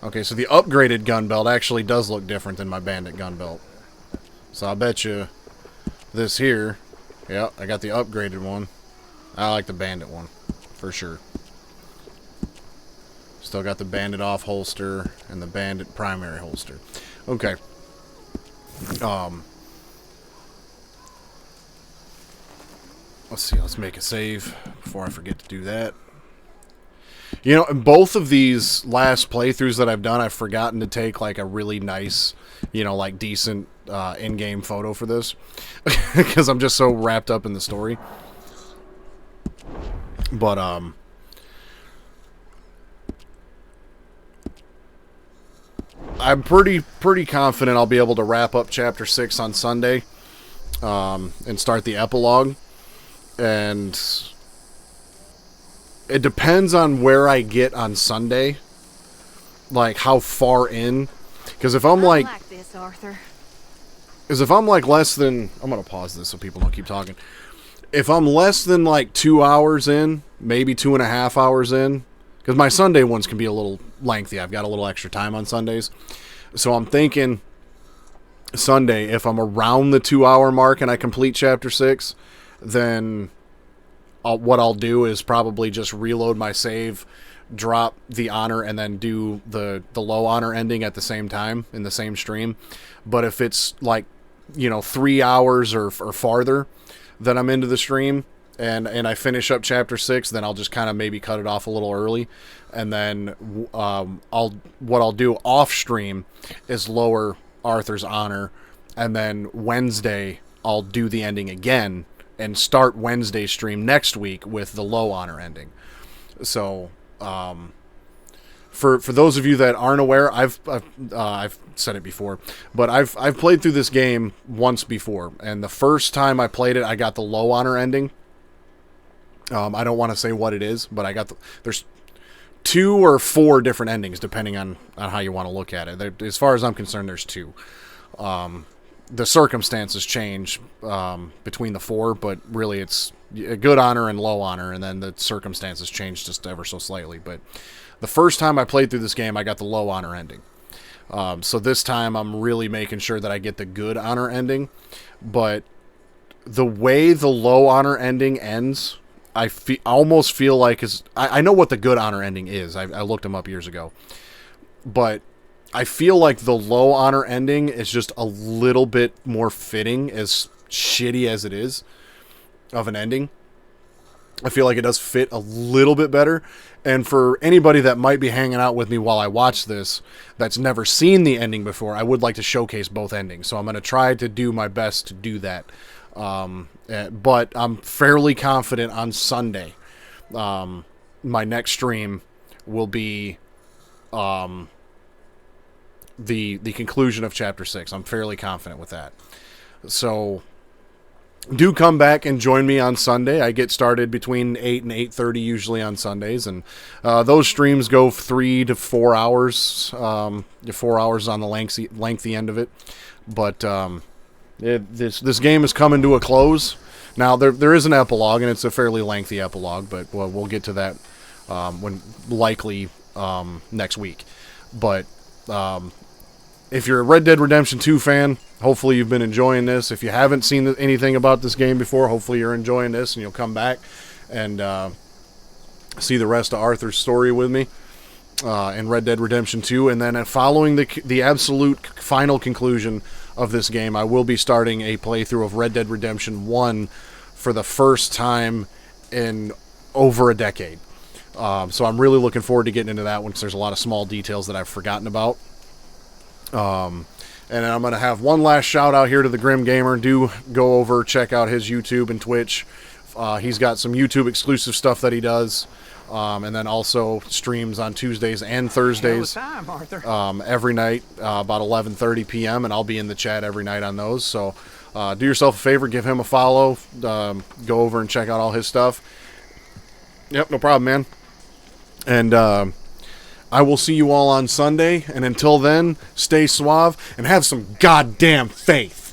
Okay, so the upgraded gun belt actually does look different than my bandit gun belt. So I bet you this here, yeah, I got the upgraded one. I like the bandit one, for sure. Still got the bandit off holster and the bandit primary holster. Okay. Let's see, let's make a save before I forget to do that. You know, both of these last playthroughs that I've done, I've forgotten to take like a really nice, you know, like decent in-game photo for this because I'm just so wrapped up in the story. But I'm pretty confident I'll be able to wrap up Chapter 6 on Sunday and start the epilogue. And it depends on where I get on Sunday, like how far in. Because if I'm like this, Arthur. Because if I'm like less than, I'm gonna pause this so people don't keep talking. If I'm less than like 2 hours in, maybe 2.5 hours in, because my Sunday ones can be a little lengthy. I've got a little extra time on Sundays, so I'm thinking Sunday. If I'm around the 2 hour mark and I complete Chapter 6, then what I'll do is probably just reload my save, drop the honor, and then do the low honor ending at the same time in the same stream. But if it's like, you know, 3 hours or farther that I'm into the stream and I finish up Chapter 6, then I'll just kind of maybe cut it off a little early, and then what I'll do off stream is lower Arthur's honor, and then Wednesday I'll do the ending again and start Wednesday's stream next week with the low honor ending. So, for those of you that aren't aware, I've said it before, but I've played through this game once before, and the first time I played it, I got the low honor ending. I don't want to say what it is, but I got there's 2 or 4 different endings depending on how you want to look at it. As far as I'm concerned, there's 2. The circumstances change between the 4, but really it's a good honor and low honor, and then the circumstances change just ever so slightly. But the first time I played through this game, I got the low honor ending. So this time I'm really making sure that I get the good honor ending. But the way the low honor ending ends, I almost feel like I know what the good honor ending is. I looked them up years ago. But I feel like the low honor ending is just a little bit more fitting, as shitty as it is of an ending. I feel like it does fit a little bit better. And for anybody that might be hanging out with me while I watch this that's never seen the ending before, I would like to showcase both endings. So I'm going to try to do my best to do that. But I'm fairly confident on Sunday, my next stream will be the conclusion of Chapter 6. I'm fairly confident with that. So do come back and join me on Sunday. I get started between 8 and 8:30 usually on Sundays, and those streams go 3 to 4 hours. 4 hours on the lengthy end of it. But this game is coming to a close. Now there is an epilogue, and it's a fairly lengthy epilogue, but we'll get to that when likely next week. But if you're a Red Dead Redemption 2 fan, hopefully you've been enjoying this. If you haven't seen anything about this game before, hopefully you're enjoying this and you'll come back and see the rest of Arthur's story with me in Red Dead Redemption 2. And then following the absolute final conclusion of this game, I will be starting a playthrough of Red Dead Redemption 1 for the first time in over a decade. So I'm really looking forward to getting into that one, because there's a lot of small details that I've forgotten about. And I'm going to have one last shout out here to the Grim Gamer. Do go over, check out his YouTube and Twitch. He's got some YouTube exclusive stuff that he does. And then also streams on Tuesdays and Thursdays. Time, Arthur. Every night, about 11:30 p.m. And I'll be in the chat every night on those. So do yourself a favor, give him a follow. Go over and check out all his stuff. Yep, no problem, man. And I will see you all on Sunday, and until then, stay suave and have some goddamn faith.